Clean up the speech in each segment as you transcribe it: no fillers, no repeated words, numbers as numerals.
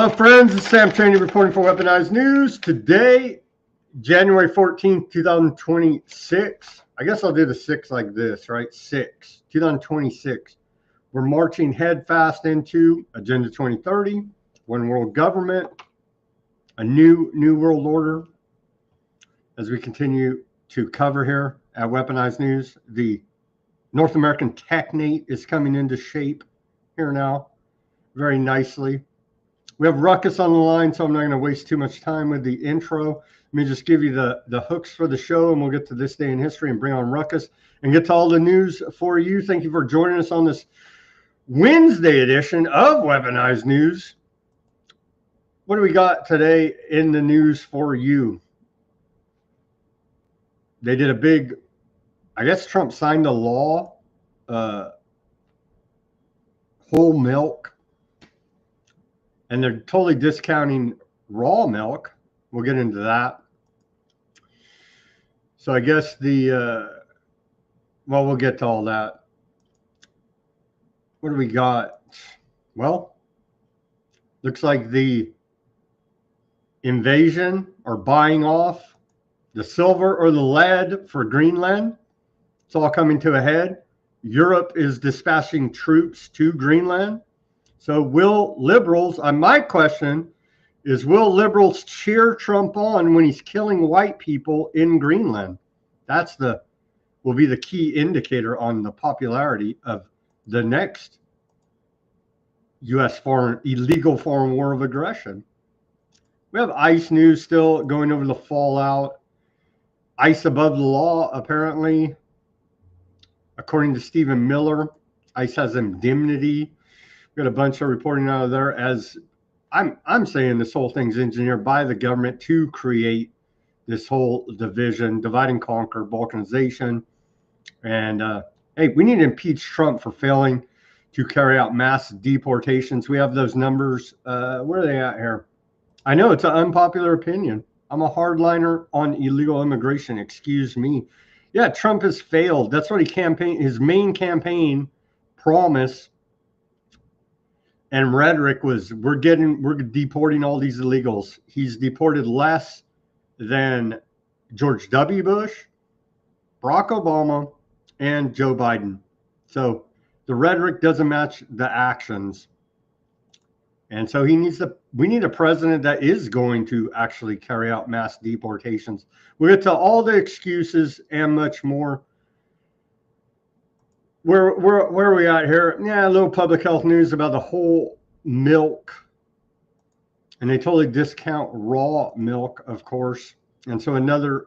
Hello, friends. It's Sam Chaney reporting for Weaponized News. Today, January 14th, 2026. I guess I'll do the 6 like this, right? 6, 2026. We're marching head fast into Agenda 2030, one world government, a new world order. As we continue to cover here at Weaponized News, the North American Technate is coming into shape here now very nicely. We have Ruckus on the line, so I'm not going to waste too much time with the intro. Let me just give you the hooks for the show, and we'll get to this day in history and bring on Ruckus and get to all the news for you. Thank you for joining us on this Wednesday edition of Weaponized News. What do we got today in the news for you? They did a big, I guess Trump signed a law, whole milk, and they're totally discounting raw milk. We'll get into that. So I guess well, we'll get to all that. What do we got? Well, looks like the invasion or buying off the silver or the lead for Greenland. It's all coming to a head. Europe is dispatching troops to Greenland. So will liberals, my question is, will liberals cheer Trump on when he's killing white people in Greenland? That's will be the key indicator on the popularity of the next U.S. illegal foreign war of aggression. We have ICE news still going over the fallout. ICE above the law, apparently. According to Stephen Miller, ICE has indemnity. Got a bunch of reporting out of there. As I'm saying, this whole thing's engineered by the government to create this whole division, divide and conquer, balkanization. And hey, we need to impeach Trump for failing to carry out mass deportations. We have those numbers. Where are they at here? I know it's an unpopular opinion. I'm a hardliner on illegal immigration. Excuse me. Yeah, Trump has failed. That's what his main campaign promise and rhetoric was, we're deporting all these illegals. He's deported less than George W. Bush, Barack Obama, and Joe Biden. So the rhetoric doesn't match the actions. And so we need a president that is going to actually carry out mass deportations. We'll get to all the excuses and much more. Where are we at here? Yeah, a little public health news about the whole milk. And they totally discount raw milk, of course. And so another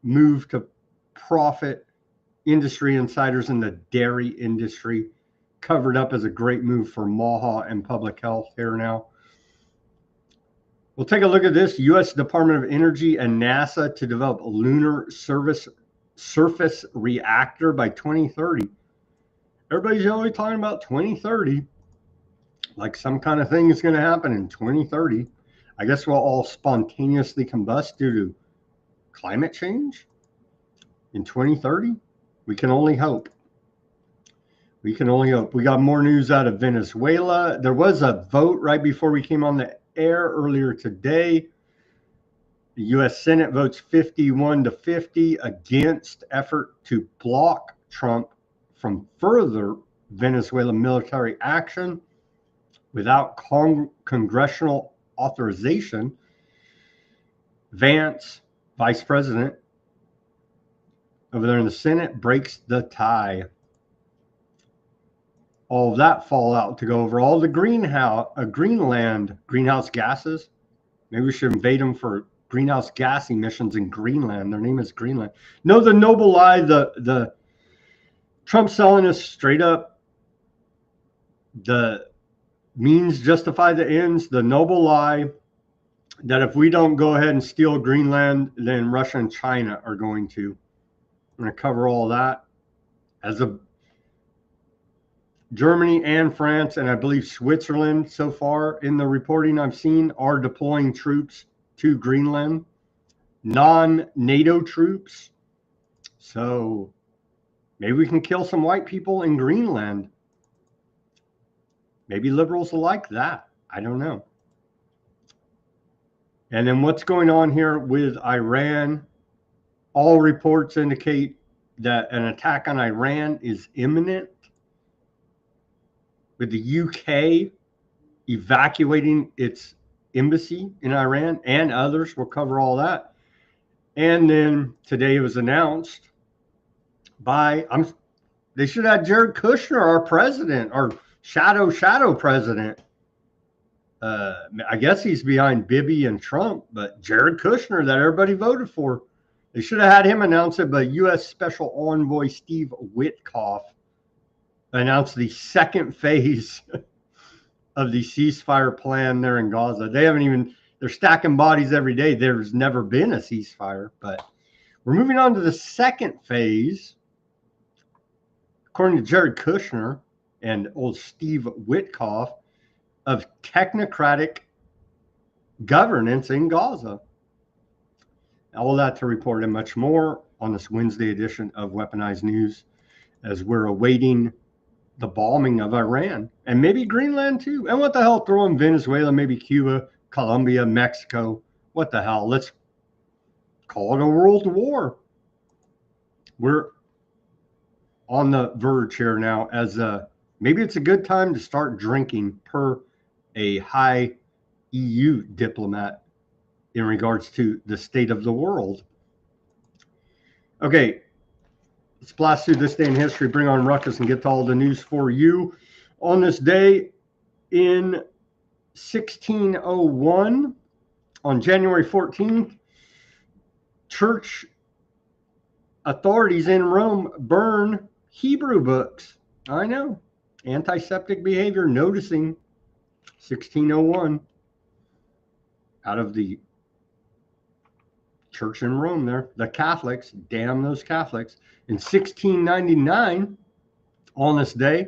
move to profit industry insiders in the dairy industry, covered up as a great move for MAHA and public health here now. We'll take a look at this. U.S. Department of Energy and NASA to develop a lunar surface reactor by 2030. Everybody's only talking about 2030. Like some kind of thing is going to happen in 2030. I guess we'll all spontaneously combust due to climate change in 2030. We can only hope. We can only hope. We got more news out of Venezuela. There was a vote right before we came on the air earlier today. The U.S. Senate votes 51-50 against effort to block Trump from further Venezuela military action without congressional authorization. Vance, vice president, over there in the Senate, breaks the tie. All of that fallout to go over. All the Greenland greenhouse gases. Maybe we should invade them for greenhouse gas emissions in Greenland. Their name is Greenland. No, the noble lie, the Trump selling us straight up the means justify the ends, the noble lie that if we don't go ahead and steal Greenland, then Russia and China are going to. I'm going to cover all that. As of Germany and France, and I believe Switzerland so far in the reporting I've seen, are deploying troops to Greenland, non-NATO troops. So maybe we can kill some white people in Greenland. Maybe liberals will like that. I don't know. And then what's going on here with Iran? All reports indicate that an attack on Iran is imminent, with the UK evacuating its embassy in Iran and others. We'll cover all that. And then today it was announced by, they should have Jared Kushner, our president, our shadow president. I guess he's behind Bibi and Trump, but Jared Kushner that everybody voted for. They should have had him announce it, but U.S. Special Envoy Steve Witkoff announced the second phase of the ceasefire plan there in Gaza. They're stacking bodies every day. There's never been a ceasefire, but we're moving on to the second phase. According to Jared Kushner and old Steve Witkoff, of technocratic governance in Gaza. All that to report and much more on this Wednesday edition of Weaponized News, as we're awaiting the bombing of Iran and maybe Greenland too. And what the hell, throw in Venezuela, maybe Cuba, Colombia, Mexico. What the hell? Let's call it a world war. We're on the verge here now, as maybe it's a good time to start drinking, per a high EU diplomat, in regards to the state of the world. Okay, let's blast through this day in history, bring on Ruckus, and get to all the news for you. On this day in 1601, on January 14th, church authorities in Rome burn Hebrew books. I know, antiseptic behavior, noticing 1601 out of the church in Rome there. The Catholics, damn those Catholics. In 1699, on this day,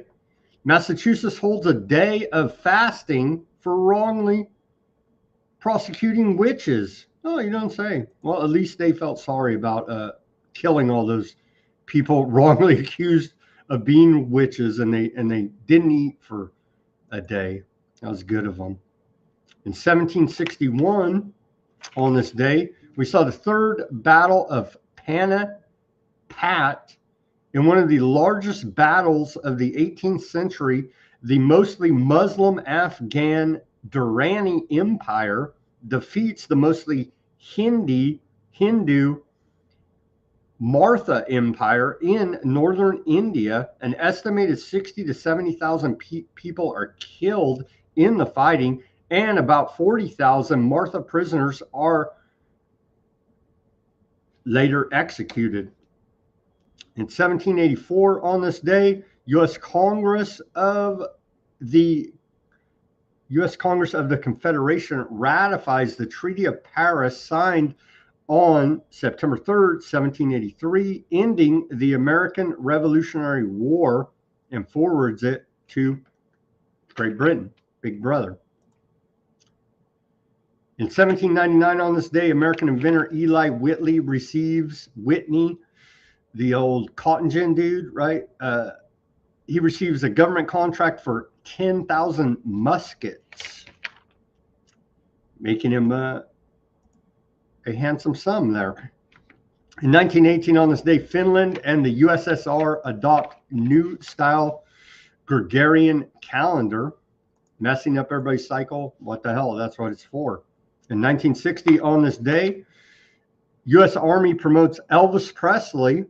Massachusetts holds a day of fasting for wrongly prosecuting witches. Oh, you don't say. Well, at least they felt sorry about killing all those people wrongly accused of being witches, and they didn't eat for a day. That was good of them. In 1761, on this day, we saw the third battle of Panapat, in one of the largest battles of the 18th century. The mostly Muslim Afghan Durrani Empire defeats the mostly Hindu Martha Empire in northern India. An estimated 60 to 70,000 people are killed in the fighting, and about 40,000 Martha prisoners are later executed. In 1784, on this day, U.S. Congress of the Confederation ratifies the Treaty of Paris, signed on September 3rd, 1783, ending the American Revolutionary War, and forwards it to Great Britain, Big Brother. In 1799, on this day, American inventor Eli Whitney, the old cotton gin dude, right? He receives a government contract for 10,000 muskets, making him a handsome sum there. In 1918, on this day, Finland and the USSR adopt new style Gregorian calendar, messing up everybody's cycle. What the hell? That's what it's for. In 1960, on this day, U.S. Army promotes Elvis Presley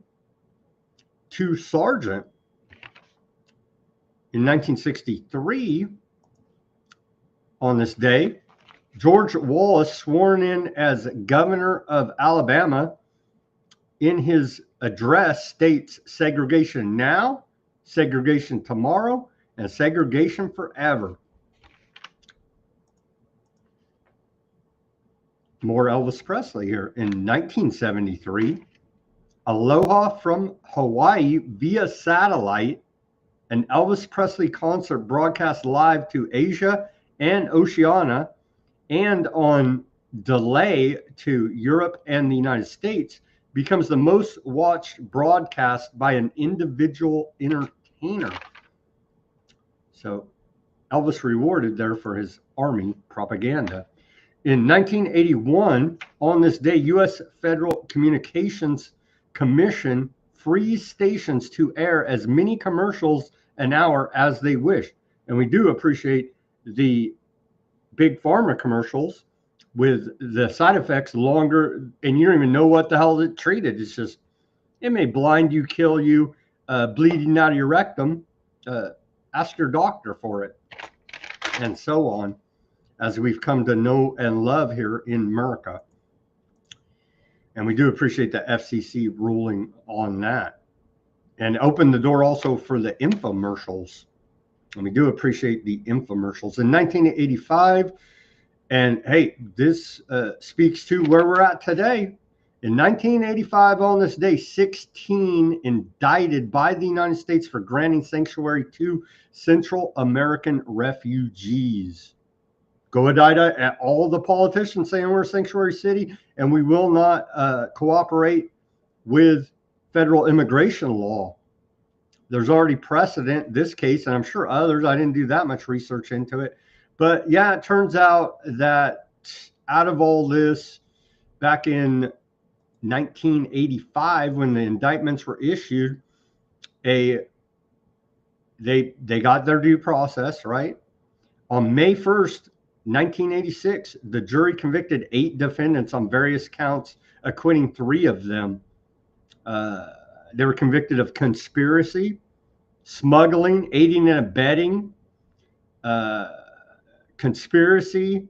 to sergeant. In 1963, on this day, George Wallace sworn in as governor of Alabama. In his address states segregation now, segregation tomorrow, and segregation forever. More Elvis Presley here. In 1973, Aloha from Hawaii via satellite, an Elvis Presley concert broadcast live to Asia and Oceania, and on delay to Europe and the United States, becomes the most watched broadcast by an individual entertainer. So Elvis rewarded there for his army propaganda. In 1981, on this day, U.S. Federal Communications Commission frees stations to air as many commercials an hour as they wish. And we do appreciate the big pharma commercials with the side effects longer, and you don't even know what the hell it treated. It's just, it may blind you, kill you, bleeding out of your rectum. Ask your doctor for it, and so on, as we've come to know and love here in America. And we do appreciate the FCC ruling on that, and open the door also for the infomercials. And we do appreciate the infomercials. In 1985, and hey, this speaks to where we're at today. In 1985, on this day, 16 indicted by the United States for granting sanctuary to Central American refugees. Go indict at all the politicians saying we're a sanctuary city and we will not cooperate with federal immigration law. There's already precedent, this case, and I'm sure others. I didn't do that much research into it. But yeah, it turns out that out of all this, back in 1985, when the indictments were issued, they got their due process, right? On May 1st, 1986, the jury convicted 8 defendants on various counts, acquitting 3 of them. They were convicted of conspiracy, smuggling, aiding and abetting, conspiracy,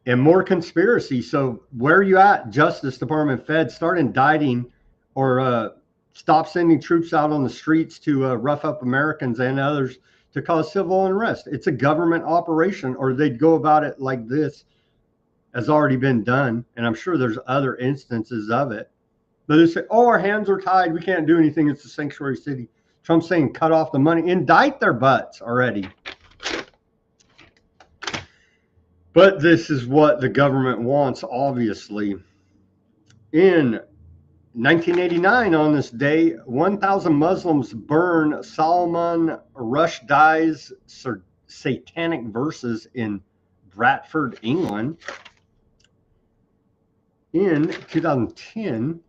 and more conspiracy. So where are you at, Justice Department, Fed? Start indicting or stop sending troops out on the streets to rough up Americans and others to cause civil unrest. It's a government operation, or they'd go about it like this has already been done. And I'm sure there's other instances of it. But they say, oh, our hands are tied. We can't do anything. It's a sanctuary city. Trump's saying cut off the money. Indict their butts already. But this is what the government wants, obviously. In 1989, on this day, 1,000 Muslims burn Salman Rushdie's satanic verses in Bradford, England. In 2010,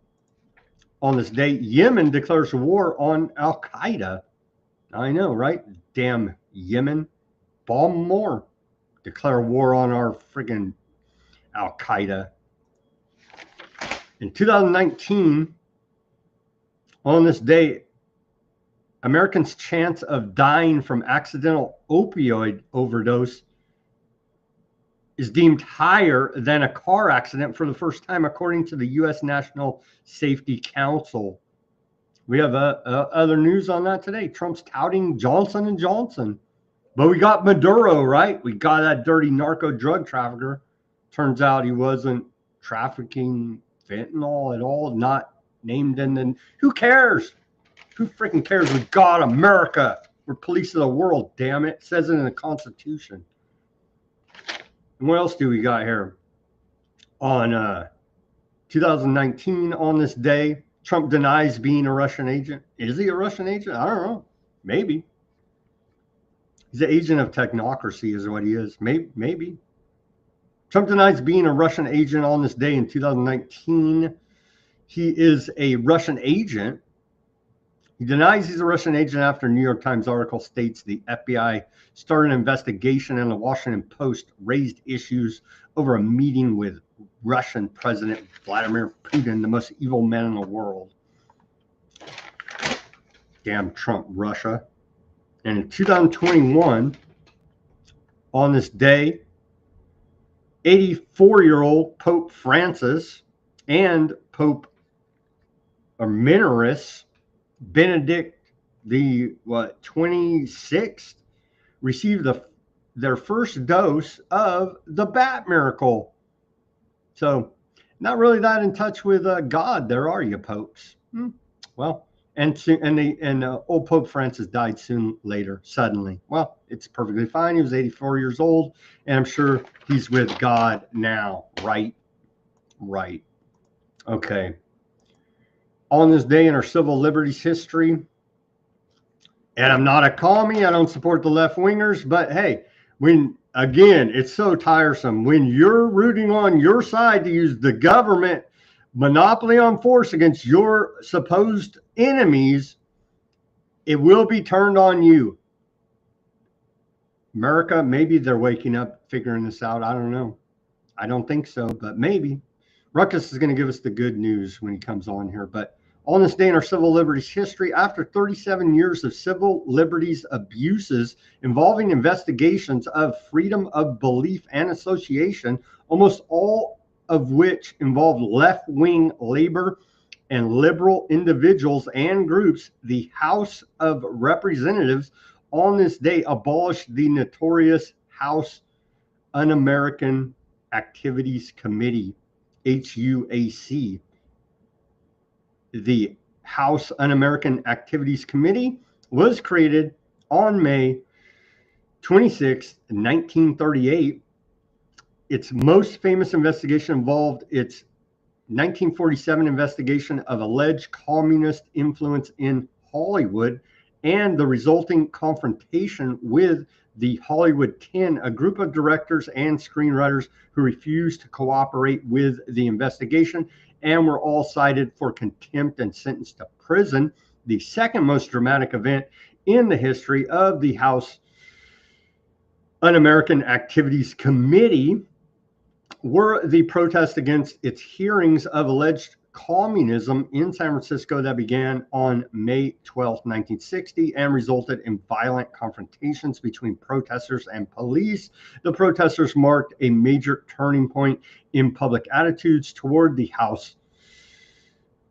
on this day, Yemen declares war on Al Qaeda. I know, right? Damn Yemen. Bomb more. Declare war on our friggin' Al Qaeda. In 2019, on this day, Americans' chance of dying from accidental opioid overdose is deemed higher than a car accident for the first time, according to the U.S. National Safety Council. We have other news on that today. Trump's touting Johnson & Johnson. But we got Maduro, right? We got that dirty narco drug trafficker. Turns out he wasn't trafficking fentanyl at all, not named in the... Who cares? Who freaking cares? We got America. We're police of the world, damn it. It says it in the Constitution. And what else do we got here? On 2019, on this day, Trump denies being a Russian agent. Is he a Russian agent? I don't know. Maybe. He's an agent of technocracy is what he is. Maybe. Trump denies being a Russian agent on this day in 2019. He is a Russian agent. He denies he's a Russian agent after a New York Times article states the FBI started an investigation and the Washington Post raised issues over a meeting with Russian President Vladimir Putin, the most evil man in the world. Damn Trump, Russia. And in 2021, on this day, 84-year-old Pope Francis and Pope Emeritus Benedict the 26th received their first dose of the bat miracle. So not really that in touch with God there, are you, popes? Well, and old Pope Francis died soon later, suddenly. Well, it's perfectly fine. He was 84 years old, and I'm sure he's with God now, right? Right. Okay. On this day in our civil liberties history, And I'm not a commie. I don't support the left wingers. But hey, again, it's so tiresome when you're rooting on your side to use the government monopoly on force against your supposed enemies. It will be turned on you. America, maybe they're waking up, figuring this out. I don't know. I don't think so, but maybe. Ruckus is going to give us the good news when he comes on here. But on this day in our civil liberties history, after 37 years of civil liberties abuses involving investigations of freedom of belief and association, almost all of which involved left-wing labor and liberal individuals and groups, the House of Representatives on this day abolished the notorious House Un-American Activities Committee, HUAC. The House Un-American Activities Committee was created on May 26, 1938. Its most famous investigation involved its 1947 investigation of alleged communist influence in Hollywood and the resulting confrontation with the Hollywood 10, a group of directors and screenwriters who refused to cooperate with the investigation and were all cited for contempt and sentenced to prison. The second most dramatic event in the history of the House Un-American Activities Committee were the protests against its hearings of alleged communism in San Francisco that began on May 12, 1960, and resulted in violent confrontations between protesters and police. The protesters marked a major turning point in public attitudes toward the House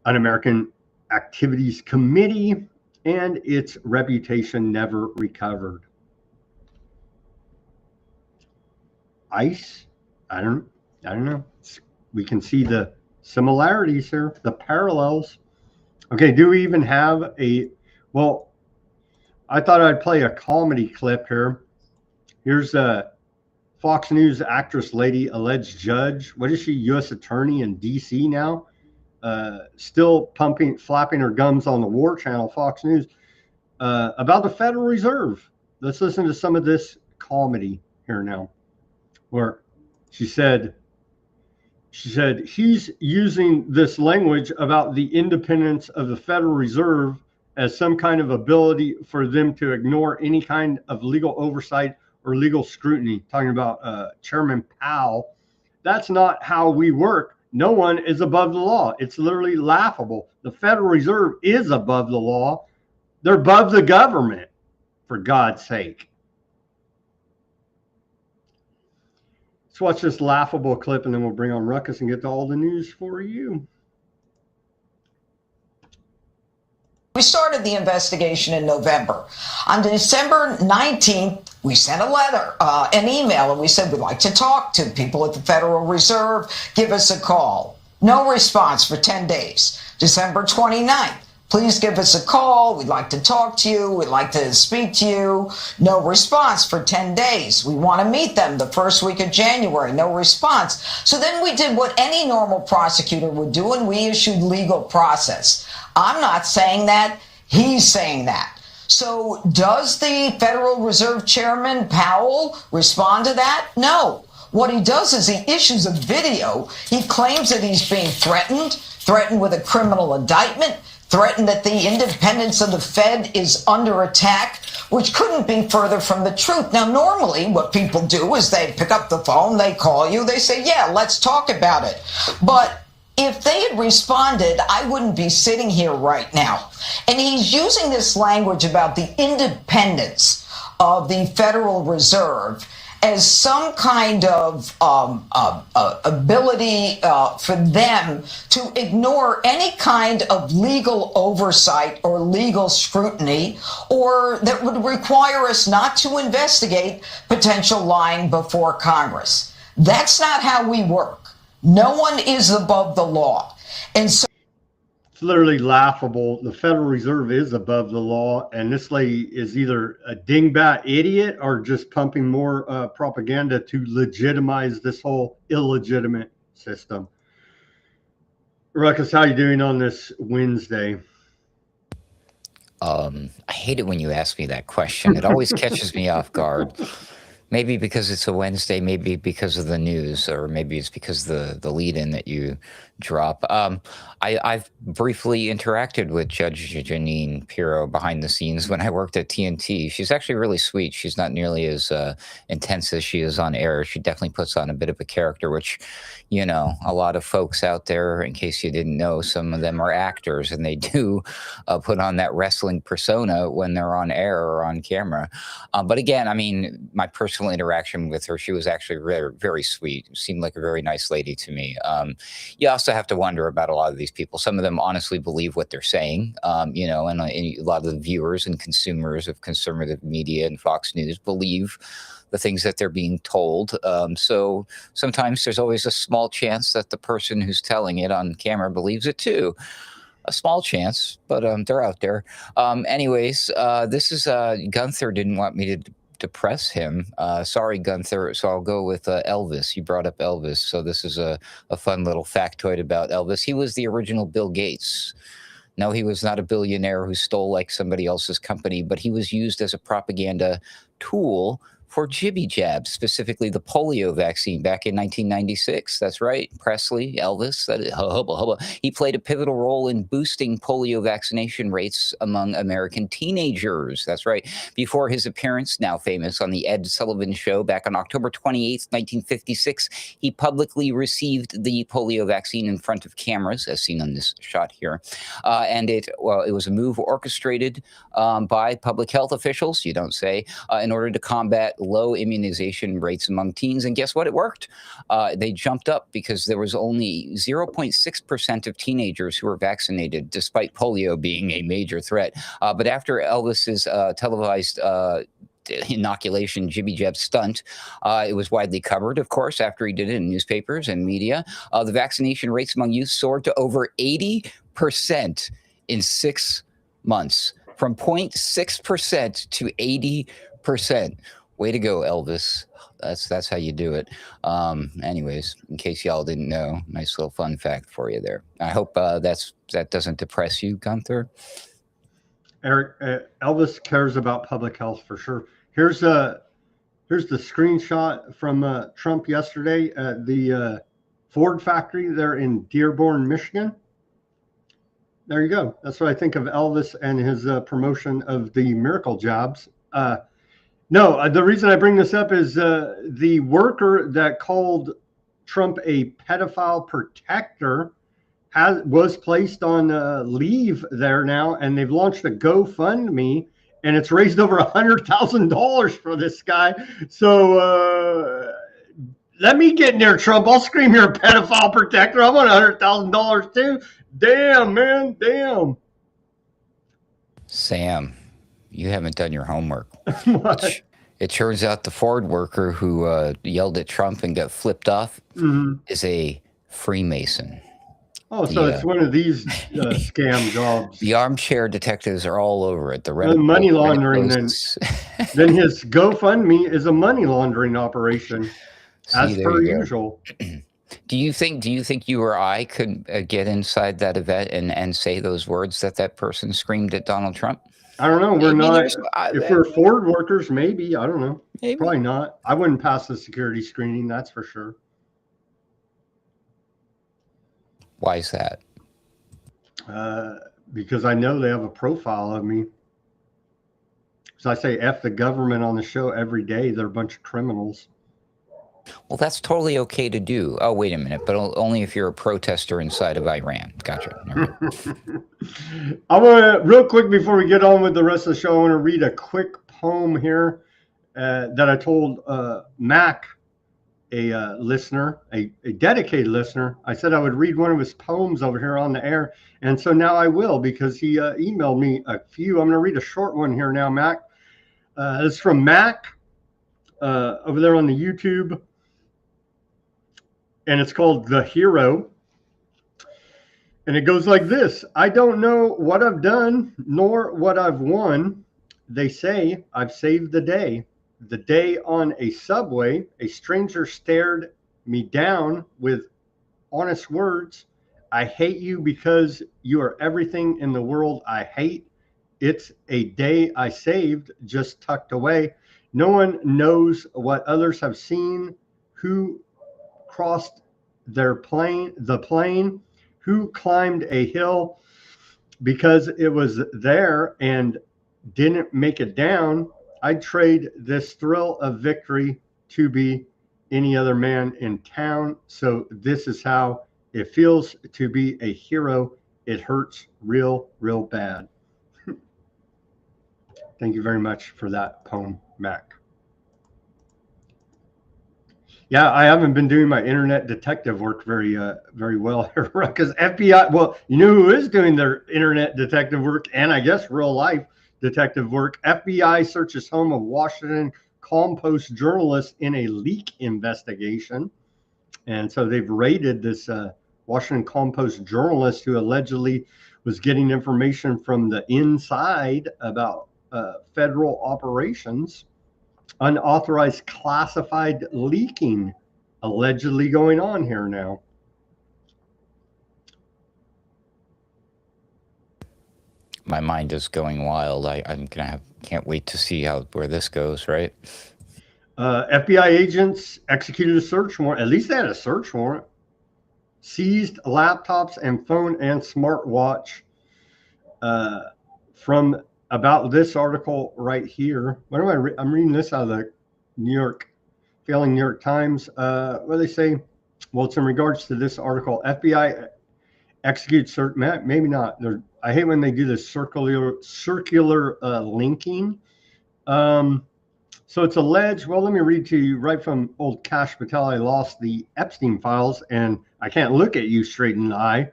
Un-American Activities Committee, and its reputation never recovered. ICE, I don't know. We can see the similarities here, the parallels. Okay, do we even have well, I thought I'd play a comedy clip here. Here's a Fox News actress lady, alleged judge. What is she, U.S. attorney in D.C. now? Still flapping her gums on the War Channel, Fox News, about the Federal Reserve. Let's listen to some of this comedy here now, where she said he's using this language about the independence of the Federal Reserve as some kind of ability for them to ignore any kind of legal oversight or legal scrutiny, talking about Chairman Powell. That's not how we work. No one is above the law. It's literally laughable. The Federal Reserve is above the law. They're above the government, for God's sake. Let's watch this laughable clip, and then we'll bring on Ruckus and get to all the news for you. We started the investigation in November. On December 19th, we sent a letter, an email, and we said, we'd like to talk to people at the Federal Reserve. Give us a call. No response for 10 days. December 29th, please give us a call. We'd like to talk to you. We'd like to speak to you. No response for 10 days. We want to meet them the first week of January. No response. So then we did what any normal prosecutor would do, and we issued legal process. I'm not saying that. He's saying that. So does the Federal Reserve Chairman Powell respond to that? No. What he does is he issues a video. He claims that he's being threatened with a criminal indictment, threatened that the independence of the Fed is under attack, which couldn't be further from the truth. Now, normally what people do is they pick up the phone, they call you, they say, yeah, let's talk about it. But if they had responded, I wouldn't be sitting here right now. And he's using this language about the independence of the Federal Reserve as some kind of ability for them to ignore any kind of legal oversight or legal scrutiny, or that would require us not to investigate potential lying before Congress. That's not how we work. No one is above the law. And so it's literally laughable. The Federal Reserve is above the law, and this lady is either a dingbat idiot or just pumping more propaganda to legitimize this whole illegitimate system. Ruckus, how you doing on this Wednesday? I hate it when you ask me that question. It always catches me off guard. Maybe because it's a Wednesday, maybe because of the news, or maybe it's because the lead in that you drop. I've briefly interacted with Judge Janine Pirro behind the scenes when I worked at TNT. She's actually really sweet. She's not nearly as intense as she is on air. She definitely puts on a bit of a character, which, you know, a lot of folks out there, in case you didn't know, some of them are actors, and they do put on that wrestling persona when they're on air or on camera. But again, I mean, my personal interaction with her, she was actually very, very sweet. Seemed like a very nice lady to me. You also have to wonder about a lot of these people. Some of them honestly believe what they're saying, you know, and a lot of the viewers and consumers of conservative media and Fox News believe the things that they're being told. So sometimes there's always a small chance that the person who's telling it on camera believes it too. A small chance, but they're out there. Anyways, this is Gunther didn't want me to depress him. Sorry, Gunther. So I'll go with Elvis. You brought up Elvis. So this is a fun little factoid about Elvis. He was the original Bill Gates. No, he was not a billionaire who stole like somebody else's company, but he was used as a propaganda tool for jibby jabs, specifically the polio vaccine back in 1996. That's right, Presley, Elvis. Hubba, hubba. He played a pivotal role in boosting polio vaccination rates among American teenagers. That's right. Before his appearance, now famous, on the Ed Sullivan Show back on October 28th, 1956, he publicly received the polio vaccine in front of cameras, as seen on this shot here. And it was a move orchestrated by public health officials, you don't say, in order to combat low immunization rates among teens. And guess what? It worked. They jumped up because there was only 0.6% of teenagers who were vaccinated, despite polio being a major threat. But after Elvis's televised inoculation jibby jab stunt, it was widely covered, of course, after he did it in newspapers and media. The vaccination rates among youth soared to over 80% in 6 months, from 0.6% to 80%. Way to go, Elvis. That's how you do it. Anyways, in case y'all didn't know, nice little fun fact for you there. I hope that doesn't depress you, Gunther. Eric, Elvis cares about public health for sure. Here's the screenshot from Trump yesterday at the Ford factory there in Dearborn, Michigan. There you go. That's what I think of Elvis and his promotion of the miracle jobs. No, the reason I bring this up is the worker that called Trump a pedophile protector was placed on leave there now, and they've launched a GoFundMe, and it's raised over $100,000 for this guy. So let me get in there, Trump. I'll scream you're a pedophile protector. I want $100,000 too. Damn, man, damn. Sam, you haven't done your homework. It turns out the Ford worker who yelled at Trump and got flipped off is a Freemason. Oh, so it's one of these scam jobs. The armchair detectives are all over it. The money laundering. Then his GoFundMe is a money laundering operation, as per usual. Do you think you or I could get inside that event and say those words that person screamed at Donald Trump? I don't know. We're not. If we're Ford workers, maybe. I don't know. Maybe. Probably not. I wouldn't pass the security screening. That's for sure. Why is that? Because I know they have a profile of me. So I say F the government on the show every day. They're a bunch of criminals. Well, that's totally okay to do. Oh, wait a minute. But only if you're a protester inside of Iran. Gotcha. I want to, real quick before we get on with the rest of the show, I want to read a quick poem here that I told Mac, a listener, a dedicated listener. I said I would read one of his poems over here on the air. And so now I will, because he emailed me a few. I'm going to read a short one here now, Mac. It's from Mac over there on the YouTube. And it's called The Hero. And it goes like this. I don't know what I've done, nor what I've won. They say I've saved the day. The day on a subway, a stranger stared me down with honest words. I hate you because you are everything in the world I hate. It's a day I saved, just tucked away. No one knows what others have seen, who crossed the plane, who climbed a hill because it was there and didn't make it down. I'd trade this thrill of victory to be any other man in town. So this is how it feels to be a hero. It hurts real, real bad. Thank you very much for that poem, Mac. Yeah, I haven't been doing my internet detective work very well here, because FBI. Well, you know who is doing their internet detective work, and I guess real life detective work. FBI searches home of Washington Post journalist in a leak investigation, and so they've raided this Washington Post journalist who allegedly was getting information from the inside about federal operations. Unauthorized classified leaking allegedly going on here now. My mind is going wild. Can't wait to see where this goes, right? FBI agents executed a search warrant. At least they had a search warrant. Seized laptops and phone and smartwatch from about this article right here. What am I? I'm reading this out of the failing New York Times. What do they say? Well, it's in regards to this article. FBI execute search. Maybe not. I hate when they do this circular linking. So it's alleged. Well, let me read to you right from old Cash Patel. I lost the Epstein files, and I can't look at you straight in the eye.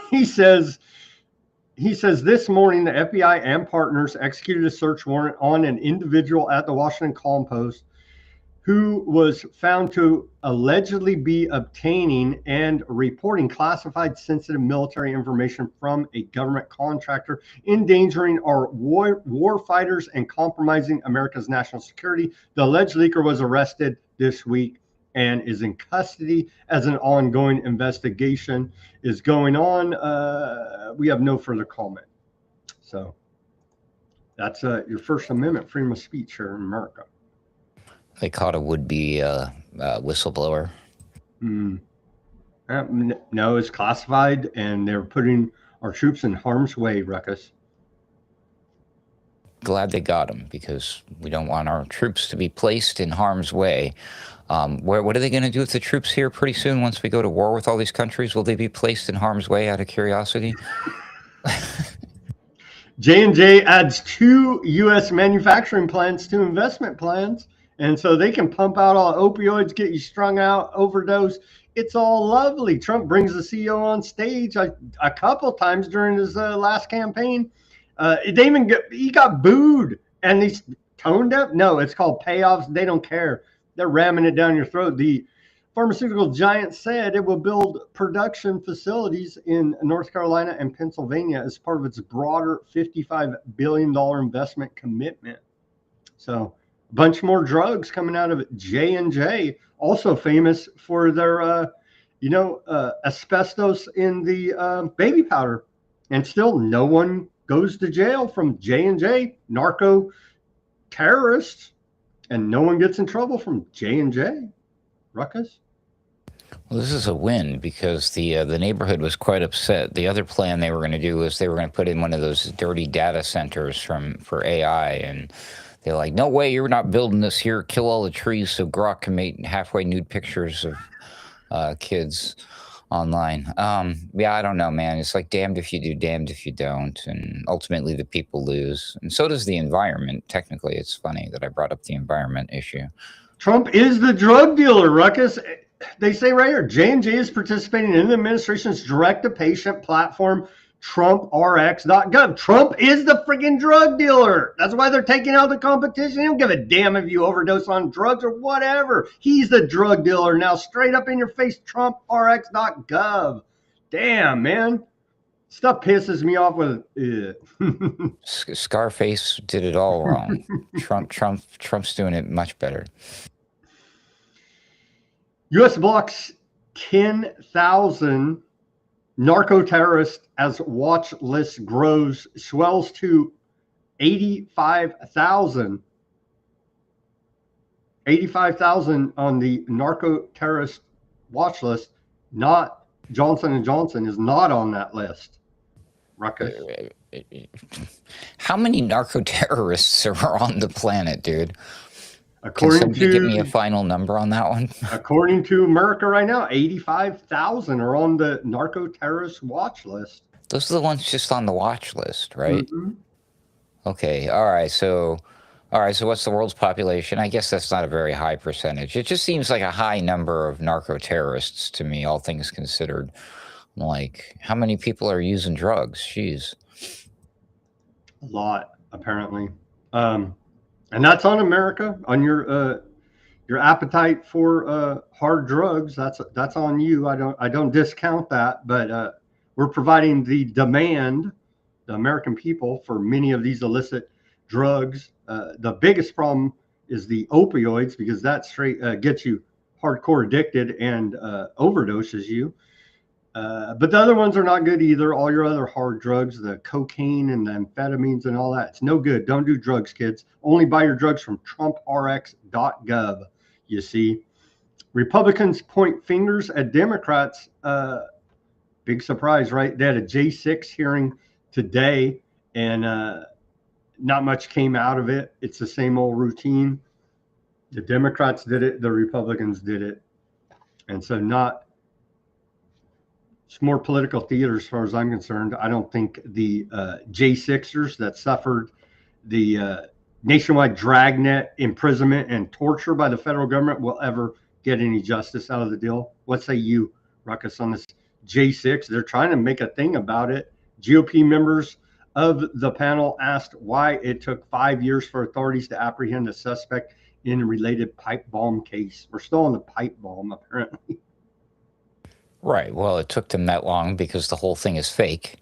He says this morning the FBI and partners executed a search warrant on an individual at the Washington Post who was found to allegedly be obtaining and reporting classified sensitive military information from a government contractor, endangering our war fighters and compromising America's national security. The alleged leaker was arrested this week and is in custody as an ongoing investigation is going on. We have no further comment. So that's your First Amendment freedom of speech here in America. They caught a would-be whistleblower. No, it's classified, and they're putting our troops in harm's way, Ruckus. Glad they got him, because we don't want our troops to be placed in harm's way. What are they going to do with the troops here pretty soon once we go to war with all these countries? Will they be placed in harm's way out of curiosity? J&J adds 2 U.S. manufacturing plants to investment plans. And so they can pump out all opioids, get you strung out, overdose. It's all lovely. Trump brings the CEO on stage a couple times during his last campaign. He got booed, and he's toned up. No, it's called payoffs. They don't care. They're ramming it down your throat. The pharmaceutical giant said it will build production facilities in North Carolina and Pennsylvania as part of its broader $55 billion investment commitment. So a bunch more drugs coming out of J&J, also famous for their, asbestos in the baby powder. And still no one goes to jail from J&J, narco terrorists, and no one gets in trouble from J&J. Ruckus? Well, this is a win, because the neighborhood was quite upset. The other plan they were going to do was they were going to put in one of those dirty data centers for AI, and they're like, no way, you're not building this here. Kill all the trees so Grok can make halfway nude pictures of kids online. Yeah, I don't know, man. It's like damned if you do, damned if you don't. And ultimately the people lose. And so does the environment. Technically, it's funny that I brought up the environment issue. Trump is the drug dealer, Ruckus. They say right here, J&J is participating in the administration's direct-to-patient platform, TrumpRx.gov. Trump is the freaking drug dealer. That's why they're taking out the competition. They don't give a damn if you overdose on drugs or whatever. He's the drug dealer. Now, straight up in your face, TrumpRx.gov. Damn, man. Stuff pisses me off with Scarface did it all wrong. Trump's doing it much better. U.S. blocks 10,000 narco terrorists as watch list grows, swells to 85,000. 85,000 on the narco terrorist watch list. Not Johnson & Johnson is not on that list. Ruckus. How many narco terrorists are on the planet, dude? According to, give me a final number on that one. According to America right now, 85,000 are on the narco terrorist watch list. Those are the ones just on the watch list, right? Mm-hmm. Okay. All right. So what's the world's population? I guess that's not a very high percentage. It just seems like a high number of narco terrorists to me, all things considered. Like, how many people are using drugs? Jeez. A lot, apparently. And that's on America, on your appetite for hard drugs. That's on you. I don't discount that, but we're providing the demand, the American people, for many of these illicit drugs. The biggest problem is the opioids, because that straight gets you hardcore addicted and overdoses you. But the other ones are not good either. All your other hard drugs, the cocaine and the amphetamines and all that, it's no good. Don't do drugs, kids. Only buy your drugs from trumprx.gov. You see, Republicans point fingers at Democrats. Big surprise, right? They had a J6 hearing today, and not much came out of it. It's the same old routine. The Democrats did it. The Republicans did it. And so it's more political theater as far as I'm concerned. I don't think the J6ers that suffered the nationwide dragnet imprisonment and torture by the federal government will ever get any justice out of the deal. What say you, Ruckus, on this J6? They're trying to make a thing about it. GOP members of the panel asked why it took 5 years for authorities to apprehend a suspect in a related pipe bomb case. We're still on the pipe bomb, apparently. Right. Well, it took them that long because the whole thing is fake,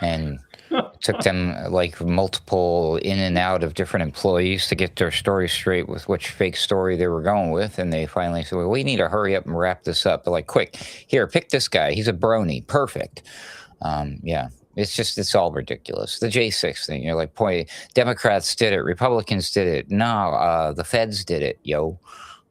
and it took them like multiple in and out of different employees to get their story straight with which fake story they were going with. And they finally said, well, we need to hurry up and wrap this up. But like, quick, here, pick this guy. He's a brony. Perfect. Yeah. It's all ridiculous. The J6 thing, you're like, boy, Democrats did it. Republicans did it. No, the feds did it, yo.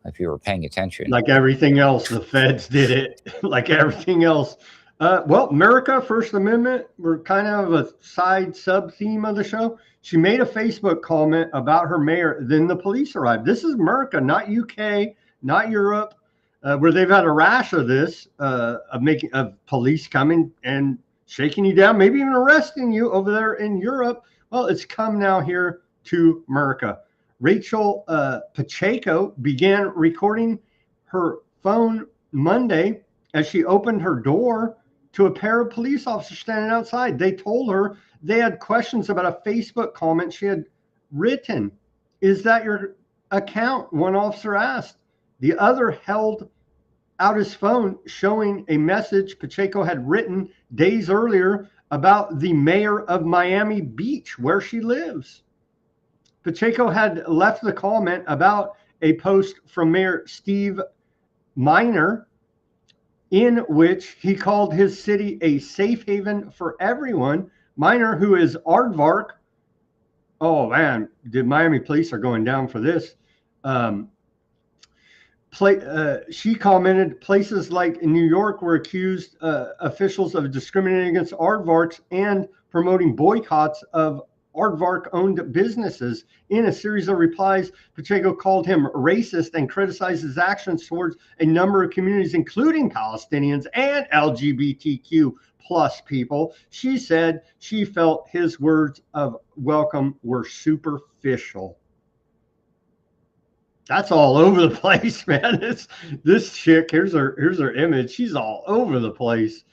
If you were paying attention. Like everything else, the feds did it. Like everything else. Well, America, First Amendment, we're kind of a side sub-theme of the show. She made a Facebook comment about her mayor. Then the police arrived. This is America, not UK, not Europe, where they've had a rash of this, of police coming and shaking you down, maybe even arresting you over there in Europe. Well, it's come now here to America. Rachel Pacheco began recording her phone Monday as she opened her door to a pair of police officers standing outside. They told her they had questions about a Facebook comment she had written. Is that your account? One officer asked. The other held out his phone showing a message Pacheco had written days earlier about the mayor of Miami Beach, where she lives. Pacheco had left the comment about a post from Mayor Steve Miner in which he called his city a safe haven for everyone. Miner, who is aardvark, oh man, the Miami police are going down for this. She commented places like New York were accused officials of discriminating against aardvarks and promoting boycotts of aardvark-owned businesses. In a series of replies, Pacheco called him racist and criticized his actions towards a number of communities, including Palestinians and LGBTQ plus people. She said she felt his words of welcome were superficial. That's all over the place, man. This chick, here's her image. She's all over the place.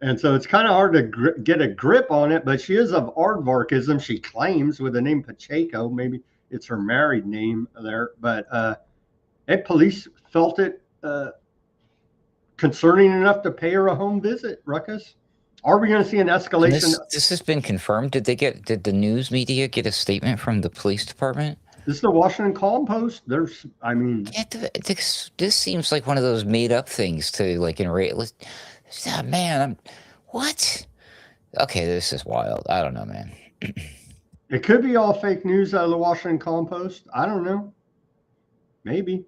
And so it's kind of hard to get a grip on it, but she is of aardvarkism, she claims, with the name Pacheco. Maybe it's her married name there. But police felt it concerning enough to pay her a home visit, Ruckus. Are we going to see an escalation? This has been confirmed. Did the news media get a statement from the police department? This is the Washington Column Post. This seems like one of those made up things to like enrage. Man, What? Okay, this is wild. I don't know, man. It could be all fake news out of the Washington Compost. I don't know. Maybe.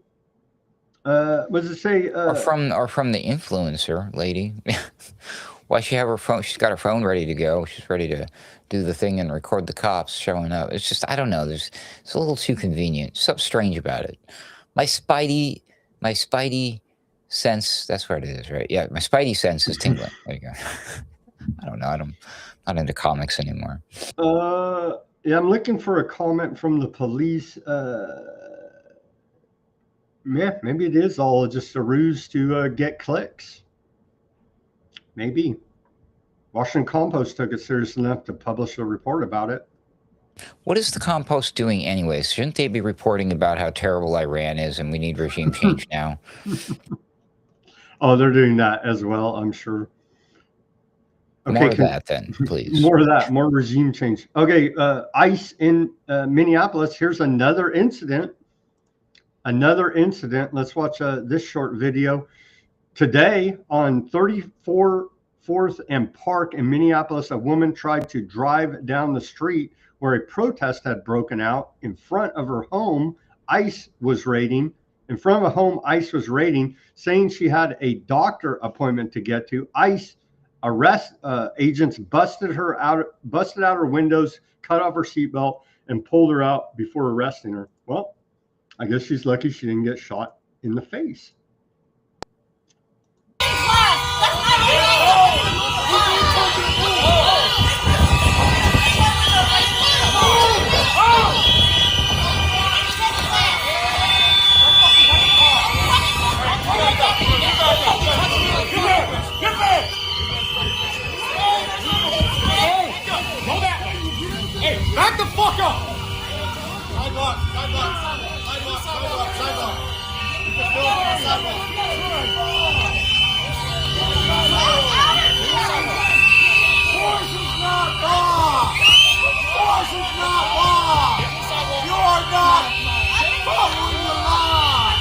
What does it say? Or from the influencer lady. Why she have her phone? She's got her phone ready to go. She's ready to do the thing and record the cops showing up. It's just, I don't know. It's a little too convenient. Something strange about it. My spidey sense. That's where it is, right? Yeah, my spidey sense is tingling. There you go. I don't know. I'm not into comics anymore. Yeah, I'm looking for a comment from the police. Yeah, maybe it is all just a ruse to get clicks. Maybe. Washington Compost took it serious enough to publish a report about it. What is the Compost doing anyways? Shouldn't they be reporting about how terrible Iran is and we need regime change now? Oh, they're doing that as well, I'm sure. Okay, more of that then, please. More of that, more regime change. Okay, ICE in Minneapolis. Here's another incident. Let's watch this short video. Today on 34th and Park in Minneapolis, a woman tried to drive down the street where a protest had broken out. In front of her home, ICE was raiding. In front of a home, ICE was raiding, saying she had a doctor appointment to get to. ICE arrest agents busted out her windows, cut off her seatbelt, and pulled her out before arresting her. Well, I guess she's lucky she didn't get shot in the face. Back the fuck up! Sidewalk. Force is not law! Force is not law! You are not following the law!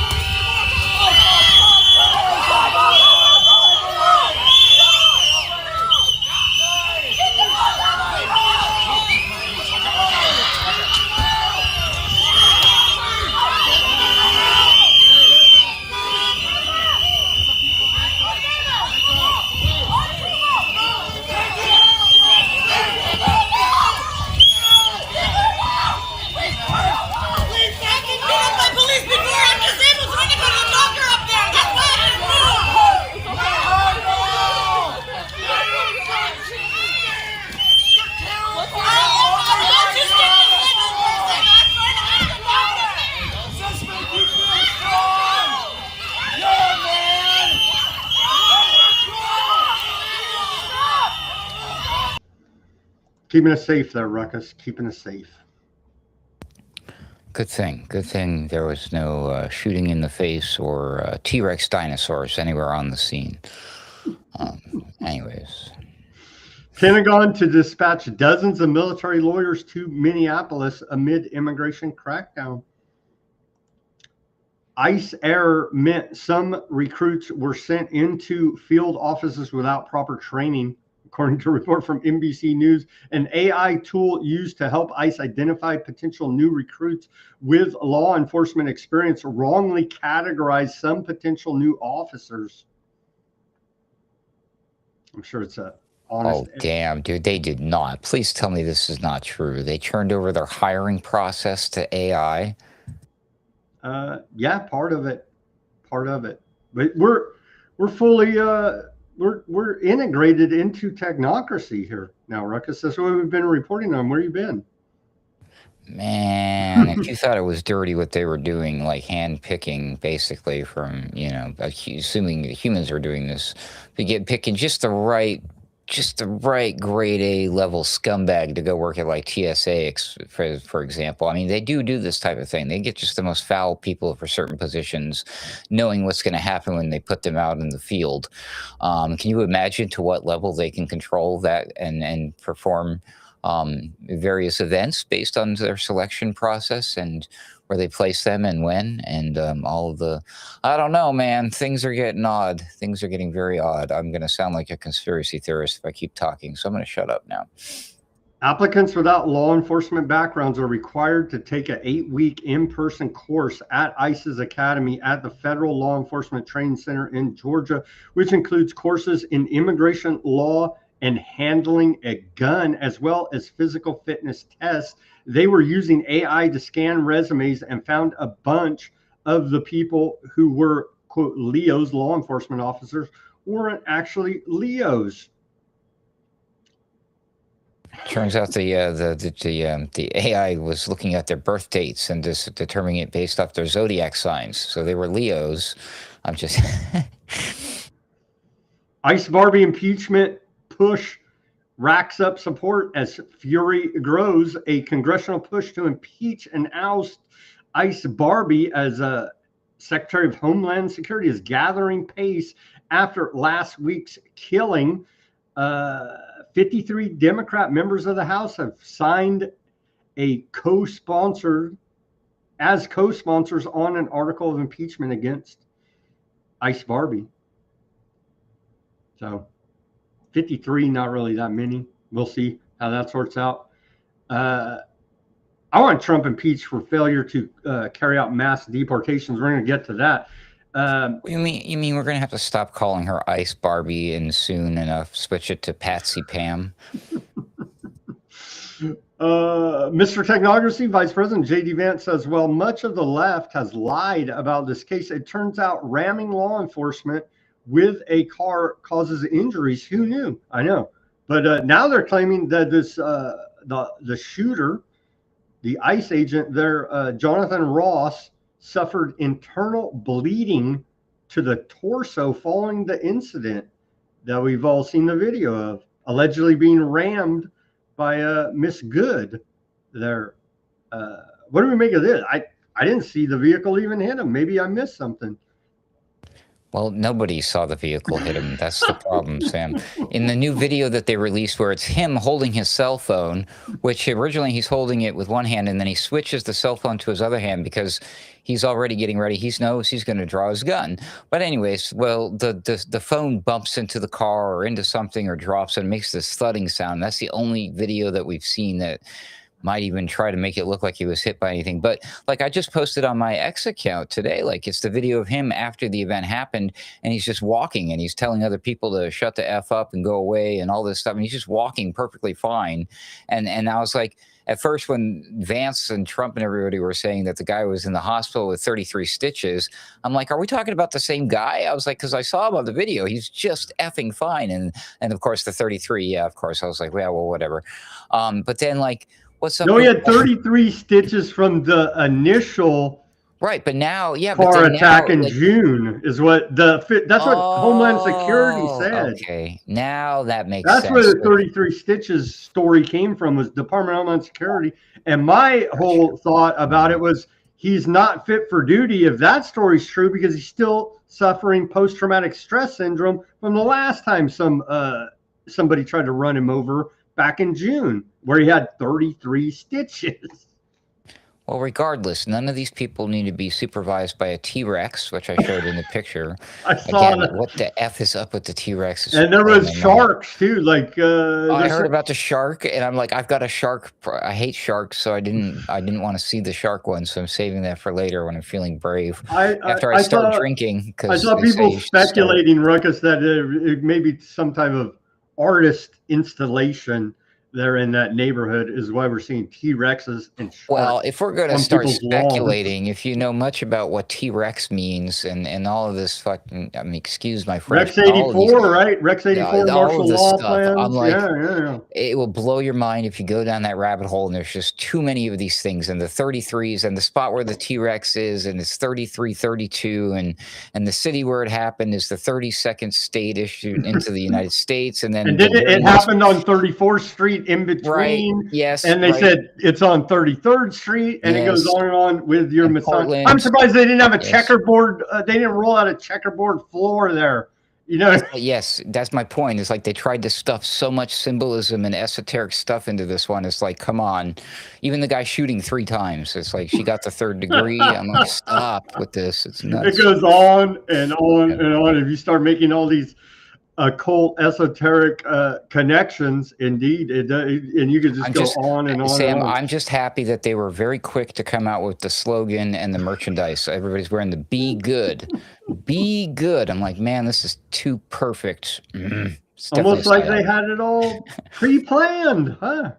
Keeping us safe there, Ruckus. Keeping us safe. Good thing there was no shooting in the face or T-Rex dinosaurs anywhere on the scene. Anyways. Pentagon to dispatch dozens of military lawyers to Minneapolis amid immigration crackdown. ICE error meant some recruits were sent into field offices without proper training. According to a report from NBC News, an AI tool used to help ICE identify potential new recruits with law enforcement experience wrongly categorized some potential new officers. I'm sure it's a honest. Oh, damn, dude, they did not. Please tell me this is not true. They turned over their hiring process to AI. Yeah, part of it. But we're fully we're integrated into technocracy here now, Ruckus. That's what we've been reporting on. Where you been? Man, if you thought it was dirty what they were doing, like hand picking basically from, assuming the humans are doing this, to get picking just the right grade A level scumbag to go work at like TSA, for example. I mean, they do this type of thing. They get just the most foul people for certain positions, knowing what's going to happen when they put them out in the field. Can you imagine to what level they can control that and perform various events based on their selection process and where they place them and when, and all of the, I don't know, man. Things are getting odd. Things are getting very odd. I'm going to sound like a conspiracy theorist if I keep talking, so I'm going to shut up now. Applicants without law enforcement backgrounds are required to take an 8-week in-person course at ICE's Academy at the Federal Law Enforcement Training Center in Georgia, which includes courses in immigration law and handling a gun, as well as physical fitness tests. They were using AI to scan resumes and found a bunch of the people who were, quote, Leos, law enforcement officers, weren't actually Leos. Turns out the AI was looking at their birth dates and just determining it based off their zodiac signs. So they were Leos. I'm just ICE Barbie impeachment push racks up support as fury grows. A congressional push to impeach and oust ICE Barbie as a Secretary of Homeland Security is gathering pace after last week's killing. 53 Democrat members of the House have signed a co-sponsors on an article of impeachment against ICE Barbie. So 53, not really that many. We'll see how that sorts out. I want Trump impeached for failure to carry out mass deportations. We're going to get to that. You mean we're going to have to stop calling her ICE Barbie and soon enough switch it to Patsy Pam? Mr. Technocracy, Vice President J.D. Vance says, well, much of the left has lied about this case. It turns out ramming law enforcement with a car causes injuries. Who knew? I know. But now they're claiming that this the shooter, the ICE agent there, Jonathan Ross, suffered internal bleeding to the torso following the incident that we've all seen the video of, allegedly being rammed by Miss Good there. What do we make of this? I didn't see the vehicle even hit him. Maybe I missed something. Well, nobody saw the vehicle hit him. That's the problem, Sam. In the new video that they released where it's him holding his cell phone, which originally he's holding it with one hand, and then he switches the cell phone to his other hand because he's already getting ready. He knows he's going to draw his gun. But anyways, well, the phone bumps into the car or into something or drops and makes this thudding sound. That's the only video that we've seen that might even try to make it look like he was hit by anything. But like I just posted on my X account today, like it's the video of him after the event happened and he's just walking and he's telling other people to shut the F up and go away and all this stuff. And he's just walking perfectly fine. And I was like, at first when Vance and Trump and everybody were saying that the guy was in the hospital with 33 stitches, I'm like, are we talking about the same guy? I was like, because I saw him on the video. He's just effing fine. And of course the 33, yeah, of course. I was like, yeah, well, whatever. But then like, what's up? No, he had 33 stitches from the initial right, but now, yeah, car attack in June is what that's what Homeland Security said. Okay, now that makes sense. That's where the 33 stitches story came from, was Department of Homeland Security. And my whole thought about it was he's not fit for duty if that story's true, because he's still suffering post-traumatic stress syndrome from the last time somebody tried to run him over back in June, where he had 33 stitches. Well, regardless, none of these people need to be supervised by a T-Rex, which I showed in the picture. I saw that. What the F is up with the T-Rex? And there was sharks too. Like I heard about the shark, and I'm like, I've got a shark. I hate sharks, so I didn't want to see the shark one. So I'm saving that for later when I'm feeling brave. After I start drinking, I saw people speculating, Ruckus, that it may be some type of artist installation there in that neighborhood, is why we're seeing T-Rexes and sharks. Well, if we're going to start speculating, if you know much about what T-Rex means and all of this fucking, I mean, excuse my French. Rex 84, right? Rex 84 martial law plans. I'm like, yeah. It will blow your mind if you go down that rabbit hole, and there's just too many of these things, and the 33s and the spot where the T-Rex is, and it's 3332, and the city where it happened is the 32nd state issued into the United States, and then it happened on 34th Street in between. Right. Yes. And they said it's on 33rd Street, and it goes on and on with your massage. I'm surprised they didn't have a checkerboard. They didn't roll out a checkerboard floor there You know, Yes, that's my point. It's like they tried to stuff so much symbolism and esoteric stuff into this one. It's like, come on. Even the guy shooting 3 times, it's like she got the 3rd degree. I'm like, stop with this. It's it nuts. goes on and on Yeah. and on. If you start making all these occult, esoteric connections, indeed, and you could just go on and on. Sam, and on. I'm just happy that they were very quick to come out with the slogan and the merchandise. Everybody's wearing the "Be Good, Be Good." I'm like, man, this is too perfect. It's Almost definitely a like they psyop. had it all pre-planned, huh?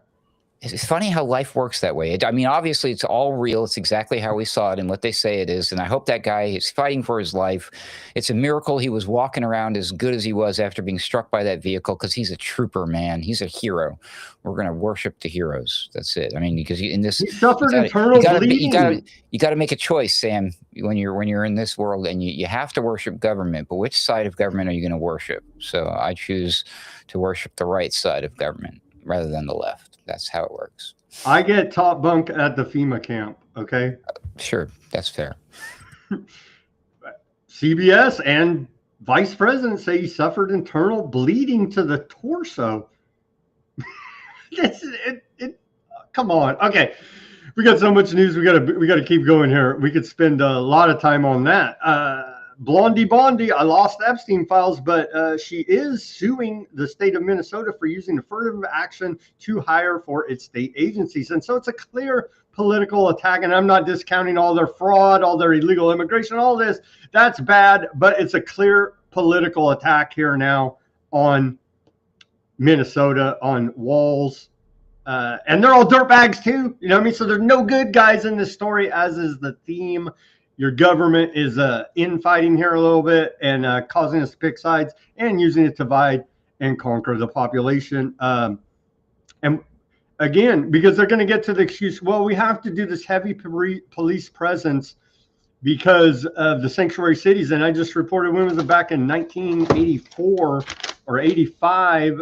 It's funny how life works that way. I mean, obviously, it's all real. It's exactly how we saw it and what they say it is. And I hope that guy is fighting for his life. It's a miracle he was walking around as good as he was after being struck by that vehicle, because he's a trooper, man. He's a hero. We're going to worship the heroes. That's it. I mean, because in this, He suffered internal bleeding. you got to make a choice, Sam, when you're in this world, and you have to worship government. But which side of government are you going to worship? So I choose to worship the right side of government rather than the left. That's how it works. I get top bunk at the FEMA camp. Okay. Sure, that's fair. CBS and vice president say he suffered internal bleeding to the torso. Come on. Okay. We got so much news. We got to keep going here. We could spend a lot of time on that. Blondie Bondi, I lost Epstein files, but she is suing the state of Minnesota for using affirmative action to hire for its state agencies. And so it's a clear political attack. And I'm not discounting all their fraud, all their illegal immigration, all this. That's bad, but it's a clear political attack here now on Minnesota, on Walls. And they're all dirtbags too. You know what I mean? So there's no good guys in this story, as is the theme. Your government is infighting here a little bit and causing us to pick sides and using it to divide and conquer the population. And again, because they're going to get to the excuse, well, we have to do this heavy police presence because of the sanctuary cities. And I just reported, when was it, back in 1984 or 85,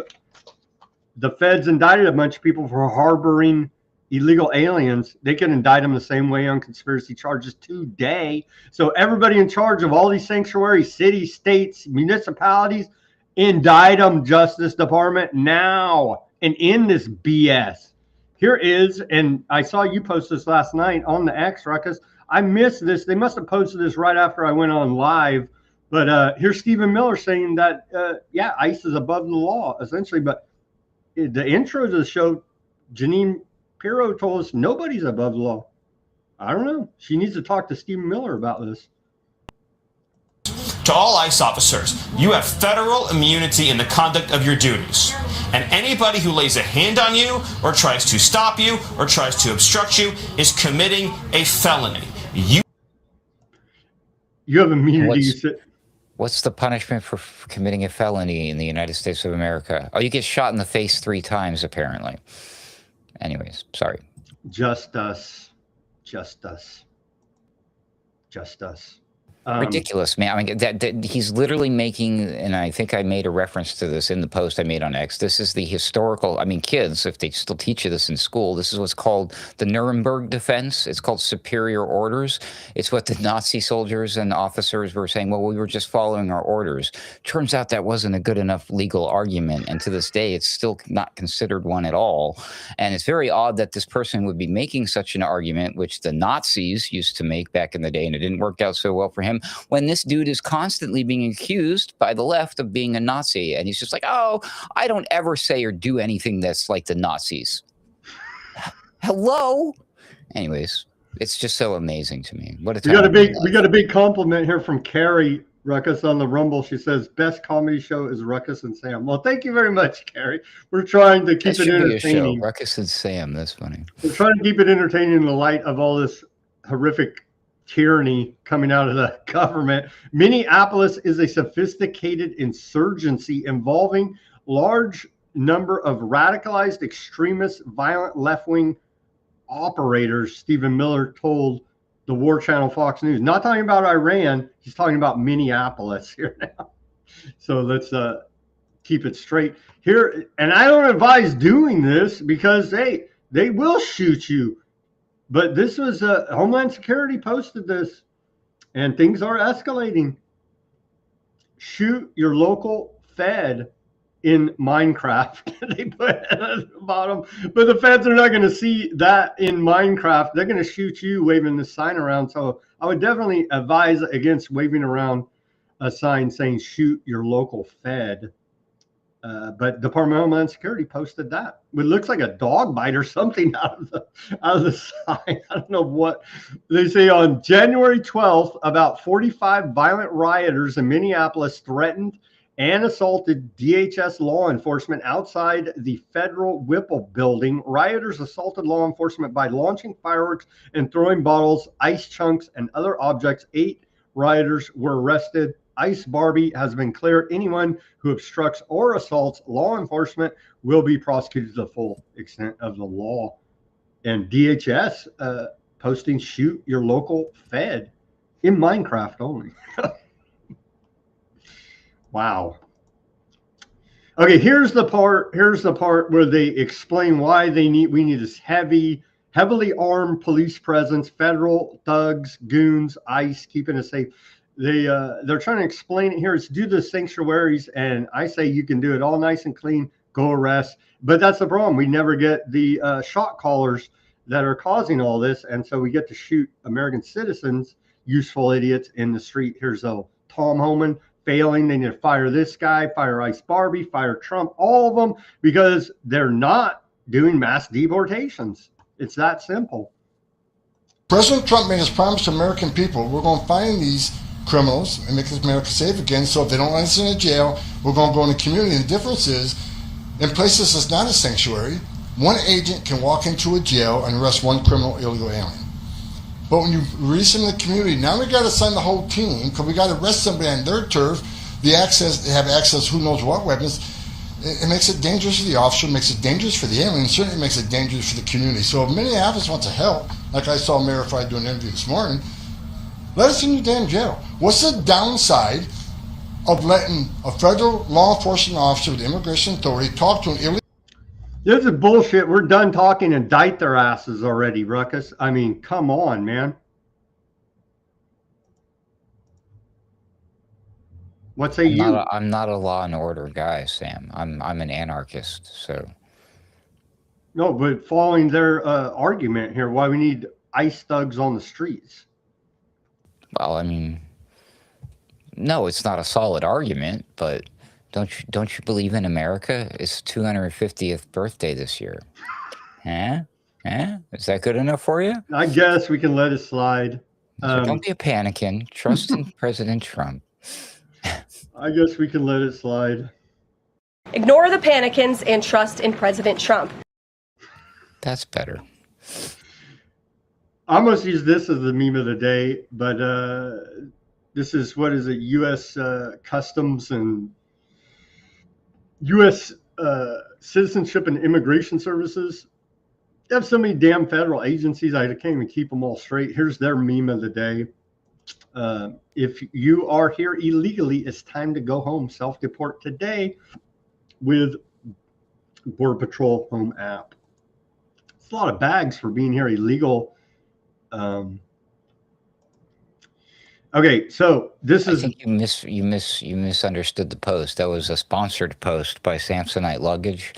the feds indicted a bunch of people for harboring illegal aliens. They can indict them the same way on conspiracy charges today. So everybody in charge of all these sanctuary cities, states, municipalities, indict them, Justice Department, now, and end this BS. Here is, and I saw you post this last night on the X, Ruckus. I missed this. They must have posted this right after I went on live. But here's Stephen Miller saying that, yeah, ICE is above the law, essentially. But the intro to the show, Janine Pirro told us nobody's above the law. I don't know. She needs to talk to Stephen Miller about this. To all ICE officers, you have federal immunity in the conduct of your duties. And anybody who lays a hand on you or tries to stop you or tries to obstruct you is committing a felony. You have immunity. What's the punishment for committing a felony in the United States of America? Oh, you get shot in the face 3 times, apparently. Anyways, sorry. Just us. Ridiculous, man. I mean, that he's literally making, and I think I made a reference to this in the post I made on X. This is the historical, I mean, kids, if they still teach you this in school, this is what's called the Nuremberg defense. It's called superior orders. It's what the Nazi soldiers and officers were saying, well, we were just following our orders. Turns out that wasn't a good enough legal argument. And to this day, it's still not considered one at all. And it's very odd that this person would be making such an argument, which the Nazis used to make back in the day, and it didn't work out so well for him, when this dude is constantly being accused by the left of being a Nazi. And he's just like, oh, I don't ever say or do anything that's like the Nazis. Hello? Anyways, it's just so amazing to me. What a we got a big compliment here from Carrie Ruckus on the Rumble. She says, best comedy show is Ruckus and Sam. Well, thank you very much, Carrie. We're trying to keep it entertaining. Ruckus and Sam, that's funny. We're trying to keep it entertaining in the light of all this horrific tyranny coming out of the government. Minneapolis is a sophisticated insurgency involving large number of radicalized extremist, violent left-wing operators, Stephen Miller told the War Channel Fox News. Not talking about Iran, he's talking about Minneapolis here now. So let's keep it straight here. And I don't advise doing this because, hey, they will shoot you. But this was Homeland Security posted this, and things are escalating. shoot your local Fed in Minecraft. They put it at the bottom, but the feds are not going to see that in Minecraft. They're going to shoot you waving the sign around. So I would definitely advise against waving around a sign saying shoot your local Fed. But Department of Homeland Security posted that. It looks like a dog bite or something out of the sign. I don't know what they say. On January 12th, about 45 violent rioters in Minneapolis threatened and assaulted DHS law enforcement outside the federal Whipple building. Rioters assaulted law enforcement by launching fireworks and throwing bottles, ice chunks, and other objects. 8 rioters were arrested. Ice Barbie has been clear. Anyone who obstructs or assaults law enforcement will be prosecuted to the full extent of the law. And DHS posting shoot your local Fed in Minecraft only. Wow. Okay, here's the part where they explain why we need this heavily armed police presence, federal thugs, goons, ICE, keeping us safe. They're trying to explain it here. It's due to the sanctuaries, and I say you can do it all nice and clean, go arrest. But that's the problem. We never get the shot callers that are causing all this, and so we get to shoot American citizens, useful idiots, in the street. Here's Tom Homan failing. They need to fire this guy, fire Ice Barbie, fire Trump, all of them, because they're not doing mass deportations. It's that simple. President Trump made his promise to American people. We're going to find these criminals and make America safe again. So if they don't let us in a jail, we're going to go in the community. And the difference is, in places that's not a sanctuary, one agent can walk into a jail and arrest one criminal illegal alien. But when you release them in the community, now we got to send the whole team, because we got to arrest somebody on their turf. They have access, who knows what weapons. It makes it dangerous for the officer, makes it dangerous for the alien, and certainly makes it dangerous for the community. So if Minneapolis wants to help, like I saw Mayor Fry do an interview this morning, let us in your damn jail. What's the downside of letting a federal law enforcement officer with the immigration authority talk to an illegal? This is bullshit. We're done talking. Indict their asses already, Ruckus. I mean, come on, man. What say you? I'm not a law and order guy, Sam. I'm an anarchist. So. No, but following their argument here, why we need ICE thugs on the streets. Well, I mean, no, it's not a solid argument, but don't you believe in America? It's 250th birthday this year. Huh? Is that good enough for you? I guess we can let it slide. So don't be a panikin. Trust in President Trump. I guess we can let it slide. Ignore the panikins and trust in President Trump. That's better. I almost use this as the meme of the day, but this is, what is it, U.S. Customs and U.S. Citizenship and Immigration Services. They have so many damn federal agencies, I can't even keep them all straight. Here's their meme of the day. If you are here illegally, it's time to go home. Self-deport today with Border Patrol Home app. It's a lot of bags for being here illegal. Okay, so this is. I think you misunderstood the post. That was a sponsored post by Samsonite Luggage,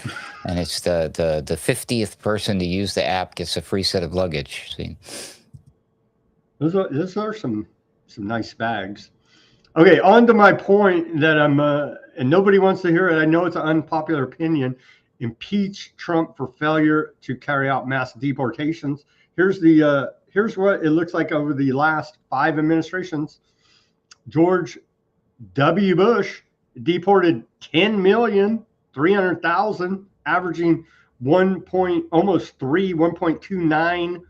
and it's the 50th person to use the app gets a free set of luggage. See, those are some nice bags. Okay, on to my point that I'm and nobody wants to hear it. I know it's an unpopular opinion. Impeach Trump for failure to carry out mass deportations. Here's what it looks like over the last 5 administrations. George W. Bush deported 10,300,000, averaging 1.29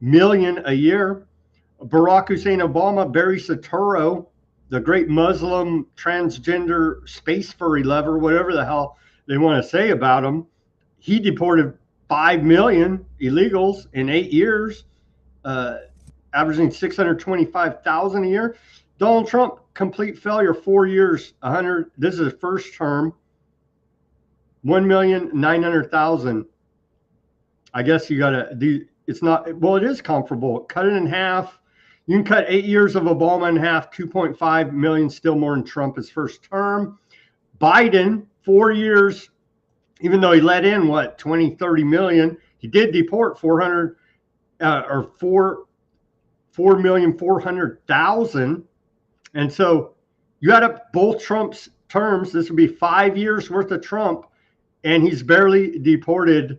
million a year. Barack Hussein Obama, Barry Soetoro, the great Muslim transgender space furry lover, whatever the hell they want to say about him, he deported 5 million illegals in 8 years. Averaging 625,000 a year. Donald Trump, complete failure, 4 years, 100. This is his first term, 1,900,000. I guess you got to do. It's not. Well, it is comparable. Cut it in half. You can cut 8 years of Obama in half, 2.5 million, still more than Trump his first term. Biden, 4 years, even though he let in, 20-30 million, he did deport 4,400,000. And so you add up both Trump's terms, this would be 5 years worth of Trump, and he's barely deported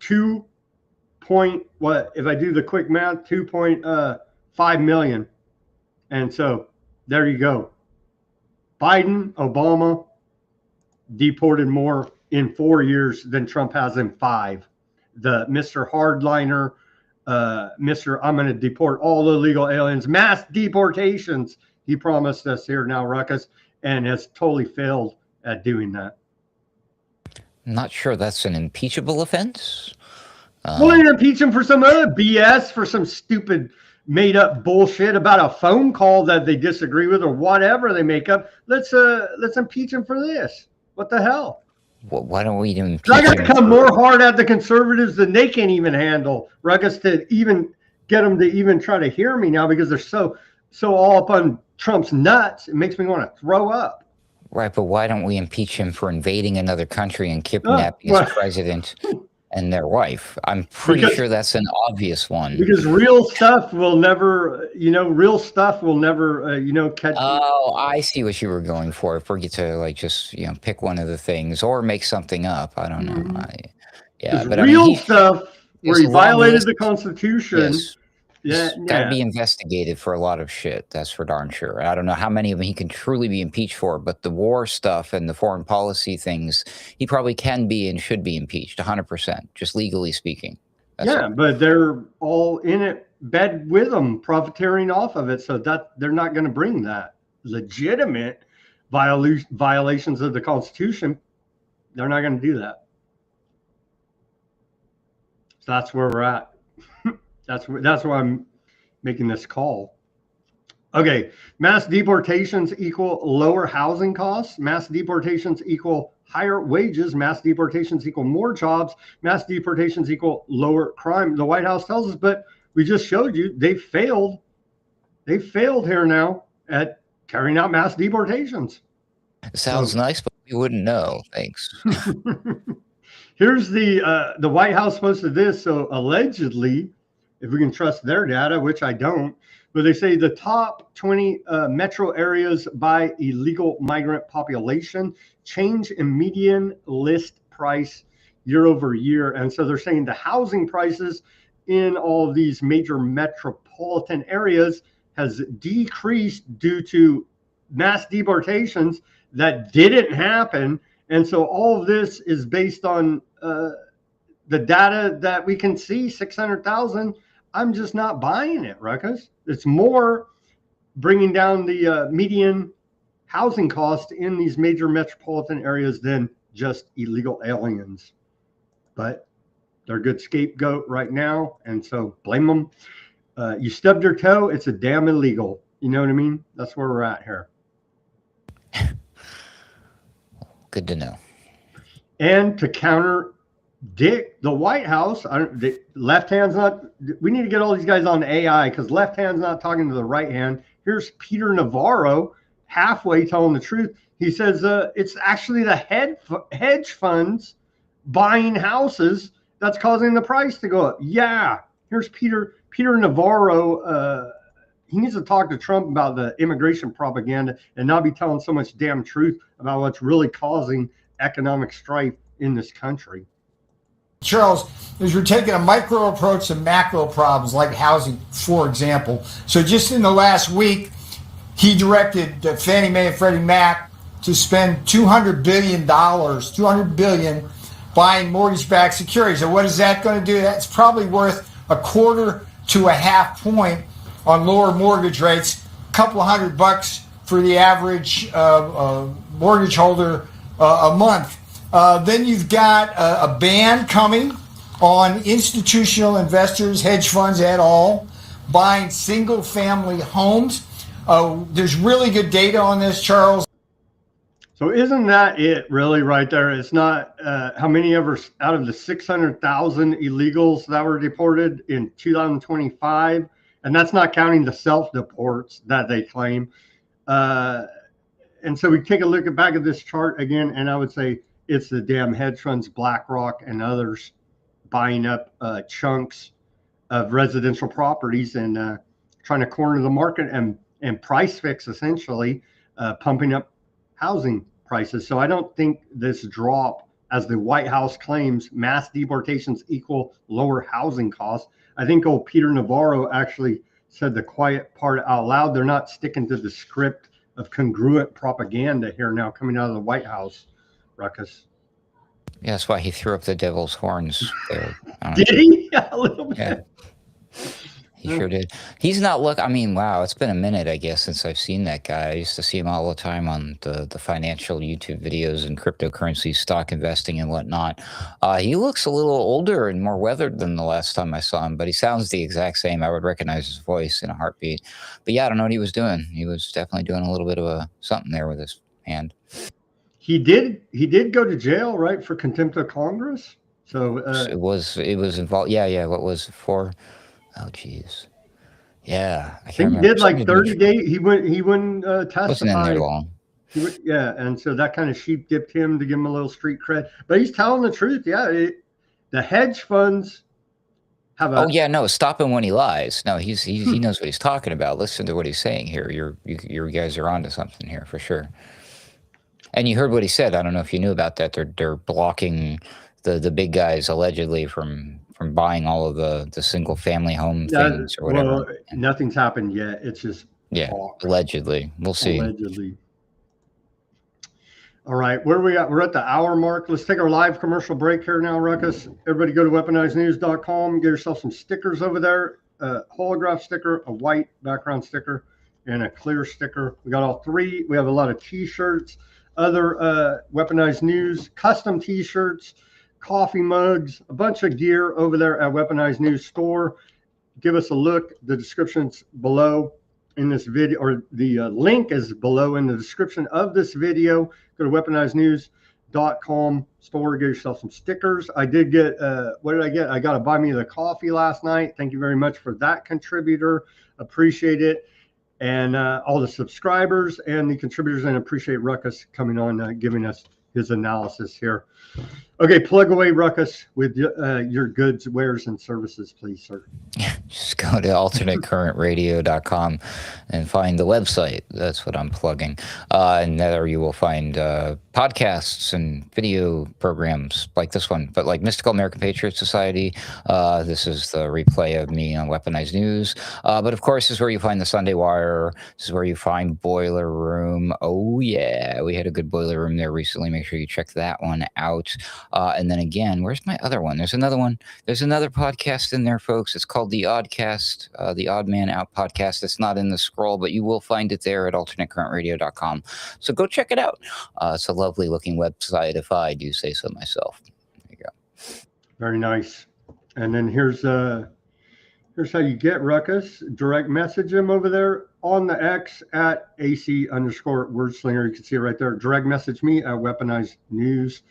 2 point, if I do the quick math, 2.5 million. And so there you go. Biden, Obama deported more in 4 years than Trump has in 5. The Mr. Hardliner, Mr. I'm going to deport all illegal aliens, mass deportations, he promised us here now, Ruckus, and has totally failed at doing that. I'm not sure that's an impeachable offense. Well, they impeach him for some other BS, for some stupid made up bullshit about a phone call that they disagree with or whatever they make up. Let's impeach him for this. What the hell? Well, why don't we impeach I got to him come more hard at the conservatives than they can even handle, Ruckus, to even get them to even try to hear me now, because they're so all up on Trump's nuts. It makes me want to throw up. Right, but why don't we impeach him for invading another country and kidnapping his president and their wife? I'm pretty sure that's an obvious one. Because real stuff will never, catch. Oh, I see what you were going for. If we get to just pick one of the things or make something up, I don't know. But real stuff where he violated the Constitution. Yes. Got to be investigated for a lot of shit. That's for darn sure. I don't know how many of them he can truly be impeached for, but the war stuff and the foreign policy things, he probably can be and should be impeached 100%, just legally speaking. But they're all in it, bed with them, profiteering off of it. So that they're not going to bring that legitimate violations of the Constitution. They're not going to do that. So that's where we're at. That's why I'm making this call. Okay, mass deportations equal lower housing costs. Mass deportations equal higher wages. Mass deportations equal more jobs. Mass deportations equal lower crime. The White House tells us, but we just showed you they failed. They failed here now at carrying out mass deportations. It sounds nice, but we wouldn't know. Thanks. Here's the White House posted this. So allegedly, if we can trust their data, which I don't, but they say the top 20 metro areas by illegal migrant population change in median list price year over year. And so they're saying the housing prices in all of these major metropolitan areas has decreased due to mass deportations that didn't happen. And so all of this is based on the data that we can see, 600,000. I'm just not buying it, Ruckus. It's more bringing down the median housing cost in these major metropolitan areas than just illegal aliens. But they're a good scapegoat right now, and so blame them. You stubbed your toe, it's a damn illegal. You know what I mean? That's where we're at here. Good to know. And to counter Dick, the White House, the left hand's not, we need to get all these guys on AI because left hand's not talking to the right hand. Here's Peter Navarro, halfway telling the truth. He says it's actually the hedge funds buying houses that's causing the price to go up. Yeah, here's Peter Navarro. He needs to talk to Trump about the immigration propaganda and not be telling so much damn truth about what's really causing economic strife in this country. Charles, is you're taking a micro approach to macro problems like housing, for example. So just in the last week, he directed Fannie Mae and Freddie Mac to spend $200 billion buying mortgage-backed securities. And what is that going to do? That's probably worth 1/4 to 1/2 point on lower mortgage rates, a couple of $100 for the average mortgage holder a month. Then you've got a ban coming on institutional investors, hedge funds et al., buying single-family homes. There's really good data on this, Charles. So isn't that it really right there? It's not how many ever out of the 600,000 illegals that were deported in 2025, and that's not counting the self-deports that they claim. And so we take a look back at this chart again, and I would say it's the damn hedge funds, BlackRock and others, buying up chunks of residential properties and trying to corner the market and price fix, essentially, pumping up housing prices. So I don't think this drop, as the White House claims, mass deportations equal lower housing costs. I think old Peter Navarro actually said the quiet part out loud. They're not sticking to the script of congruent propaganda here now coming out of the White House, Ruckus. Yeah, that's why he threw up the devil's horns there. Did he? Yeah, a little bit. Yeah. He sure did. He's not I mean, wow, it's been a minute, I guess, since I've seen that guy. I used to see him all the time on the financial YouTube videos and cryptocurrency, stock investing and whatnot. He looks a little older and more weathered than the last time I saw him, but he sounds the exact same. I would recognize his voice in a heartbeat. But yeah, I don't know what he was doing. He was definitely doing a little bit of something there with his hand. He did go to jail, right, for contempt of Congress. So it was involved. Yeah. What was it for? Oh, geez. Yeah, I think he did like 30 days. He wouldn't testify. Wasn't in there long. Yeah, and so that kind of sheep dipped him to give him a little street cred. But he's telling the truth. Yeah, the hedge funds have a. Oh yeah, no, stop him when he lies. No, he knows what he's talking about. Listen to what he's saying here. You guys are onto something here for sure. And you heard what he said. I don't know if you knew about that. They're blocking the big guys allegedly from buying all of the single family home things or whatever. Well, nothing's happened yet. It's just talk. Allegedly. We'll see. Allegedly. All right, where we at? We're at the hour mark. Let's take our live commercial break here now, Ruckus. Everybody go to weaponizednews.com. Get yourself some stickers over there. A holograph sticker, a white background sticker, and a clear sticker. We got all three. We have a lot of T-shirts, other Weaponized News, custom T-shirts, coffee mugs, a bunch of gear over there at Weaponized News store. Give us a look. The description's below in this video, or the link is below in the description of this video. Go to weaponizednews.com store, get yourself some stickers. I did get, what did I get? I got a buy me the coffee last night. Thank you very much for that, contributor. Appreciate it. And all the subscribers and the contributors, and appreciate Ruckus coming on, giving us his analysis here. Okay, plug away, Ruckus, with your goods, wares, and services, please, sir. Just go to alternatecurrentradio.com and find the website. That's what I'm plugging. And there you will find podcasts and video programs like this one, but like Mystical American Patriot Society. This is the replay of me on Weaponized News. But of course, this is where you find the Sunday Wire. This is where you find Boiler Room. Oh, yeah. We had a good Boiler Room there recently. Make sure you check that one out. And then again, where's my other one? There's another one. There's another podcast in there, folks. It's called The Oddcast, the Odd Man Out podcast. It's not in the scroll, but you will find it there at alternatecurrentradio.com. So go check it out. It's a lovely looking website, if I do say so myself. There you go. Very nice. And then here's how you get Ruckus. Direct message him over there on the X at AC_wordslinger. You can see it right there. Direct message me at Weaponized News.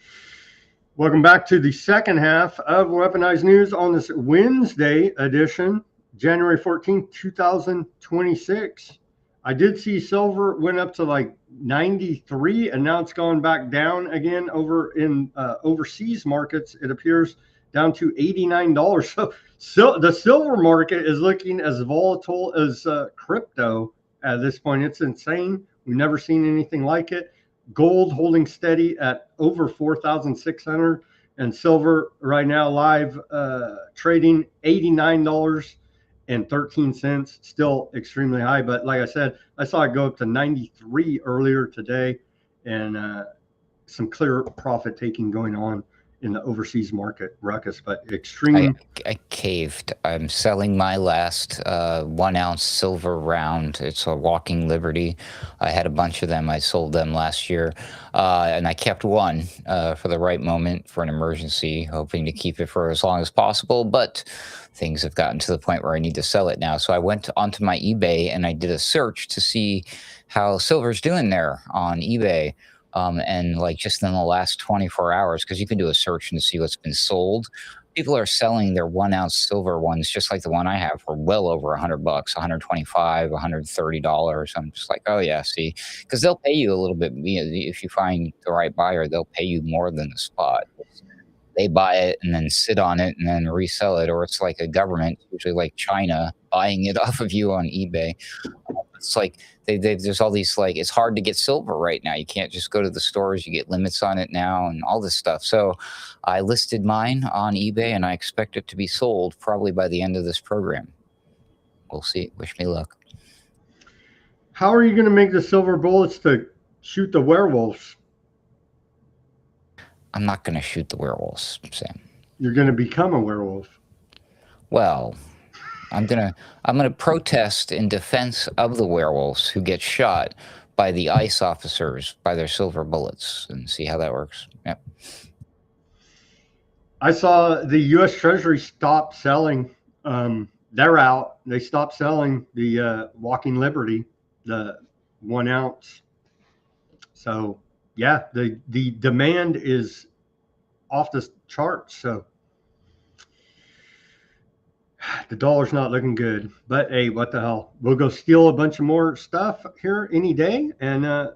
Welcome back to the second half of Weaponized News on this Wednesday edition, January 14th, 2026. I did see silver went up to like 93, and now it's gone back down again over in overseas markets. It appears down to $89. So the silver market is looking as volatile as crypto at this point. It's insane. We've never seen anything like it. Gold holding steady at over 4,600, and silver right now live trading $89.13, still extremely high. But like I said, I saw it go up to 93 earlier today, and some clear profit taking going on in the overseas market, Ruckus, but extreme. I caved. I'm selling my last 1 ounce silver round. It's a Walking Liberty. I had a bunch of them. I sold them last year, and I kept one for the right moment, for an emergency, hoping to keep it for as long as possible. But things have gotten to the point where I need to sell it now. So I went onto my eBay and I did a search to see how silver's doing there on eBay. And like just in the last 24 hours, because you can do a search and see what's been sold, people are selling their 1 ounce silver ones, just like the one I have, for well over $100, $125, $130. I'm just like, oh yeah, see, because they'll pay you a little bit. If you find the right buyer, they'll pay you more than the spot. They buy it and then sit on it and then resell it, or it's like a government, usually like China, buying it off of you on eBay. It's like there's all these, like, it's hard to get silver right now. You can't just go to the stores. You get limits on it now and all this stuff. So I listed mine on eBay and I expect it to be sold probably by the end of this program. We'll see. Wish me luck. How are you going to make the silver bullets to shoot the werewolves? I'm not going to shoot the werewolves, Sam. You're going to become a werewolf. Well, I'm gonna protest in defense of the werewolves who get shot by the ICE officers by their silver bullets, and see how that works. Yep. I saw the U.S. Treasury stop selling. They're out. They stopped selling the Walking Liberty, the 1 ounce. So yeah, the demand is off the charts. So the dollar's not looking good, but hey, what the hell? We'll go steal a bunch of more stuff here any day and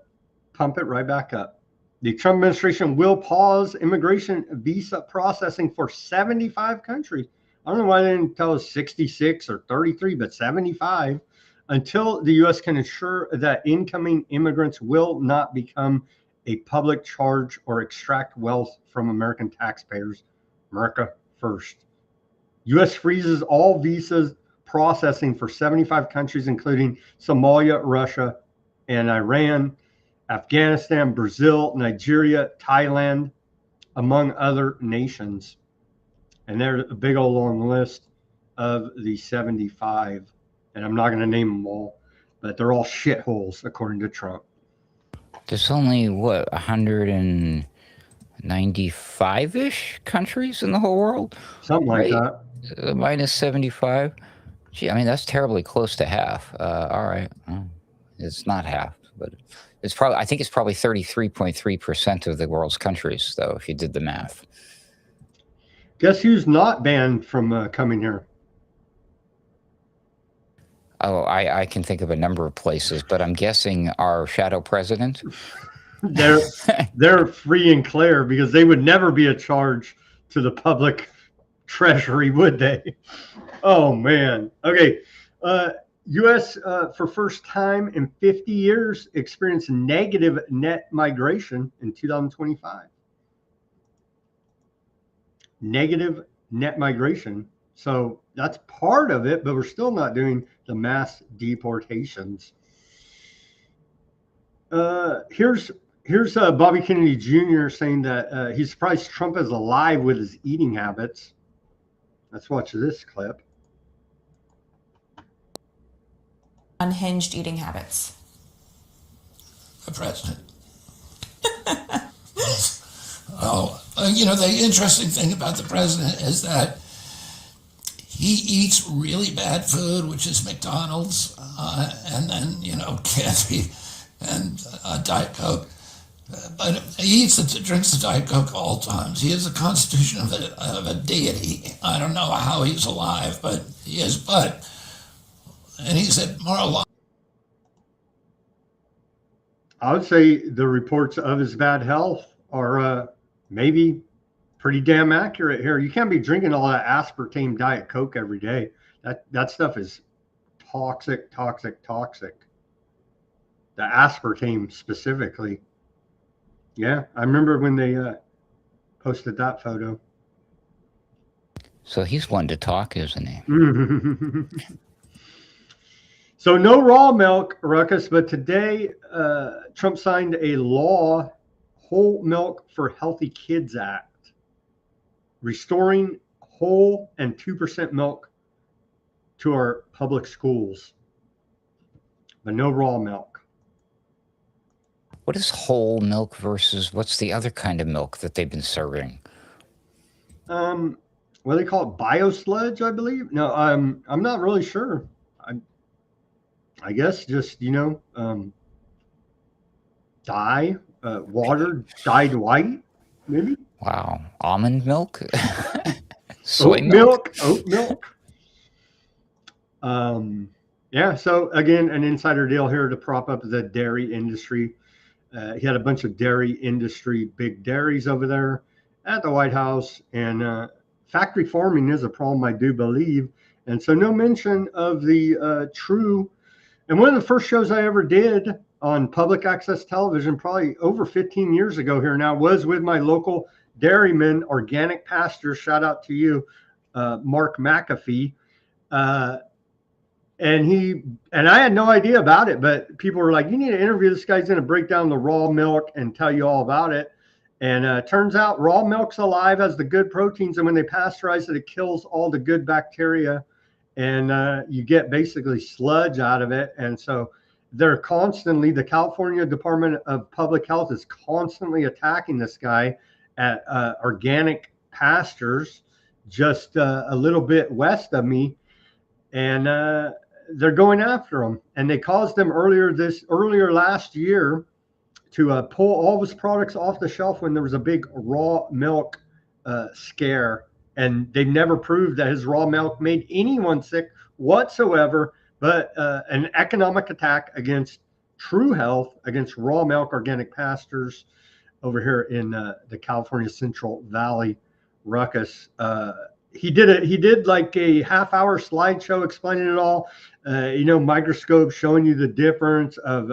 pump it right back up. The Trump administration will pause immigration visa processing for 75 countries. I don't know why they didn't tell us 66 or 33, but 75, until the U.S. can ensure that incoming immigrants will not become a public charge or extract wealth from American taxpayers. America first. U.S. freezes all visas processing for 75 countries, including Somalia, Russia, and Iran, Afghanistan, Brazil, Nigeria, Thailand, among other nations. And there's a big old long list of the 75. And I'm not going to name them all, but they're all shitholes, according to Trump. There's only, what, 195-ish countries in the whole world? Something like that. Minus 75. Gee, I mean, that's terribly close to half. All right. It's not half, but it's probably, I think it's probably 33.3% of the world's countries, though, if you did the math. Guess who's not banned from coming here? Oh, I can think of a number of places, but I'm guessing our shadow president. They're free and clear because they would never be a charge to the public treasury, would they? Oh man. Okay. U.S. For first time in 50 years experienced negative net migration in 2025. Negative net migration. So that's part of it, but we're still not doing the mass deportations. Here's Bobby Kennedy Jr. saying that he's surprised Trump is alive with his eating habits. Let's watch this clip. Unhinged eating habits. The president. The interesting thing about the president is that he eats really bad food, which is McDonald's, and then, candy and Diet Coke. But he drinks the Diet Coke all times. He has the constitution of a deity. I don't know how he's alive, but he is. And he said more alive. I would say the reports of his bad health are maybe pretty damn accurate here. You can't be drinking all that aspartame Diet Coke every day. That stuff is toxic. The aspartame specifically. Yeah, I remember when they posted that photo. So he's one to talk, isn't he? So no raw milk, Ruckus, but today Trump signed a law, Whole Milk for Healthy Kids Act, restoring whole and 2% milk to our public schools, but no raw milk. What is whole milk versus what's the other kind of milk that they've been serving? What do they call it? Biosludge, I believe. No, I'm not really sure. I guess just, dye, water dyed white, maybe. Wow. Almond milk? Soy Oat milk. Yeah. So again, an insider deal here to prop up the dairy industry. He had a bunch of dairy industry, big dairies over there at the White House, and factory farming is a problem, I do believe. And so no mention of the true. And one of the first shows I ever did on public access television, probably over 15 years ago here now, was with my local dairyman, organic pastor. Shout out to you, Mark McAfee. And I had no idea about it, but people were like, you need to interview this guy. He's going to break down the raw milk and tell you all about it. And turns out raw milk's alive, has the good proteins. And when they pasteurize it, it kills all the good bacteria. And you get basically sludge out of it. And so they're constantly, the California Department of Public Health is constantly attacking this guy at organic pastures just a little bit west of me. And they're going after him. And they caused them earlier last year to pull all of his products off the shelf when there was a big raw milk scare. And they've never proved that his raw milk made anyone sick whatsoever, but an economic attack against true health, against raw milk, organic pastures over here in the California Central Valley ruckus. He did like a half-hour slideshow explaining it all, microscope showing you the difference of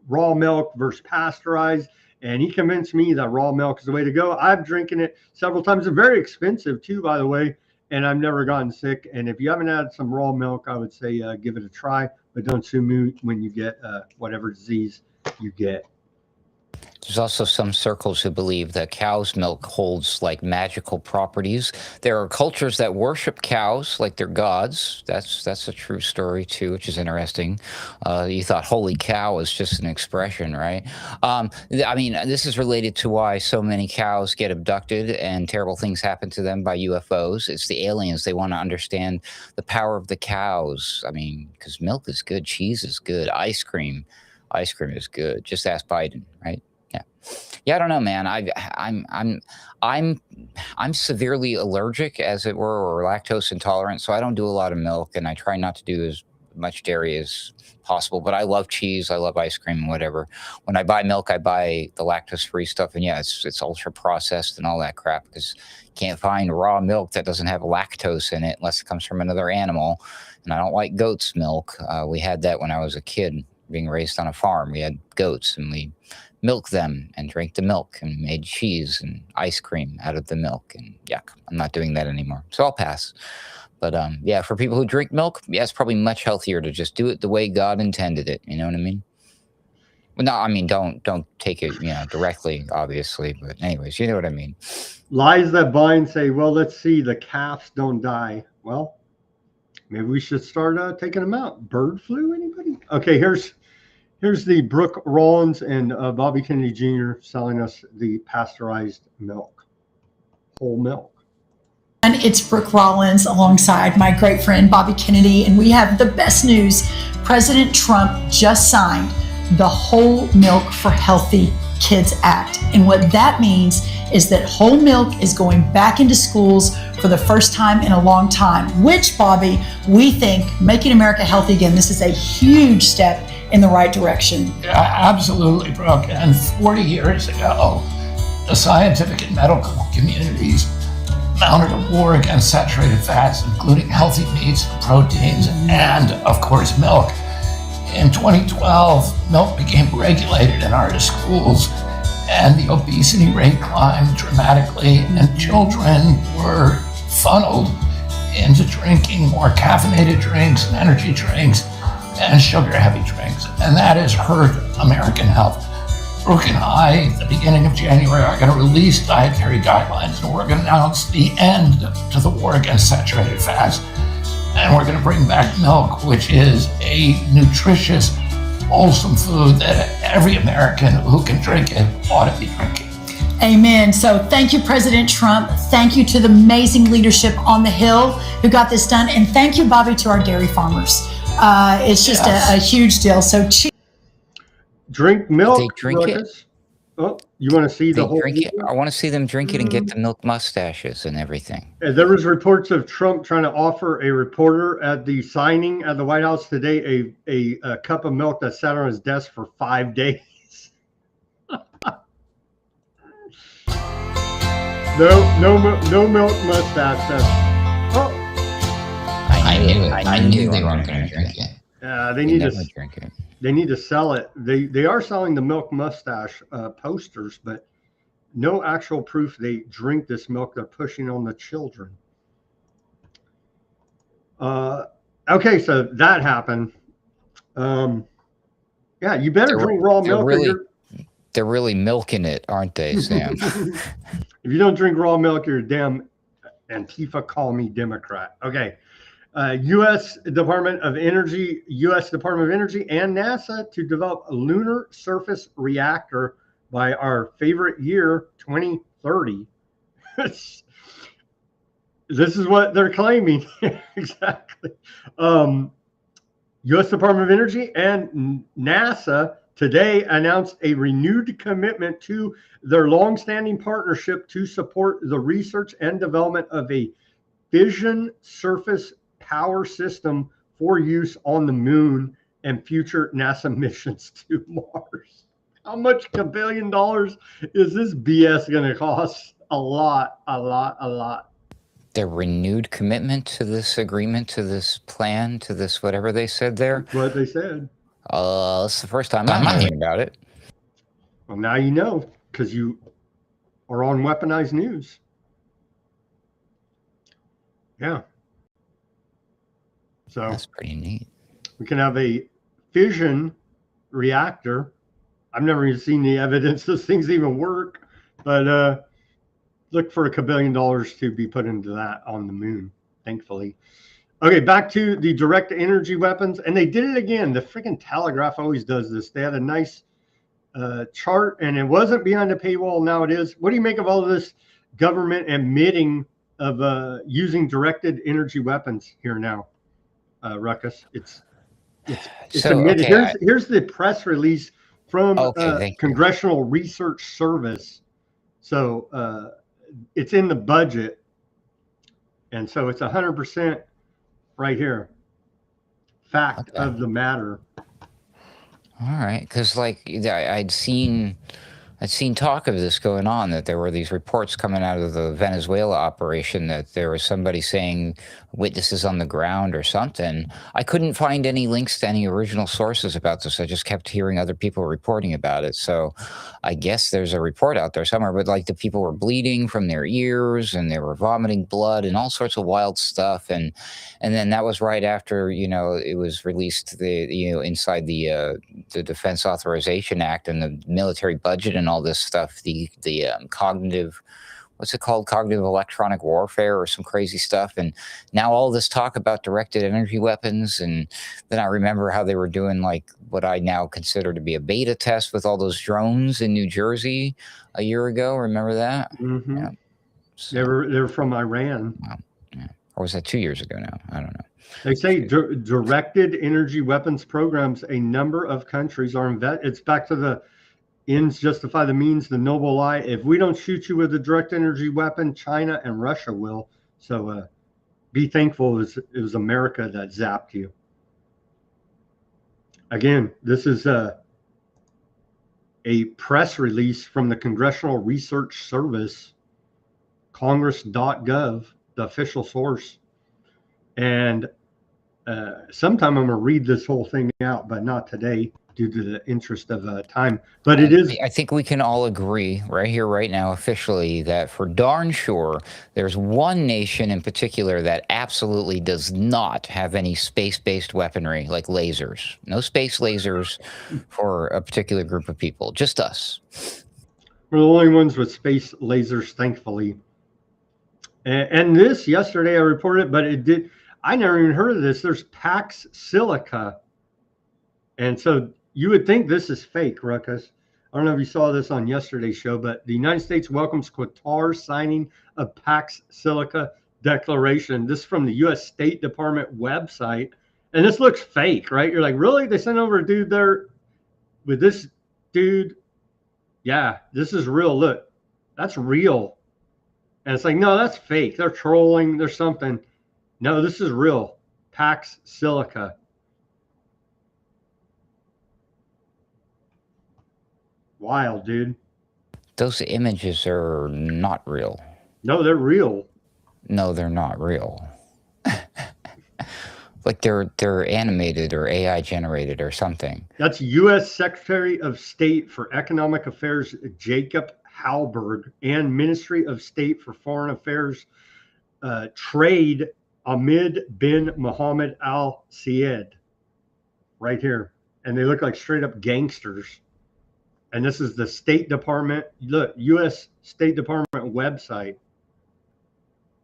raw milk versus pasteurized. And he convinced me that raw milk is the way to go. I've drinking it several times. It's very expensive too, by the way, and I've never gotten sick. And if you haven't had some raw milk, I would say give it a try, but don't sue me when you get whatever disease you get. There's also some circles who believe that cow's milk holds like magical properties. There are cultures that worship cows like they're gods. That's a true story too, which is interesting. You thought "holy cow" is just an expression, right? I mean, this is related to why so many cows get abducted and terrible things happen to them by UFOs. It's the aliens. They want to understand the power of the cows. I mean, because milk is good, cheese is good, ice cream is good. Just ask Biden, right? Yeah, I don't know, man. I'm severely allergic, as it were, or lactose intolerant, so I don't do a lot of milk, and I try not to do as much dairy as possible. But I love cheese, I love ice cream, whatever. When I buy milk, I buy the lactose-free stuff, and yeah, it's ultra processed and all that crap, because you can't find raw milk that doesn't have lactose in it unless it comes from another animal. And I don't like goat's milk. We had that when I was a kid, being raised on a farm. We had goats, and we milk them and drank the milk and made cheese and ice cream out of the milk, and yuck, I'm not doing that anymore, so I'll pass. But yeah, for people who drink milk, yeah, it's probably much healthier to just do it the way God intended it. You know what I mean? Well, no, I mean, don't take it, directly, obviously, but anyways, you know what I mean. Lies that bind say, well, let's see, the calves don't die. Well, maybe we should start taking them out. Bird flu, anybody? Okay, here's the Brooke Rollins and Bobby Kennedy Jr. selling us the pasteurized milk, whole milk. And it's Brooke Rollins alongside my great friend Bobby Kennedy, and we have the best news. President Trump just signed the Whole Milk for Healthy Kids Act. And what that means is that whole milk is going back into schools for the first time in a long time, which, Bobby, we think making America healthy again, this is a huge step in the right direction. Yeah, absolutely, Brooke. And 40 years ago, the scientific and medical communities mounted a war against saturated fats, including healthy meats, proteins, and, of course, milk. In 2012, milk became regulated in our schools, and the obesity rate climbed dramatically, and children were funneled into drinking more caffeinated drinks and energy drinks and sugar-heavy drinks, and that has hurt American health. Brooke and I, at the beginning of January, are going to release dietary guidelines, and we're going to announce the end to the war against saturated fats, and we're going to bring back milk, which is a nutritious, wholesome food that every American who can drink it ought to be drinking. Amen. So thank you, President Trump. Thank you to the amazing leadership on the Hill who got this done, and thank you, Bobby, to our dairy farmers. It's just a huge deal. So drink milk. They drink it. Oh, you want to see the They whole drink it. video? I want to see them drink it and get the milk mustaches and everything. There was reports of Trump trying to offer a reporter at the signing at the White House today a cup of milk that sat on his desk for 5 days. No milk mustache. Oh, I knew it. I knew they weren't going to drink it. they need to drink it. They need to sell it. They are selling the milk mustache posters, but no actual proof they drink this milk they're pushing on the children. Okay, so that happened. Yeah, you better drink raw milk. They're really milking it, aren't they, Sam? If you don't drink raw milk, you're a damn Antifa call me Democrat. Okay. U.S. Department of Energy and NASA to develop a lunar surface reactor by our favorite year, 2030. This is what they're claiming. Exactly. U.S. Department of Energy and NASA today announced a renewed commitment to their longstanding partnership to support the research and development of a fission surface power system for use on the moon and future NASA missions to Mars. How much $1 billion is this BS going to cost? A lot. Their renewed commitment to this agreement, to this plan, to this whatever they said there. That's what they said. It's the first time I'm hearing about it. Well, now you know, because you are on Weaponized News. Yeah. So that's pretty neat. We can have a fission reactor. I've never even seen the evidence those things even work, but look for $1 billion to be put into that on the moon, thankfully. Okay, back to the direct energy weapons. And they did it again. The freaking Telegraph always does this. They had a nice chart, and it wasn't behind a paywall. Now it is. What do you make of all of this government admitting of using directed energy weapons here now, Ruckus? It's so, admitted. Okay, here's the press release from Congressional Research Service. So it's in the budget, and so it's 100% right here. Fact of the matter. All right, because like I'd seen talk of this going on, that there were these reports coming out of the Venezuela operation that there was somebody saying witnesses on the ground or something. I couldn't find any links to any original sources about this. I just kept hearing other people reporting about it. So I guess there's a report out there somewhere, but like the people were bleeding from their ears and they were vomiting blood and all sorts of wild stuff. And then that was right after, it was released inside the Defense Authorization Act and the military budget and all this stuff, the cognitive, what's it called? Cognitive electronic warfare or some crazy stuff. And now all this talk about directed energy weapons. And then I remember how they were doing like what I now consider to be a beta test with all those drones in New Jersey a year ago. Remember that? Mm-hmm. Yeah. So, they were from Iran. Wow. Yeah. Or was that 2 years ago now? I don't know. They say directed energy weapons programs, a number of countries are it's back to the ends justify the means, the noble lie. If we don't shoot you with a direct energy weapon, China and Russia will. So be thankful it was America that zapped you. Again, this is a press release from the Congressional Research Service, congress.gov, the official source. And sometime I'm going to read this whole thing out, but not today due to the interest of time. But it is. I think we can all agree right here, right now, officially, that for darn sure, there's one nation in particular that absolutely does not have any space-based weaponry like lasers. No space lasers for a particular group of people, just us. We're the only ones with space lasers, thankfully. And this, yesterday I reported, but it did. I never even heard of this. There's Pax Silica. And so you would think this is fake, Ruckus. I don't know if you saw this on yesterday's show, but the United States welcomes Qatar's signing of Pax Silica declaration. This is from the U.S. State Department website. And this looks fake, right? You're like, really? They sent over a dude there with this dude Yeah, this is real. Look, that's real. And it's like, no, that's fake. They're trolling. There's something. No, this is real. Pax Silica. Wild, dude. Those images are not real. No, they're real. No, they're not real. Like they're animated or AI generated or something. That's U.S. Secretary of State for Economic Affairs Jacob Halberg and Ministry of State for Foreign Affairs Trade Ahmed bin Mohammed Al Sayed. Right here. And they look like straight up gangsters. And this is the State Department, look, U.S. State Department website.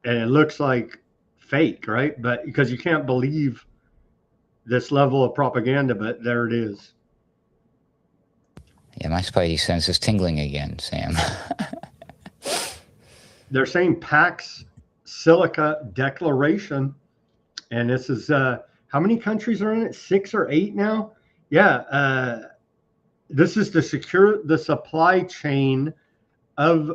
And it looks like fake, right? But because you can't believe this level of propaganda, but there it is. Yeah, my spidey sense is tingling again, Sam. They're saying Pax Silica Declaration, and this is how many countries are in it? 6 or 8 now? Yeah, this is to secure the supply chain of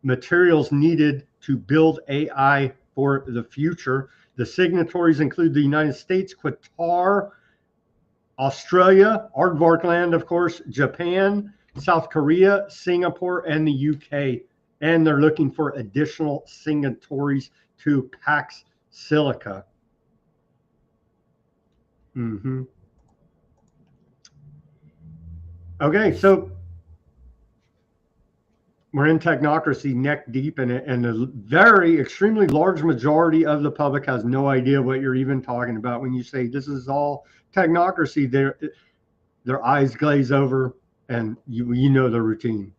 materials needed to build AI for the future. The signatories include the United States, Qatar, Australia, Aardvarkland, of course, Japan, South Korea, Singapore, and the UK. And they're looking for additional signatories to Pax Silica. Okay, so we're in technocracy neck deep in it, and a very extremely large majority of the public has no idea what you're even talking about when you say this is all technocracy. Their eyes glaze over, and you know the routine.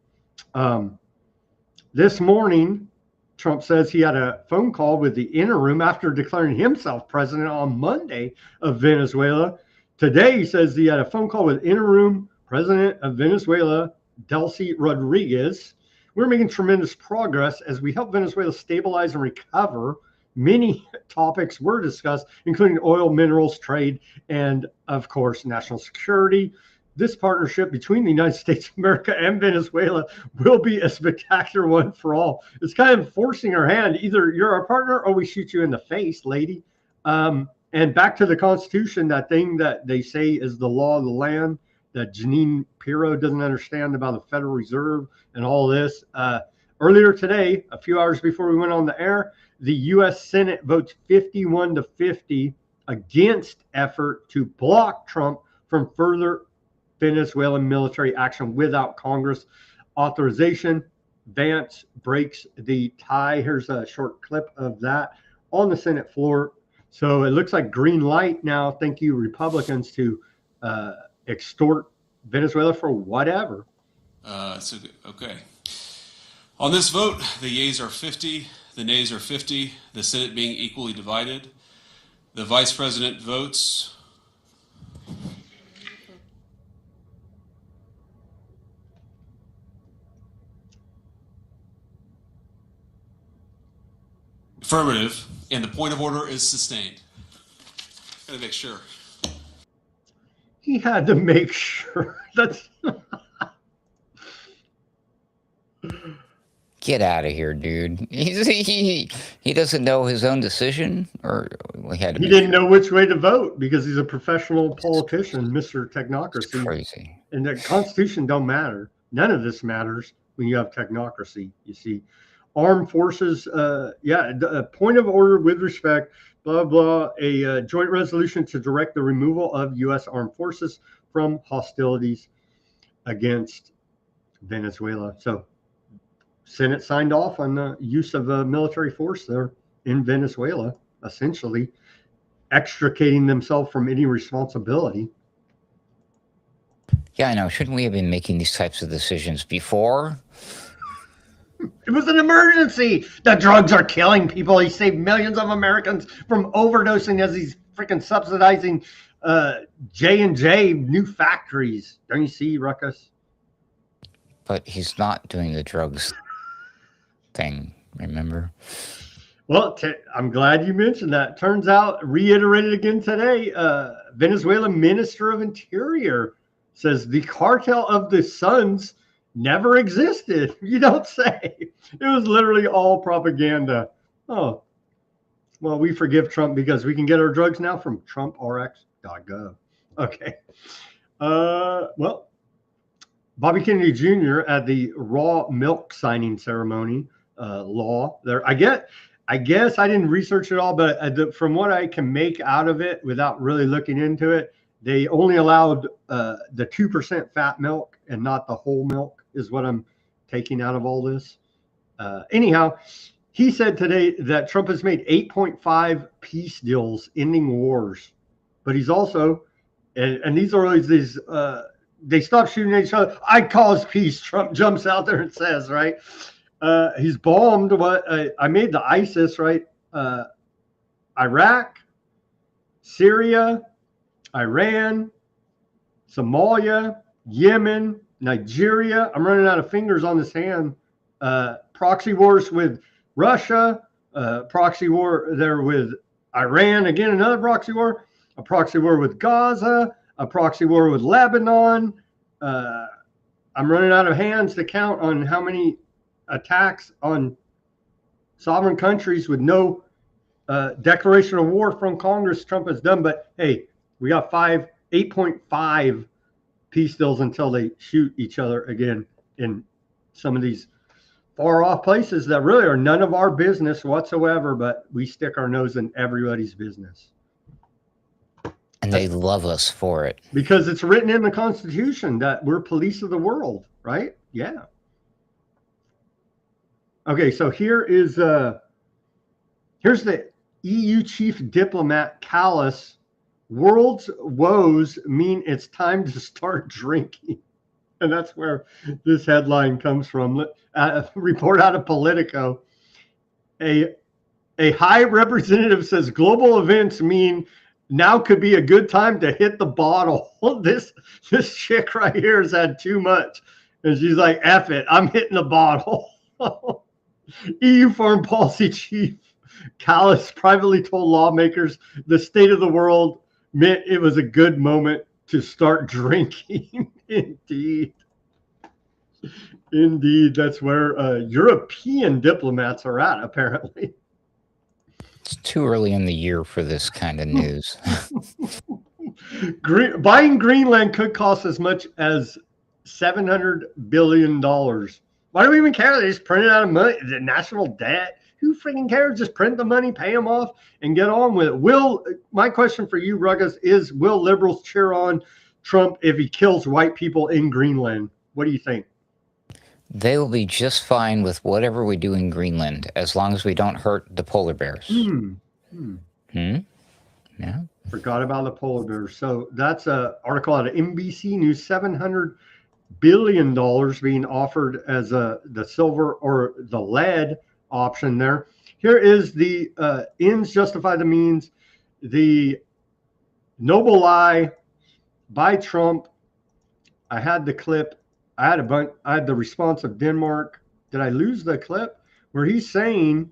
This morning, Trump says he had a phone call with the inner room after declaring himself president on Monday of Venezuela. Today, he says he had a phone call with inner room president of Venezuela, Delcy Rodriguez. We're making tremendous progress as we help Venezuela stabilize and recover. Many topics were discussed, including oil, minerals, trade, and, of course, national security. This partnership between the United States of America and Venezuela will be a spectacular one for all. It's kind of forcing our hand. Either you're our partner or we shoot you in the face, lady. And back to the Constitution, that thing that they say is the law of the land, that Janine Pirro doesn't understand about the Federal Reserve and all this. Earlier today, a few hours before we went on the air, the U.S. Senate votes 51-50 against effort to block Trump from further Venezuelan military action without Congress authorization. Vance breaks the tie. Here's a short clip of that on the Senate floor. So it looks like green light now. Thank you, Republicans, to extort Venezuela for whatever. Okay. On this vote, the yeas are 50, the nays are 50, the Senate being equally divided. The Vice President votes. Affirmative, and the point of order is sustained. Gotta make sure. He had to make sure. That's Get out of here, dude. He doesn't know his own decision, or he didn't know which way to vote because he's a professional politician, Mr. Technocracy. It's crazy. And the Constitution don't matter. None of this matters when you have technocracy. You see, armed forces. A point of order with respect. Blah blah. A joint resolution to direct the removal of U.S. armed forces from hostilities against Venezuela. So. Senate signed off on the use of a military force there in Venezuela, essentially extricating themselves from any responsibility. Yeah, I know. Shouldn't we have been making these types of decisions before? It was an emergency. The drugs are killing people. He saved millions of Americans from overdosing as he's freaking subsidizing J&J new factories. Don't you see, Ruckus? But he's not doing the drugs thing, remember? Well, I'm glad you mentioned that. Turns out, reiterated again today, Venezuelan Minister of Interior says the cartel of the Suns never existed. You don't say. It was literally all propaganda. Oh, well, we forgive Trump because we can get our drugs now from trumprx.gov. Okay. Well, Bobby Kennedy Jr. at the raw milk signing ceremony law there. I guess I didn't research it all, but from what I can make out of it without really looking into it, they only allowed the 2% fat milk and not the whole milk is what I'm taking out of all this. Anyhow, he said today that Trump has made 8.5 peace deals ending wars, but he's also, and these are always these, they stop shooting at each other. I cause peace. Trump jumps out there and says, right? He's bombed what I made the ISIS, right? Iraq, Syria, Iran, Somalia, Yemen, Nigeria. I'm running out of fingers on this hand. Proxy wars with Russia, proxy war there with Iran, again, another proxy war, a proxy war with Gaza, a proxy war with Lebanon. I'm running out of hands to count on how many attacks on sovereign countries with no declaration of war from Congress Trump has done. But hey, we got 8.5 peace deals until they shoot each other again in some of these far off places that really are none of our business whatsoever, but we stick our nose in everybody's business. And they love us for it. Because it's written in the Constitution that we're police of the world, right? Yeah. Okay, so here's the EU chief diplomat Callas. World's woes mean it's time to start drinking. And that's where this headline comes from. A report out of Politico. A high representative says global events mean now could be a good time to hit the bottle. This chick right here has had too much. And she's like, F it, I'm hitting the bottle. EU foreign policy chief Callas privately told lawmakers the state of the world meant it was a good moment to start drinking. Indeed, that's where European diplomats are at, apparently. It's too early in the year for this kind of news. Buying Greenland could cost as much as $700 billion. Why do we even care? They just print it out of money. The national debt. Who freaking cares? Just print the money, pay them off, and get on with it. My question for you, Ruckus, is will liberals cheer on Trump if he kills white people in Greenland? What do you think? They will be just fine with whatever we do in Greenland, as long as we don't hurt the polar bears. Yeah. Forgot about the polar bears. So that's an article out of NBC News. $700 billion being offered as the silver or the lead option there. Here is the ends justify the means. The noble lie by Trump. I had the clip. I had the response of Denmark. Did I lose the clip where he said,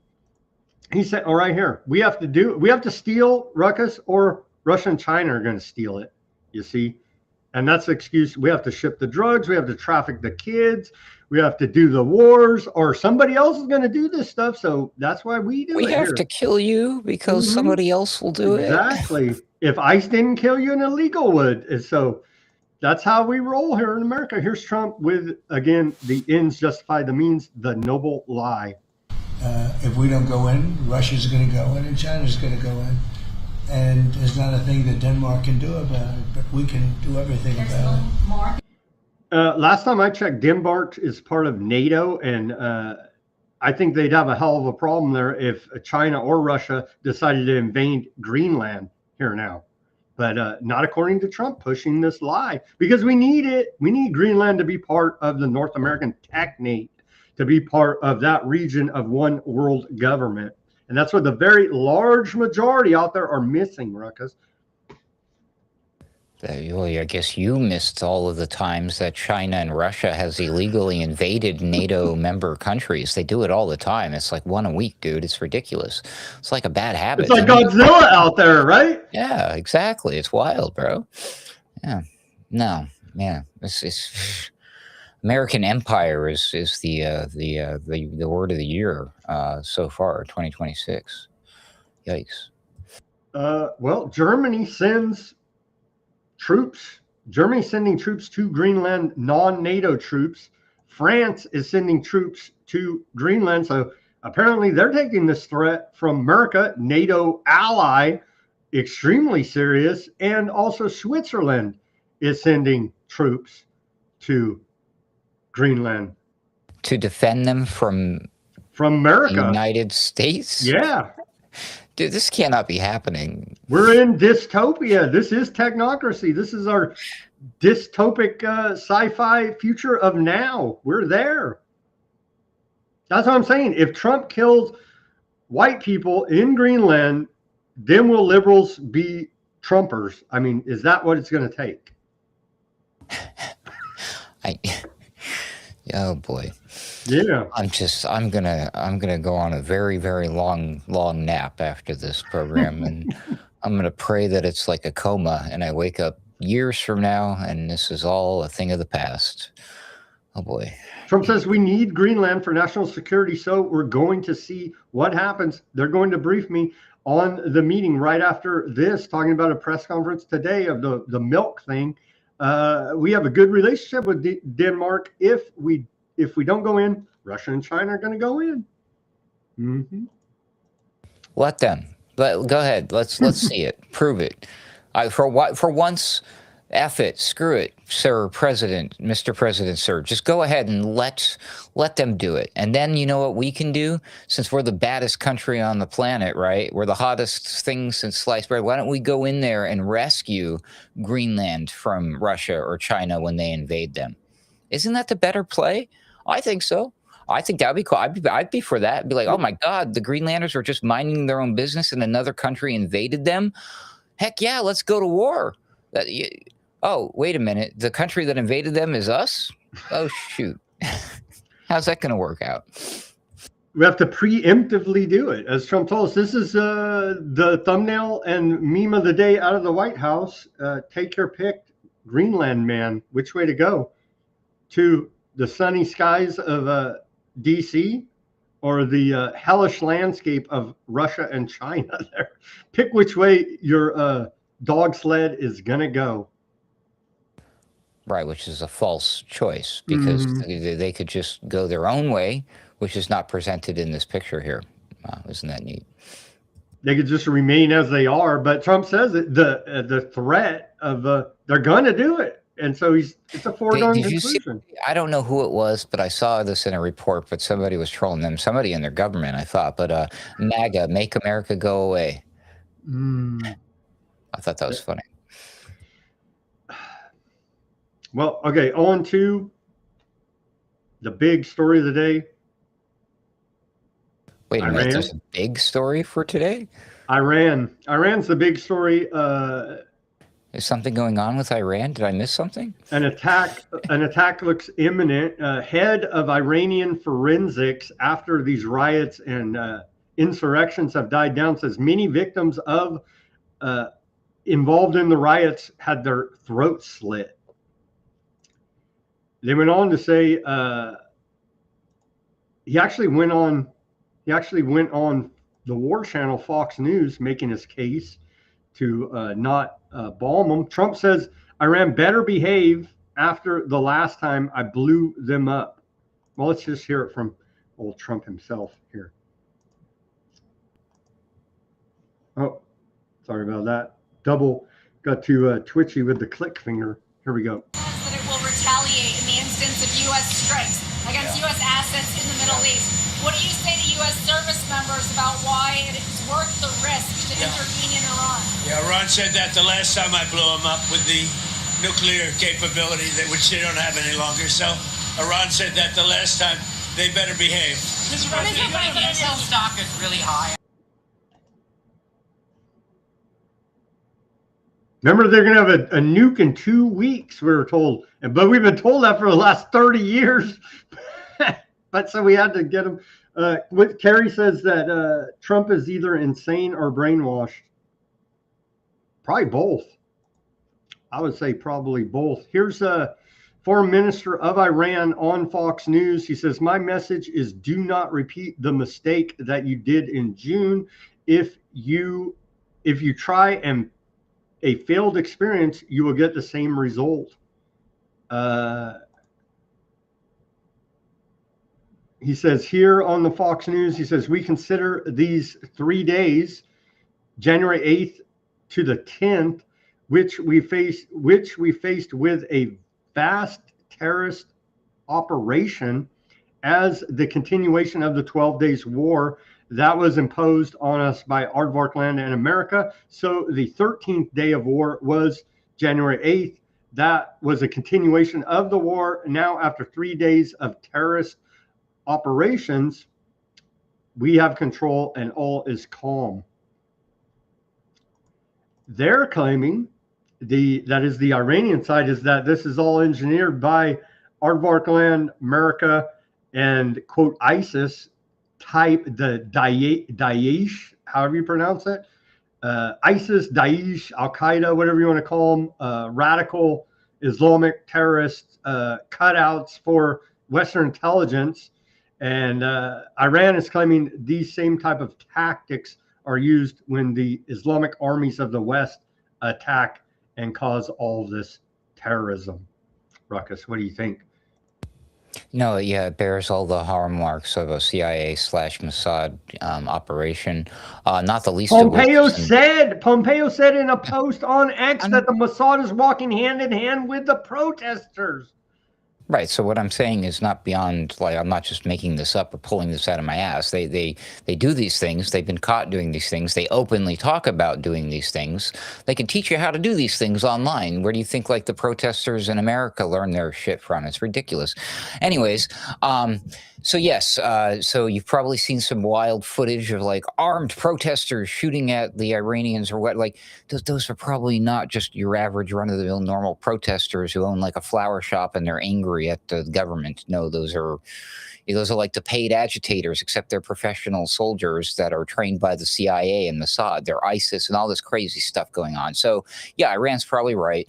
oh, right here, we have to steal Ruckus, or Russia and China are going to steal it. You see, and that's the excuse. We have to ship the drugs. We have to traffic the kids. We have to do the wars, or somebody else is going to do this stuff. So that's why we do it. We have to kill you because somebody else will do it. Exactly. If ICE didn't kill you, an illegal would. And so that's how we roll here in America. Here's Trump with, again, the ends justify the means, the noble lie. If we don't go in, Russia's going to go in and China's going to go in. And there's not a thing that Denmark can do about it, but we can do everything about it. Last time I checked, Denmark is part of NATO, and I think they'd have a hell of a problem there if China or Russia decided to invade Greenland here now. But not according to Trump pushing this lie, because we need it. We need Greenland to be part of the North American Technate, to be part of that region of one world government. And that's what the very large majority out there are missing, Ruckus. Well, I guess you missed all of the times that China and Russia has illegally invaded NATO member countries. They do it all the time. It's like one a week, dude. It's ridiculous. It's like a bad habit. It's like Godzilla out there, right? Yeah, exactly. It's wild, bro. Yeah. No, yeah. It's American empire is the word of the year so far, 2026. Yikes. Well, Germany sends troops. Germany sending troops to Greenland, non-NATO troops. France is sending troops to Greenland. So apparently they're taking this threat from America, NATO ally, extremely serious. And also Switzerland is sending troops to Greenland. To defend them from America. the United States? Yeah. Dude, this cannot be happening. We're in dystopia. This is technocracy. This is our dystopic sci-fi future of now. We're there. That's what I'm saying. If Trump kills white people in Greenland, then will liberals be Trumpers? I mean, is that what it's going to take? Oh boy. Yeah. I'm gonna go on a very, very long nap after this program, and I'm gonna pray that it's like a coma and I wake up years from now and this is all a thing of the past. Oh boy. Trump says we need Greenland for national security, so we're going to see what happens. They're going to brief me on the meeting right after this, talking about a press conference today of the milk thing. We have a good relationship with Denmark. If we don't go in, Russia and China are going to go in. Mm-hmm. Let them. Go ahead. Let's see it. Prove it. For once, F it. Screw it, Sir President, Mr. President, sir. Just go ahead and let them do it. And then you know what we can do? Since we're the baddest country on the planet, right? We're the hottest thing since sliced bread. Why don't we go in there and rescue Greenland from Russia or China when they invade them? Isn't that the better play? I think so. I think that'd be cool. I'd be for that. I'd be like, oh my God, the Greenlanders are just minding their own business and another country invaded them. Heck yeah, let's go to war. Oh, wait a minute. The country that invaded them is us? Oh, shoot. How's that going to work out? We have to preemptively do it. As Trump told us, this is the thumbnail and meme of the day out of the White House. Take your pick, Greenland man. Which way to go? To the sunny skies of D.C. or the hellish landscape of Russia and China there? Pick which way your dog sled is going to go. Right, which is a false choice because they could just go their own way, which is not presented in this picture here. Wow, isn't that neat? They could just remain as they are, but Trump says that the threat of they're going to do it, and so it's a foregone conclusion. I don't know who it was, but I saw this in a report. But somebody was trolling them, somebody in their government, I thought. But MAGA, Make America Go Away. I thought that was funny. Well, okay, on to the big story of the day. Wait a minute, there's a big story for today? Iran's the big story. Is something going on with Iran? Did I miss something? An attack looks imminent. Head of Iranian forensics after these riots and insurrections have died down says many victims of involved in the riots had their throats slit. They went on to say he actually went on the War Channel, Fox News, making his case to not bomb them. Trump says Iran better behave after the last time I blew them up. Well, let's just hear it from old Trump himself here. Oh, sorry about that. Got too twitchy with the click finger. Here we go. That it will retaliate in the instance of U.S. strikes against U.S. assets in the Middle East. What do you say to U.S. service members about why it is worth the risk to intervene in Iran? Yeah, Iran said that the last time I blew them up with the nuclear capability, which they don't have any longer. So Iran said that the last time. They better behave. Mr. President, Intel stock is really high. Remember, they're going to have a nuke in 2 weeks, we were told. But we've been told that for the last 30 years. But so we had to get them. What Kerry says that Trump is either insane or brainwashed. Probably both. I would say probably both. Here's Foreign Minister of Iran on Fox News. He says, my message is do not repeat the mistake that you did in June. If you try and a failed experience, you will get the same result. He says here on the Fox News, he says, we consider these 3 days, January 8th to the 10th, which we faced with a vast terrorist operation as the continuation of the 12 days war that was imposed on us by Aardvarkland and America. So the 13th day of war was January 8th. That was a continuation of the war. Now, after 3 days of terrorist operations, we have control and all is calm. They're claiming, that is the Iranian side, is that this is all engineered by Aardvarkland, America, and quote ISIS type, the Daesh, however you pronounce it, ISIS, Daesh, Al Qaeda, whatever you want to call them, radical Islamic terrorist cutouts for Western intelligence. And Iran is claiming these same type of tactics are used when the Islamic armies of the West attack and cause all this terrorism. Ruckus, what do you think? No, yeah, it bears all the hallmarks of a CIA/Mossad operation. Not the least Pompeo of which. Pompeo said in a post on X that the Mossad is walking hand in hand with the protesters. Right. So what I'm saying is not beyond, like, I'm not just making this up or pulling this out of my ass. They do these things. They've been caught doing these things. They openly talk about doing these things. They can teach you how to do these things online. Where do you think, like, the protesters in America learn their shit from? It's ridiculous. Anyways, so yes, so you've probably seen some wild footage of, like, armed protesters shooting at the Iranians or what. Like, those are probably not just your average run-of-the-mill normal protesters who own, like, a flower shop and they're angry at the government. No, those are like the paid agitators, except they're professional soldiers that are trained by the CIA and Mossad. They're ISIS and all this crazy stuff going on. So yeah, Iran's probably right.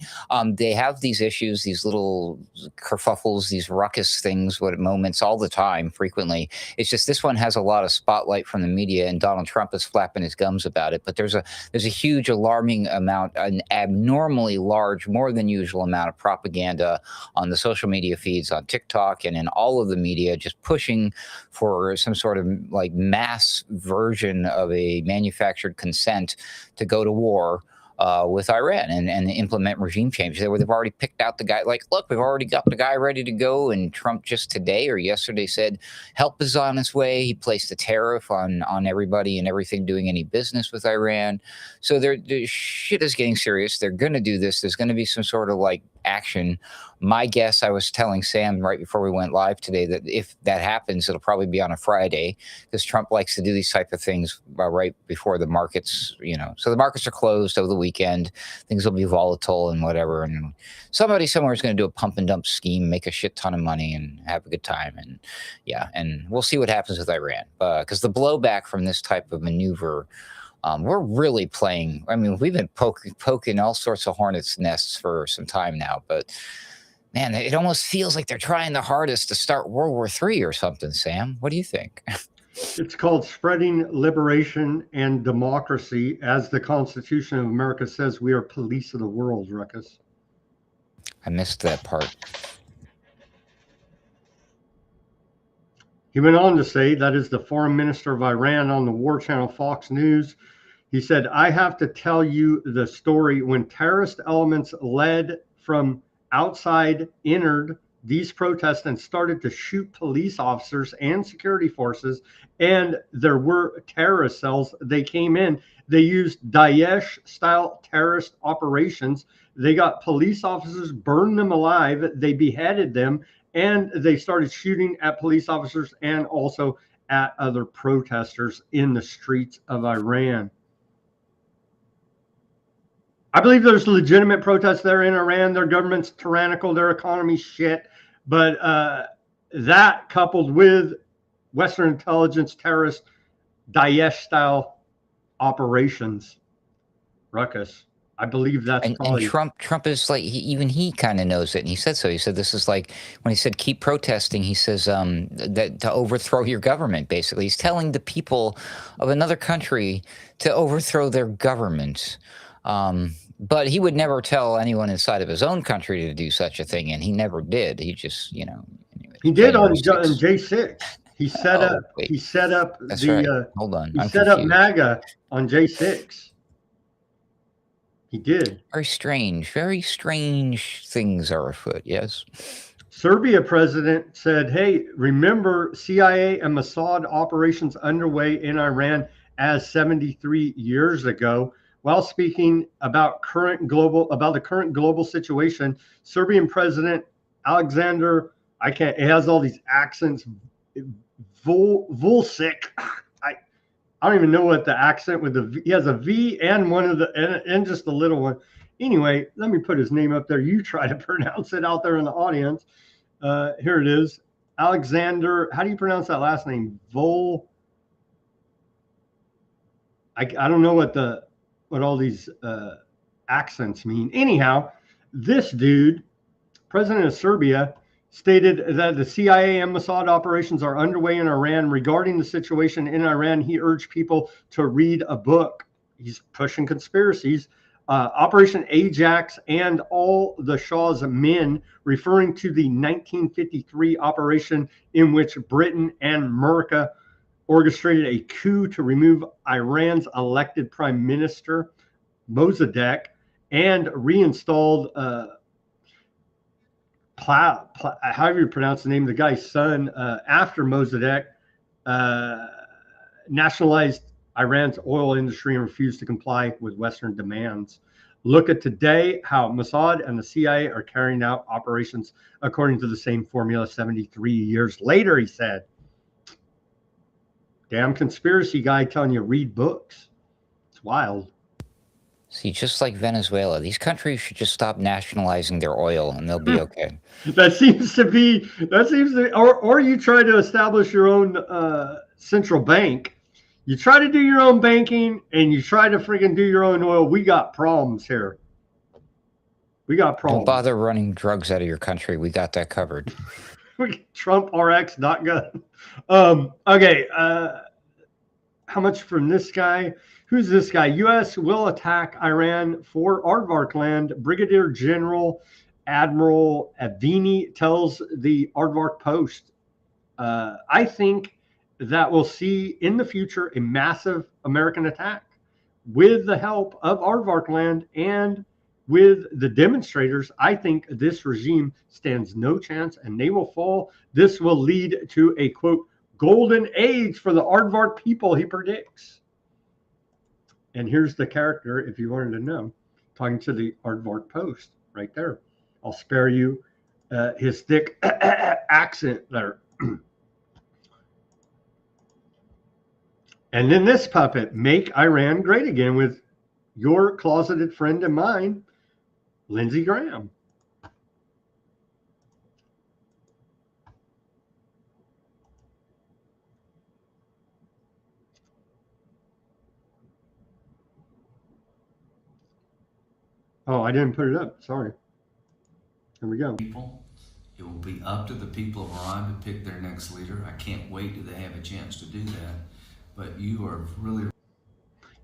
They have these issues, these little kerfuffles, these ruckus things, moments all the time, frequently. It's just this one has a lot of spotlight from the media, and Donald Trump is flapping his gums about it. But there's a huge, alarming amount, an abnormally large, more than usual amount of propaganda on the social media feeds, on TikTok, and in all of the media, just pushing for some sort of, like, mass version of a manufactured consent to go to war with Iran and implement regime change. They've already picked out the guy. Like, look, we've already got the guy ready to go. And Trump just today or yesterday said help is on its way. He placed a tariff on everybody and everything doing any business with Iran. So the shit is getting serious. They're going to do this. There's going to be some sort of, like, action. My guess, I was telling Sam right before we went live today that if that happens, it'll probably be on a Friday, because Trump likes to do these type of things right before the markets, so the markets are closed over the weekend. Things will be volatile and whatever. And somebody somewhere is going to do a pump and dump scheme, make a shit ton of money and have a good time. And yeah, and we'll see what happens with Iran, because the blowback from this type of maneuver, we're really playing. I mean, we've been poking all sorts of hornets' nests for some time now, but man, it almost feels like they're trying the hardest to start World War III or something. Sam, what do you think? It's called spreading liberation and democracy. As the Constitution of America says, we are police of the world, Ruckus. I missed that part. He went on to say, that is the foreign minister of Iran on the war channel Fox News. He said, I have to tell you the story when terrorist elements led from outside entered these protests and started to shoot police officers and security forces, and there were terrorist cells. They came in. They used Daesh-style terrorist operations. They got police officers, burned them alive. They beheaded them, and they started shooting at police officers and also at other protesters in the streets of Iran. I believe there's legitimate protests there in Iran. Their government's tyrannical, their economy's shit. But that coupled with Western intelligence terrorist Daesh-style operations, Ruckus, I believe that's And probably Trump is like, even he kind of knows it, and he said so. He said this is like when he said keep protesting. He says that to overthrow your government. Basically, he's telling the people of another country to overthrow their government. But he would never tell anyone inside of his own country to do such a thing, and he never did. He just, anyway, he did on January 6th. J6. He set up. wait. He set up That's the. right. Hold on, He I'm set up confused. MAGA on J6. He did. Very strange things are afoot. Yes. Serbia president said, "Hey, remember CIA and Mossad operations underway in Iran as 73 years ago." While speaking about the current global situation, Serbian President Alexander, it has all these accents, Vucic. I don't even know what the accent with the V, he has a V and one of the and just a little one. Anyway, let me put his name up there. You try to pronounce it out there in the audience. Here it is. Alexander, how do you pronounce that last name? I don't know what all these accents mean. Anyhow, this dude, president of Serbia, stated that the CIA and Mossad operations are underway in Iran. Regarding the situation in Iran, he urged people to read a book. He's pushing conspiracies. Operation Ajax and All the Shah's Men, referring to the 1953 operation in which Britain and America orchestrated a coup to remove Iran's elected prime minister, Mossadegh, and reinstalled however you pronounce the name of the guy's son, after Mossadegh nationalized Iran's oil industry and refused to comply with Western demands. Look at today how Mossad and the CIA are carrying out operations according to the same formula 73 years later, he said. Damn conspiracy guy telling you read books. It's wild. See, just like Venezuela, these countries should just stop nationalizing their oil and they'll be okay. That seems to be, or you try to establish your own central bank. You try to do your own banking and you try to freaking do your own oil. We got problems here. We got problems. Don't bother running drugs out of your country. We got that covered. TrumpRx.gov. Okay. How much from this guy? Who's this guy? U.S. will attack Iran for aardvark land. Brigadier General Admiral Avini tells the Aardvark Post. I think that we'll see in the future a massive American attack with the help of aardvark land and with the demonstrators. I think this regime stands no chance and they will fall. This will lead to a, quote, golden age for the aardvark people, he predicts. And here's the character, if you wanted to know, talking to the Aardvark Post right there. I'll spare you his thick accent there. And then this puppet, make Iran great again, with your closeted friend and mine, Lindsey Graham. Oh, I didn't put it up. Sorry. Here we go. It will be up to the people of Iran to pick their next leader. I can't wait till they have a chance to do that. But you are really...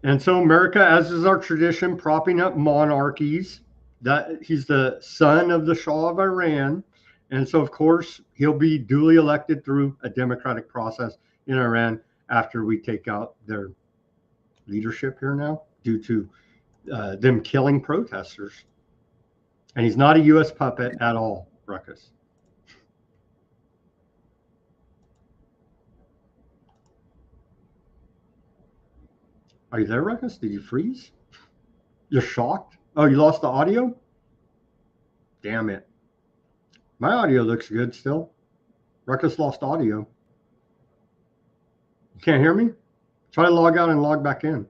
And so America, as is our tradition, propping up monarchies. That he's the son of the Shah of Iran. And so, of course, he'll be duly elected through a democratic process in Iran after we take out their leadership here now due to them killing protesters. And he's not a U.S. puppet at all, Ruckus. Are you there, Ruckus? Did you freeze? You're shocked? Oh, you lost the audio? Damn it. My audio looks good still. Ruckus lost audio. You can't hear me? Try to log out and log back in.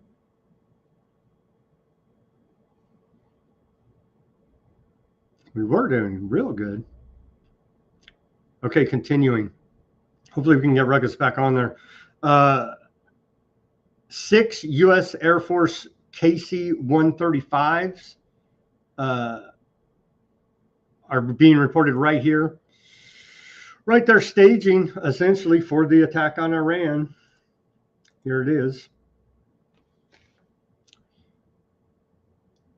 We were doing real good. Okay, continuing. Hopefully we can get Ruckus back on there. 6 U.S. Air Force KC-135s are being reported right here. Right there, staging essentially for the attack on Iran. Here it is.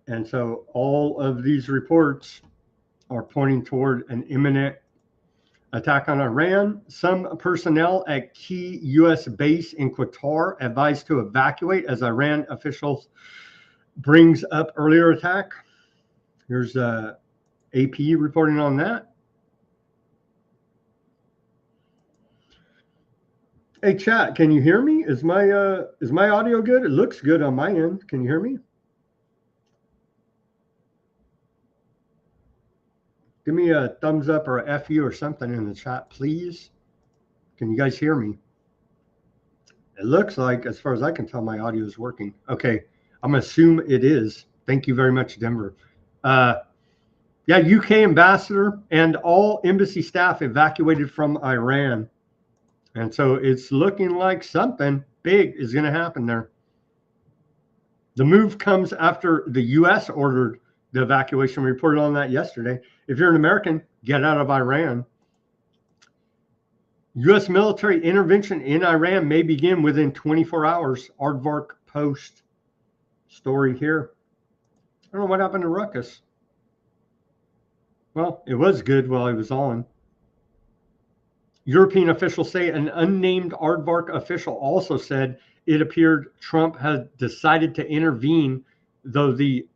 And so all of these reports are pointing toward an imminent attack on Iran. Some personnel at key U.S. base in Qatar advised to evacuate as Iran officials brings up earlier attack. Here's AP reporting on that. Hey chat, can you hear me? Is my audio good? It looks good on my end. Can you hear me? Give me a thumbs up or a FU or something in the chat, please. Can you guys hear me? It looks like, as far as I can tell, my audio is working. Okay, I'm gonna assume it is. Thank you very much, Denver. Yeah, UK ambassador and all embassy staff evacuated from Iran. And so it's looking like something big is going to happen there. The move comes after the U.S. ordered the evacuation. We reported on that yesterday. If you're an American, get out of Iran. U.S. military intervention in Iran may begin within 24 hours. Aardvark Post story here. I don't know what happened to Ruckus. Well, it was good while he was on. European officials say an unnamed Aardvark official also said it appeared Trump had decided to intervene, though the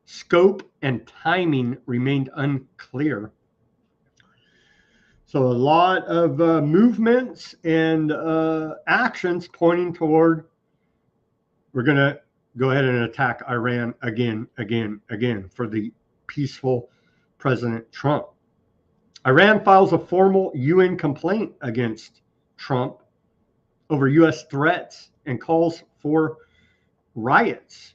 scope and timing remained unclear. So a lot of movements and actions pointing toward we're going to go ahead and attack Iran again for the peaceful President Trump. Iran files a formal UN complaint against Trump over U.S. threats and calls for riots.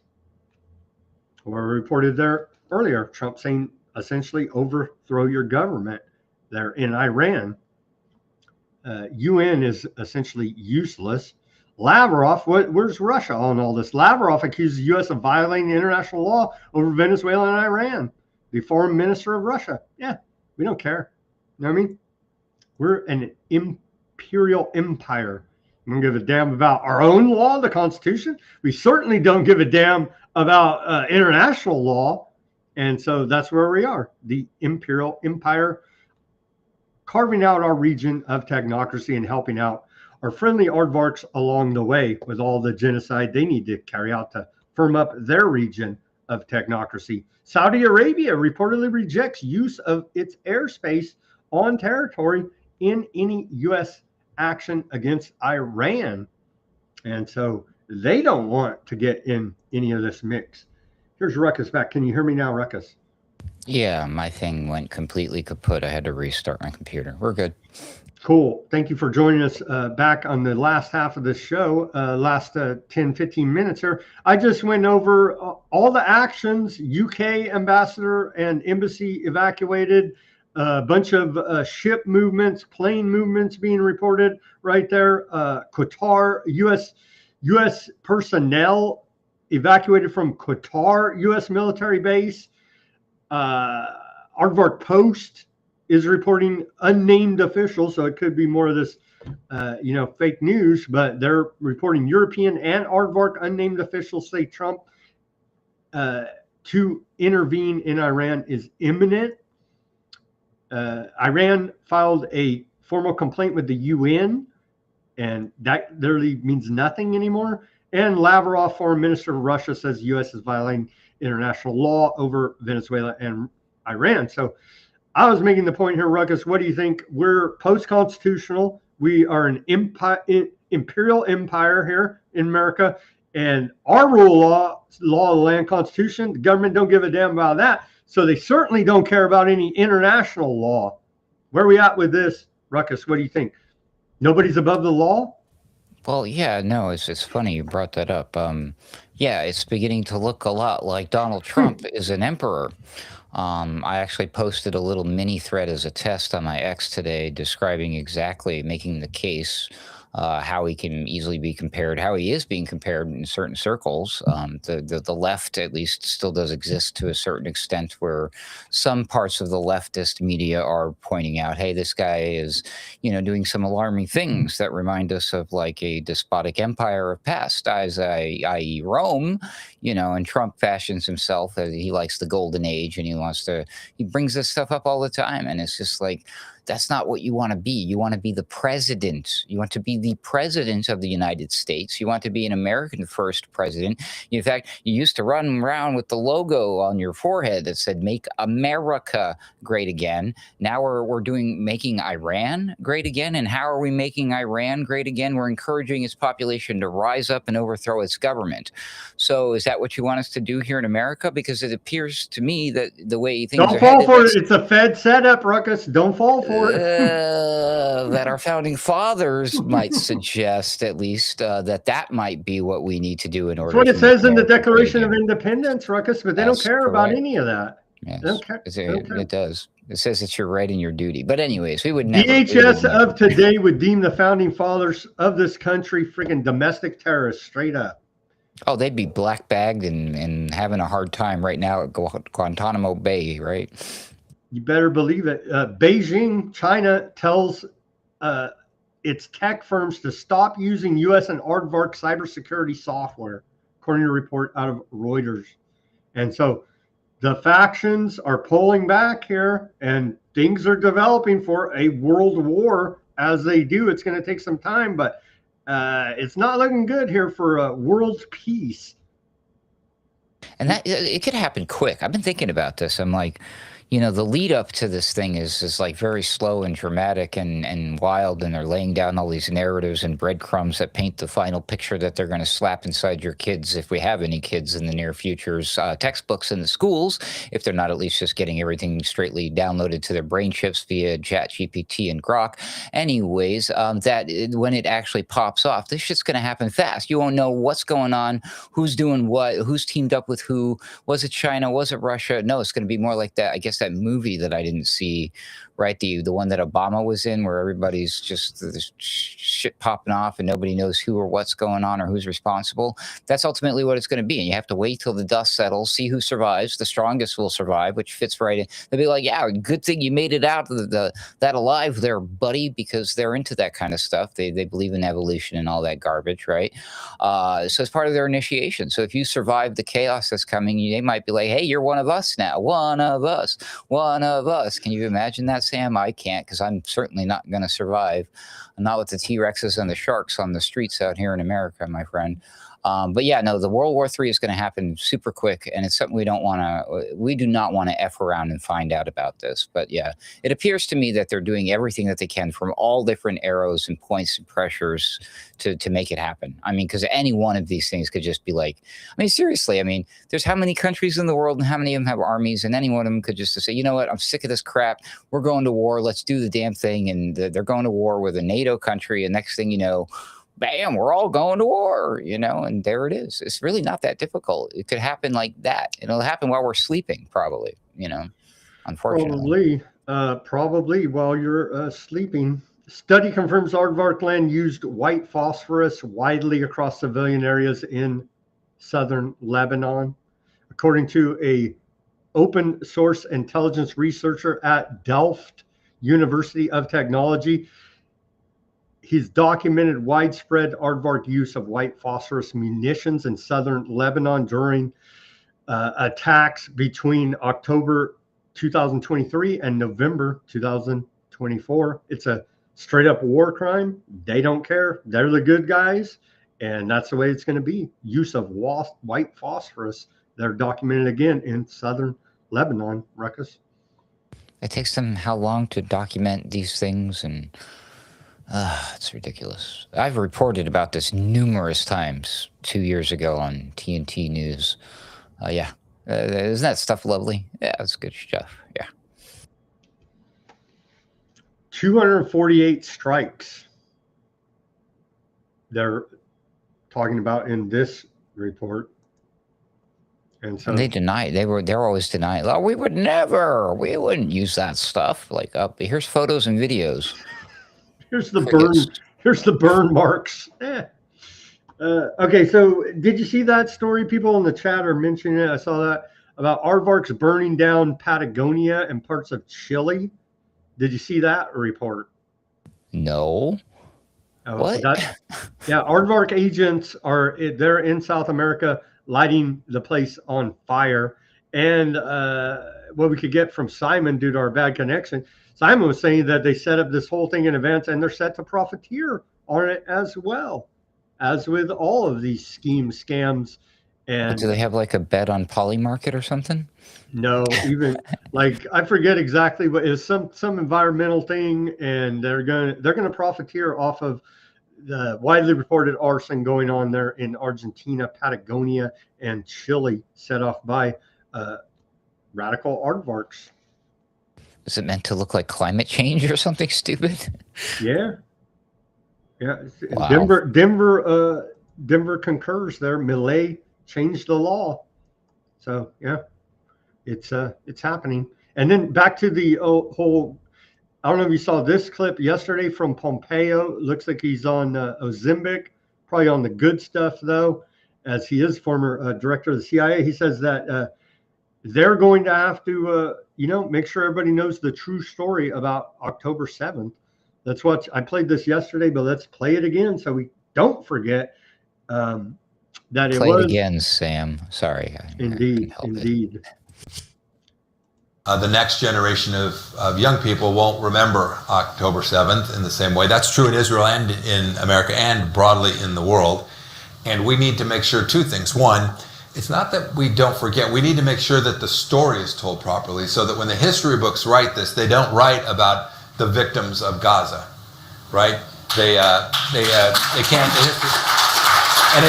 Or reported there earlier, Trump saying essentially overthrow your government there in Iran. UN is essentially useless. Lavrov, where's Russia on all this? Lavrov accuses the U.S. of violating international law over Venezuela and Iran. The foreign minister of Russia. Yeah, we don't care. You know what I mean? We're an imperial empire. We don't give a damn about our own law, the Constitution. We certainly don't give a damn about international law. And so that's where we are, the imperial empire, carving out our region of technocracy and helping out our friendly aardvarks along the way with all the genocide they need to carry out to firm up their region of technocracy. Saudi Arabia reportedly rejects use of its airspace on territory in any U.S. action against Iran. And so they don't want to get in any of this mix. Here's Ruckus back. Can you hear me now, Ruckus? Yeah, my thing went completely kaput. I had to restart my computer. We're good. Cool. Thank you for joining us back on the last half of the show, last 10, 15 minutes here. I just went over all the actions, UK ambassador and embassy evacuated, a bunch of ship movements, plane movements being reported right there. Qatar, U.S. personnel evacuated from Qatar, U.S. military base. Aardvark Post is reporting unnamed officials, so it could be more of this, fake news, but they're reporting European and Aardvark unnamed officials say Trump to intervene in Iran is imminent. Iran filed a formal complaint with the UN, and that literally means nothing anymore. And Lavrov, foreign minister of Russia, says the U.S. is violating international law over Venezuela and Iran. So I was making the point here, Ruckus, what do you think? We're post-constitutional. We are an imperial empire here in America. And our rule of law of the land, Constitution, the government don't give a damn about that. So they certainly don't care about any international law. Where are we at with this, Ruckus? What do you think? Nobody's above the law? Well, yeah, no, it's funny you brought that up. Yeah, it's beginning to look a lot like Donald Trump is an emperor. I actually posted a little mini thread as a test on my X today describing exactly, making the case how he can easily be compared, how he is being compared in certain circles. The left, at least, still does exist to a certain extent, where some parts of the leftist media are pointing out, hey, this guy is, doing some alarming things that remind us of like a despotic empire of past, i.e. Rome, and Trump fashions himself as he likes the golden age, and he brings this stuff up all the time. And it's just like, that's not what you want to be. You want to be the president. You want to be the president of the United States. You want to be an American first president. In fact, you used to run around with the logo on your forehead that said, make America great again. Now we're making Iran great again. And how are we making Iran great again? We're encouraging its population to rise up and overthrow its government. So is that what you want us to do here in America? Because it appears to me that the way things don't fall for it. It's a Fed setup, Ruckus. Don't fall for it. That our founding fathers might suggest, at least, that might be what we need to do in order. That's what it says in the Declaration of Independence, Ruckus, but they don't care about any of that. Yes, it does. It says it's your right and your duty. But anyways, we would never. DHS of today would deem the founding fathers of this country freaking domestic terrorists, straight up. Oh, they'd be black bagged and having a hard time right now at Guantanamo Bay, right? You better believe it. Beijing, China tells its tech firms to stop using U.S. and aardvark cybersecurity software, according to a report out of Reuters. And so the factions are pulling back here, and things are developing for a world war. As they do, it's going to take some time, but it's not looking good here for world peace. And that it could happen quick. I've been thinking about this. I'm like, the lead up to this thing is like very slow and dramatic and wild, and they're laying down all these narratives and breadcrumbs that paint the final picture that they're going to slap inside your kids, if we have any kids in the near future's textbooks in the schools, if they're not at least just getting everything straightly downloaded to their brain chips via ChatGPT and Grok. Anyways, when it actually pops off, this shit's going to happen fast. You won't know what's going on, who's doing what, who's teamed up with who. Was it China? Was it Russia? No, it's going to be more like that, I guess, that movie that I didn't see, right? The one that Obama was in, where everybody's just this shit popping off and nobody knows who or what's going on or who's responsible. That's ultimately what it's going to be. And you have to wait till the dust settles, see who survives. The strongest will survive, which fits right in. They'll be like, yeah, good thing you made it out of that alive there, buddy, because they're into that kind of stuff. They believe in evolution and all that garbage, right? So it's part of their initiation. So if you survive the chaos that's coming, they might be like, hey, you're one of us now. One of us. One of us. Can you imagine that, Sam? I can't, because I'm certainly not going to survive. Not with the T-Rexes and the sharks on the streets out here in America, my friend. But yeah, no, the World War III is going to happen super quick, and it's something we do not want to F around and find out about this. But yeah, it appears to me that they're doing everything that they can from all different arrows and points and pressures to make it happen. I mean, because any one of these things could just be like, I mean, seriously, I mean, there's how many countries in the world and how many of them have armies, and any one of them could just say, you know what, I'm sick of this crap. We're going to war. Let's do the damn thing. And they're going to war with a NATO country, and next thing you know, bam, we're all going to war, and there it is. It's really not that difficult. It could happen like that. It'll happen while we're sleeping, probably, unfortunately. Probably while you're sleeping. Study confirms aardvark land used white phosphorus widely across civilian areas in southern Lebanon. According to a open source intelligence researcher at Delft University of Technology, he's documented widespread aardvark use of white phosphorus munitions in southern Lebanon during attacks between October 2023 and November 2024. It's a straight up war crime. They don't care. They're the good guys. And that's the way it's going to be. Use of white phosphorus. They're documented again in southern Lebanon, Ruckus. It takes them how long to document these things? And it's ridiculous. I've reported about this numerous times 2 years ago on TNT News. Yeah. Isn't that stuff lovely? Yeah, it's good stuff. Yeah. 248 strikes they're talking about in this report. And so they deny it. They're always denying. Oh, we wouldn't use that stuff. Like, here's photos and videos. Here's the There's the burn marks. Okay, so did you see that story? People in the chat are mentioning it. I saw that about aardvarks burning down Patagonia and parts of Chile. Did you see that report? No. What? Yeah, aardvark agents they're in South America lighting the place on fire. And what we could get from Simon due to our bad connection, Simon was saying that they set up this whole thing in advance and they're set to profiteer on it as well, as with all of these scams. And But do they have like a bet on Polymarket or something? No, even like I forget exactly what is some environmental thing, and they're gonna profiteer off of the widely reported arson going on there in Argentina, Patagonia, and Chile, set off by radical aardvarks. Is it meant to look like climate change or something stupid? Yeah. Wow. Denver concurs there. Millet changed the law, so yeah, it's happening. And then back to the whole. I don't know if you saw this clip yesterday from Pompeo. Looks like he's on Ozempic, probably on the good stuff though, as he is former director of the CIA. He says that they're going to have to, make sure everybody knows the true story about October 7th. That's what I played this yesterday, but let's play it again so we don't forget that it was. Play it again, Sam. Sorry. Indeed. The next generation of young people won't remember October 7th in the same way. That's true in Israel and in America and broadly in the world. And we need to make sure two things. One, it's not that we don't forget. We need to make sure that the story is told properly so that when the history books write this, they don't write about the victims of Gaza, right? They can't. And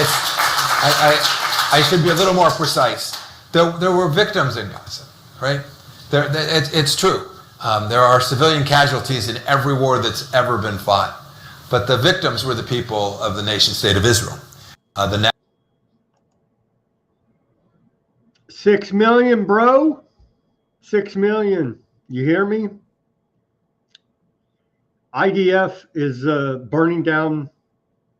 I should be a little more precise. There were victims in Gaza, right? It's true. There are civilian casualties in every war that's ever been fought. But the victims were the people of the nation state of Israel. 6 million, bro. 6 million. You hear me? IDF is burning down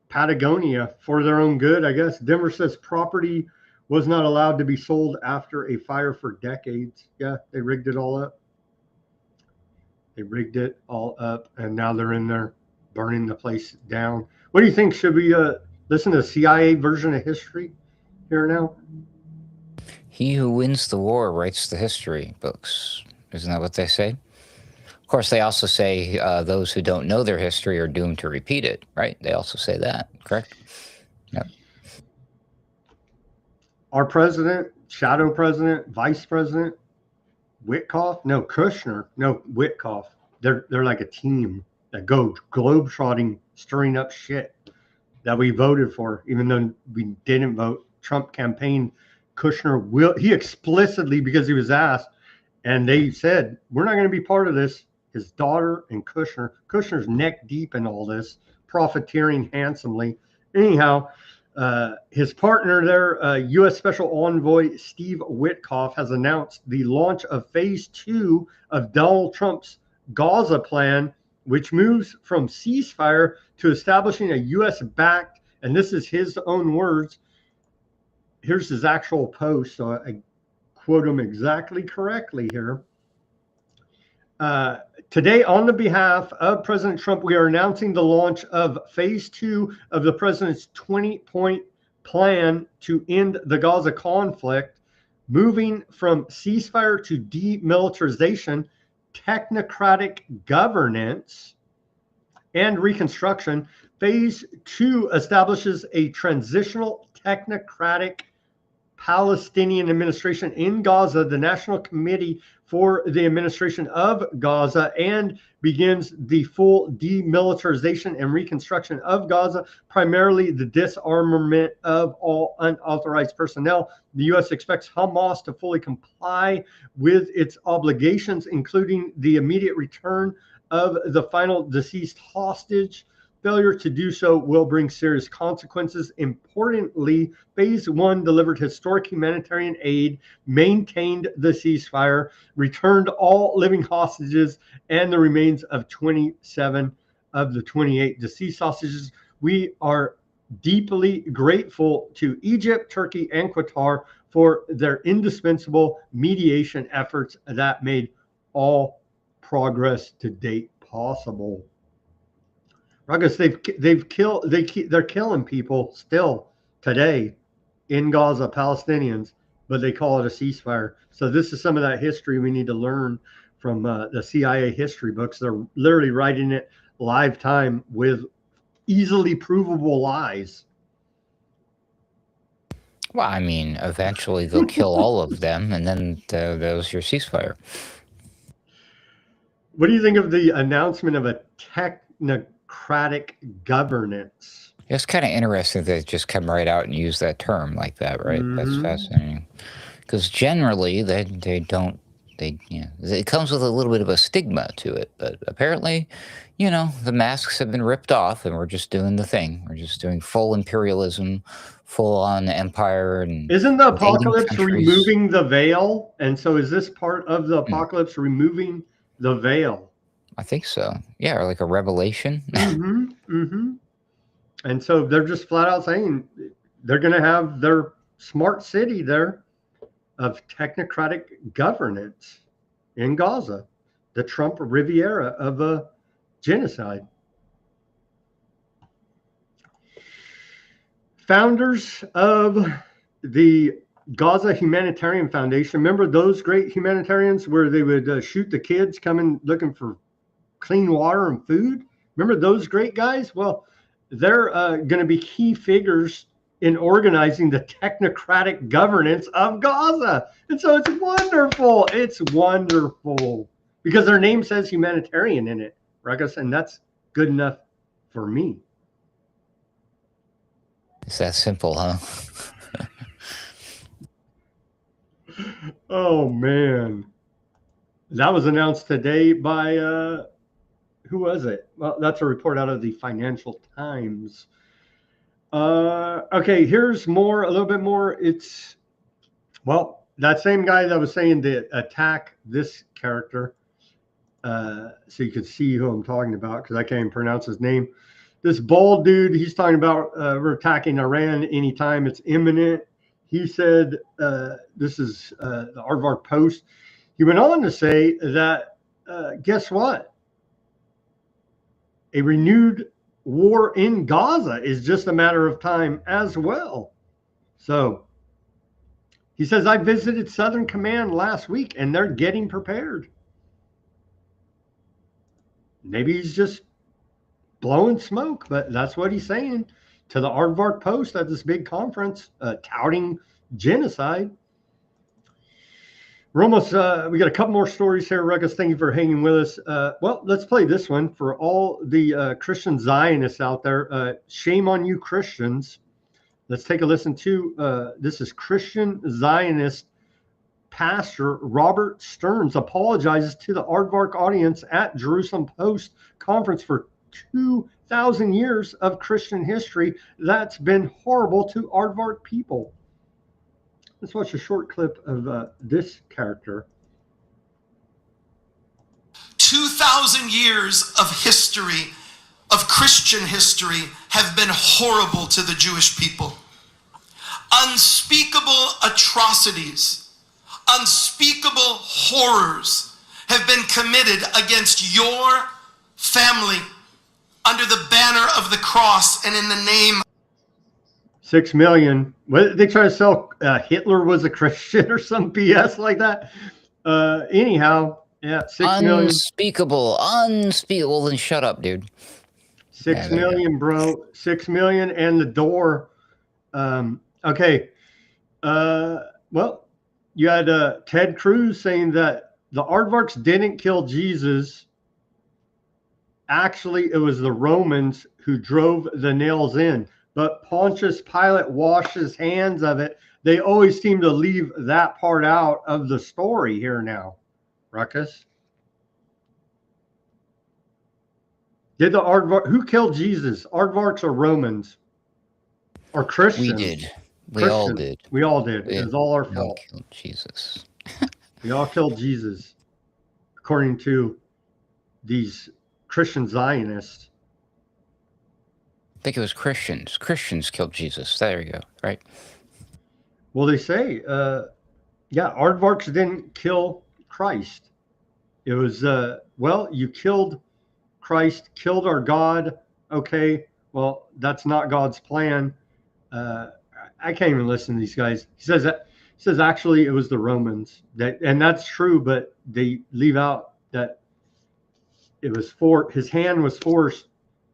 Patagonia for their own good, I guess. Denver says property was not allowed to be sold after a fire for decades. Yeah, they rigged it all up. And now they're in there burning the place down. What do you think? Should we listen to the CIA version of history here now? He who wins the war writes the history books. Isn't that what they say? Of course, they also say those who don't know their history are doomed to repeat it, right? They also say that, correct? Yep. Our president, shadow president, vice president, Witkoff, no, Kushner, no, Witkoff. They're like a team that go globetrotting, stirring up shit that we voted for, even though we didn't vote. Trump campaign, Kushner he explicitly, because he was asked, and they said, we're not going to be part of this. His daughter and Kushner's neck deep in all this, profiteering handsomely. Anyhow, his partner there, U.S. Special Envoy Steve Witkoff, has announced the launch of phase 2 of Donald Trump's Gaza plan, which moves from ceasefire to establishing a U.S.-backed, and this is his own words. Here's his actual post, so I quote him exactly correctly here. Today, on the behalf of President Trump, we are announcing the launch of phase 2 of the president's 20-point plan to end the Gaza conflict, moving from ceasefire to demilitarization, technocratic governance, and reconstruction. Phase 2 establishes a transitional technocratic Palestinian administration in Gaza, the National Committee for the Administration of Gaza, and begins the full demilitarization and reconstruction of Gaza, primarily the disarmament of all unauthorized personnel. The U.S. expects Hamas to fully comply with its obligations, including the immediate return of the final deceased hostage. Failure to do so will bring serious consequences. Importantly, phase 1 delivered historic humanitarian aid, maintained the ceasefire, returned all living hostages and the remains of 27 of the 28 deceased hostages. We are deeply grateful to Egypt, Turkey, and Qatar for their indispensable mediation efforts that made all progress to date possible. Ruckus, they're killing people still today in Gaza, Palestinians, but they call it a ceasefire. So this is some of that history we need to learn from the CIA history books. They're literally writing it live time with easily provable lies. Well, I mean, eventually they'll kill all of them, and then there's your ceasefire. What do you think of the announcement of a technocratic governance? It's kind of interesting that they just come right out and use that term like that, right? That's fascinating. Because generally, they don't. It comes with a little bit of a stigma to it, but apparently, the masks have been ripped off, and we're just doing the thing. We're just doing full imperialism, full-on empire, and isn't the apocalypse removing the veil? And so, is this part of the apocalypse removing the veil? I think so. Yeah, or like a revelation. And so they're just flat out saying they're going to have their smart city there of technocratic governance in Gaza, the Trump Riviera of a genocide. Founders of the Gaza Humanitarian Foundation, remember those great humanitarians where they would shoot the kids coming looking for clean water and food? Remember those great guys? Well, they're going to be key figures in organizing the technocratic governance of Gaza. And so it's wonderful. It's wonderful because their name says humanitarian in it, Ruckus, and that's good enough for me. It's that simple, huh? Oh, man. That was announced today by, who was it? Well, that's a report out of the Financial Times. Okay, here's more, a little bit more. It's, well, that same guy that was saying to attack this character, so you can see who I'm talking about, because I can't even pronounce his name. This bald dude, he's talking about we're attacking Iran anytime it's imminent. He said, this is the Aardvark Post. He went on to say that, guess what? A renewed war in Gaza is just a matter of time as well. So he says, I visited Southern Command last week and they're getting prepared. Maybe he's just blowing smoke, but that's what he's saying to the Aardvark Post at this big conference, touting genocide. We're almost, we got a couple more stories here, Ruckus. Thank you for hanging with us. Well, let's play this one for all the Christian Zionists out there. Shame on you, Christians. Let's take a listen to, this is Christian Zionist Pastor Robert Stearns apologizes to the Aardvark audience at Jerusalem Post conference for 2,000 years of Christian history that's been horrible to Aardvark people. Let's watch a short clip of this character. 2,000 years of history, of Christian history, have been horrible to the Jewish people. Unspeakable atrocities, unspeakable horrors have been committed against your family under the banner of the cross and in the name 6 million. What they try to sell? Hitler was a Christian or some BS like that. Anyhow, yeah, 6 million. Unspeakable. Then shut up, dude. 6 million, bro. 6 million, and the door. Okay. Well, you had Ted Cruz saying that the Aardvarks didn't kill Jesus. Actually, it was the Romans who drove the nails in. But Pontius Pilate washed his hands of it. They always seem to leave that part out of the story here now. Ruckus. Did the Aardvark, who killed Jesus? Aardvarks or Romans? Or Christians? We did. We all did. We all did. It was all our fault. We all killed Jesus. We all killed Jesus, according to these Christian Zionists. I think it was Christians. Christians killed Jesus. There you go. Right. Well, they say, aardvarks didn't kill Christ. It was, you killed Christ, killed our God. Okay, well, that's not God's plan. I can't even listen to these guys. He says actually it was the Romans and that's true, but they leave out that it was his hand was forced.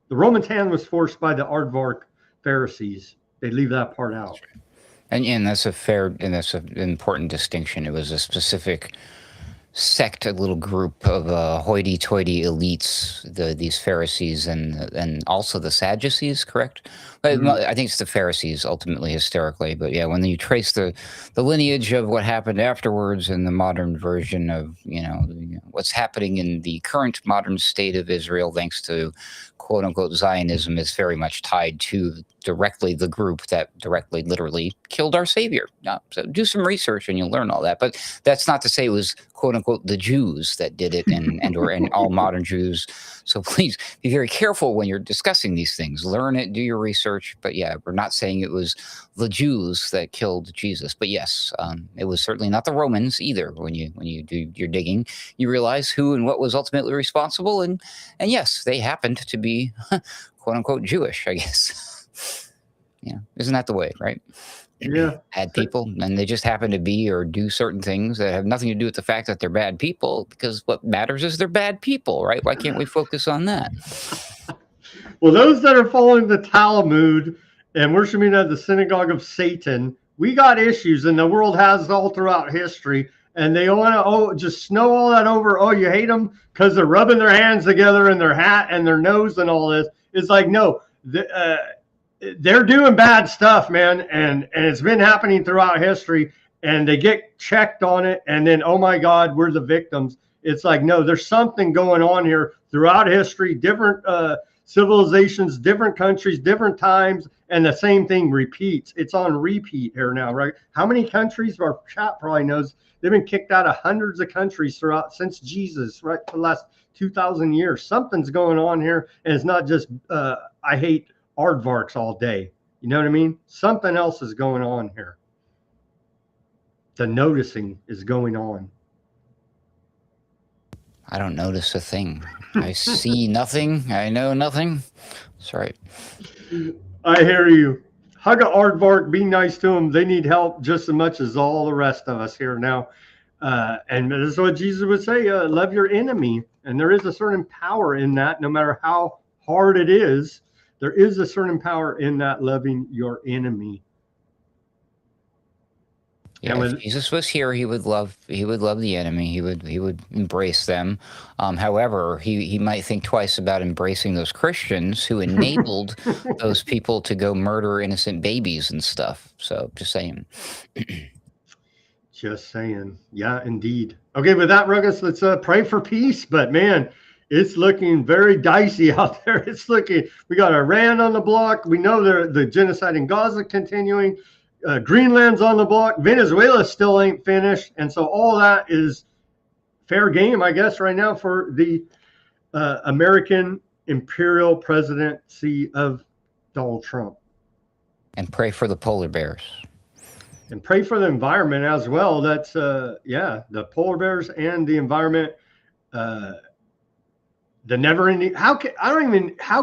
The Roman's hand was forced by the aardvark Pharisees. They leave that part out. And that's that's an important distinction. It was a specific sect, a little group of hoity-toity elites, these Pharisees and also the Sadducees, correct? Mm-hmm. I think it's the Pharisees ultimately, hysterically. But yeah, when you trace the lineage of what happened afterwards in the modern version of what's happening in the current modern state of Israel, thanks to quote unquote Zionism, is very much tied to directly the group that directly, literally killed our Savior. So do some research and you'll learn all that. But that's not to say it was quote unquote the Jews that did it and all modern Jews. So please be very careful when you're discussing these things. Learn it, do your research. But yeah, we're not saying it was the Jews that killed Jesus. But yes, it was certainly not the Romans either. When you do your digging, you realize who and what was ultimately responsible. And yes, they happened to be quote unquote Jewish, I guess. Yeah, isn't that the way, right? Yeah. Bad people, and they just happen to be or do certain things that have nothing to do with the fact that they're bad people, because what matters is they're bad people, right? Why can't we focus on that? Well, those that are following the Talmud and worshiping at the synagogue of Satan, we got issues, and the world has all throughout history, and they want to just snow all that over. Oh, you hate them because they're rubbing their hands together in their hat and their nose and all this. It's like, no, they're doing bad stuff, man, and it's been happening throughout history, and they get checked on it, and then, oh my God, we're the victims. It's like, no, there's something going on here throughout history, different civilizations, different countries, different times, and the same thing repeats. It's on repeat here now, right? How many countries? Our chat probably knows they've been kicked out of hundreds of countries since Jesus, right, for the last 2,000 years. Something's going on here, and it's not just I hate aardvarks all day. You know what I mean? Something else is going on here. The noticing is going on. I don't notice a thing. I see nothing. I know nothing. That's right. I hear you. Hug a aardvark. Be nice to them. They need help just as much as all the rest of us here now. And this is what Jesus would say, love your enemy. And there is a certain power in that, no matter how hard it is. There is a certain power in that, loving your enemy. Yeah, if Jesus was here, he would love the enemy. He would embrace them. However, he might think twice about embracing those Christians who enabled those people to go murder innocent babies and stuff. So just saying. Just saying. Yeah, indeed. Okay, with that, Ruggles, let's pray for peace. But man, it's looking very dicey out there. We got Iran on the block. We know the genocide in Gaza continuing. Greenland's on the block. Venezuela still ain't finished. And so all that is fair game, I guess, right now for the American imperial presidency of Donald Trump. And pray for the polar bears. And pray for the environment as well. That's, the polar bears and the environment. The never-ending. How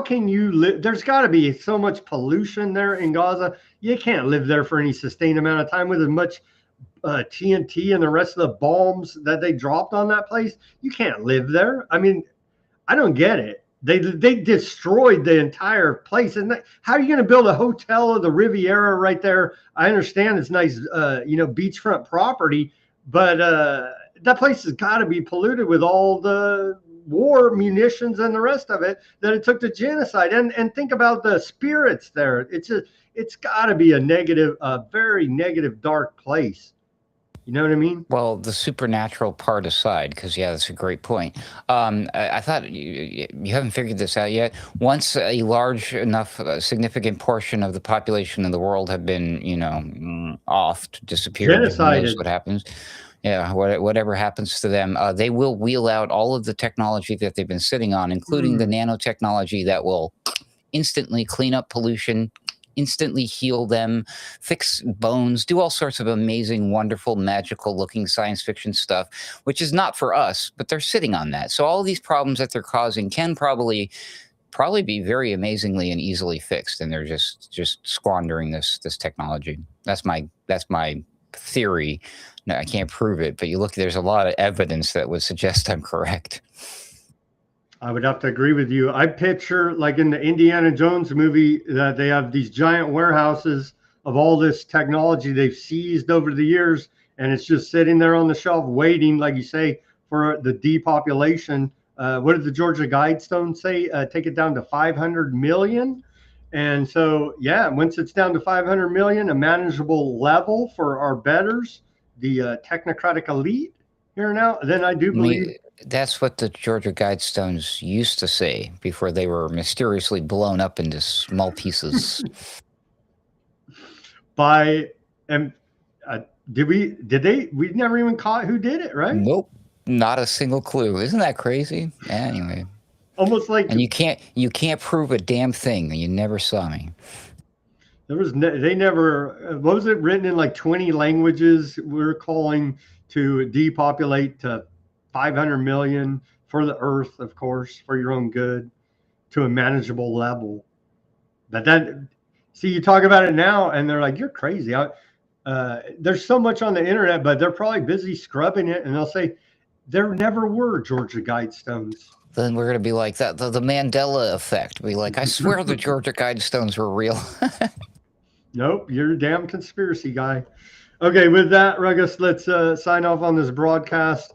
can you live? There's got to be so much pollution there in Gaza. You can't live there for any sustained amount of time with as much TNT and the rest of the bombs that they dropped on that place. You can't live there. I mean, I don't get it. They destroyed the entire place. And how are you going to build a hotel of the Riviera right there? I understand it's nice, beachfront property, but that place has got to be polluted with all the war munitions and the rest of it that it took to genocide. And think about the spirits there. It's got to be a very negative, dark place. You know what I mean? Well, the supernatural part aside, because that's a great point. I thought you haven't figured this out yet. Once a large enough, significant portion of the population of the world have been, offed, disappeared, genocided. Who knows what happens? Yeah, whatever happens to them, they will wheel out all of the technology that they've been sitting on, including the nanotechnology that will instantly clean up pollution, instantly heal them, fix bones, do all sorts of amazing, wonderful, magical looking science fiction stuff, which is not for us, but they're sitting on that. So all these problems that they're causing can probably be very amazingly and easily fixed, and they're just squandering this technology. That's my theory. No, I can't prove it, but there's a lot of evidence that would suggest I'm correct. I would have to agree with you. I picture, like in the Indiana Jones movie, that they have these giant warehouses of all this technology they've seized over the years, and it's just sitting there on the shelf waiting, like you say, for the depopulation. What did the Georgia Guidestone say? Take it down to 500 million. And so, yeah, once it's down to 500 million, a manageable level for our betters, the technocratic elite here now, then I do believe. That's what the Georgia Guidestones used to say before they were mysteriously blown up into small pieces. We never even caught who did it, right? Nope. Not a single clue. Isn't that crazy? Anyway. Almost like, and you can't prove a damn thing, and you never saw me. They never, what was it, written in like 20 languages? We're calling to depopulate to 500 million for the earth, of course, for your own good, to a manageable level. But see, you talk about it now and they're like, you're crazy. There's so much on the internet, but they're probably busy scrubbing it, and they'll say there never were Georgia Guidestones. Then we're going to be like that, the Mandela effect. Be like, I swear the Georgia Guidestones were real. Nope, you're a damn conspiracy guy. Okay, with that, Ruckus, let's sign off on this broadcast.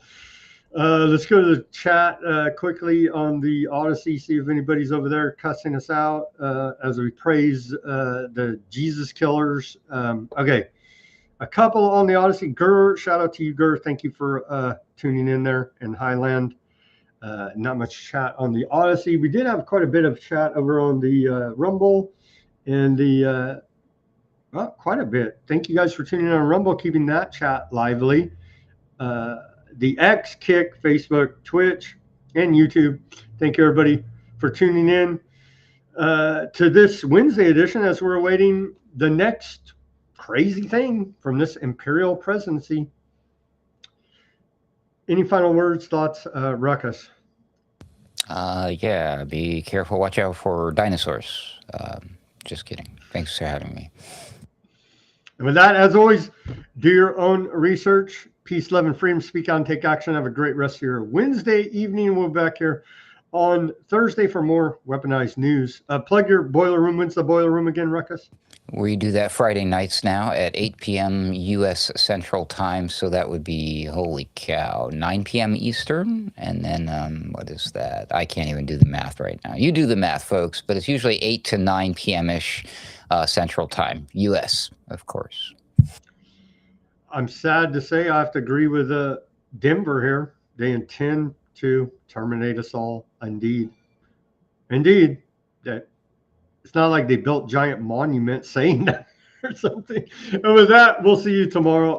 Let's go to the chat quickly on the Odysee, see if anybody's over there cussing us out as we praise the Jesus killers. Okay, a couple on the Odysee. Gur, shout out to you, Gur. Thank you for tuning in there in Highland. Not much chat on the Odysee. We did have quite a bit of chat over on the Rumble and the quite a bit. Thank you guys for tuning in on Rumble, keeping that chat lively. The X, Kick, Facebook, Twitch, and YouTube. Thank you, everybody, for tuning in to this Wednesday edition as we're awaiting the next crazy thing from this imperial presidency. Any final words, thoughts, Ruckus? Yeah, be careful. Watch out for dinosaurs. Just kidding. Thanks for having me. And with that, as always, do your own research. Peace, love, and freedom. Speak out and take action. Have a great rest of your Wednesday evening. We'll be back here on Thursday for more Weaponized news. Plug your boiler room. When's the boiler room again, Ruckus? We do that Friday nights now at 8 p.m. U.S. Central Time. So that would be, holy cow, 9 p.m. Eastern. And then what is that? I can't even do the math right now. You do the math, folks. But it's usually 8 to 9 p.m.-ish Central Time. U.S., of course. I'm sad to say I have to agree with Denver here. They intend to terminate us all. Indeed. That it's not like they built giant monuments saying that or something. And with that, we'll see you tomorrow.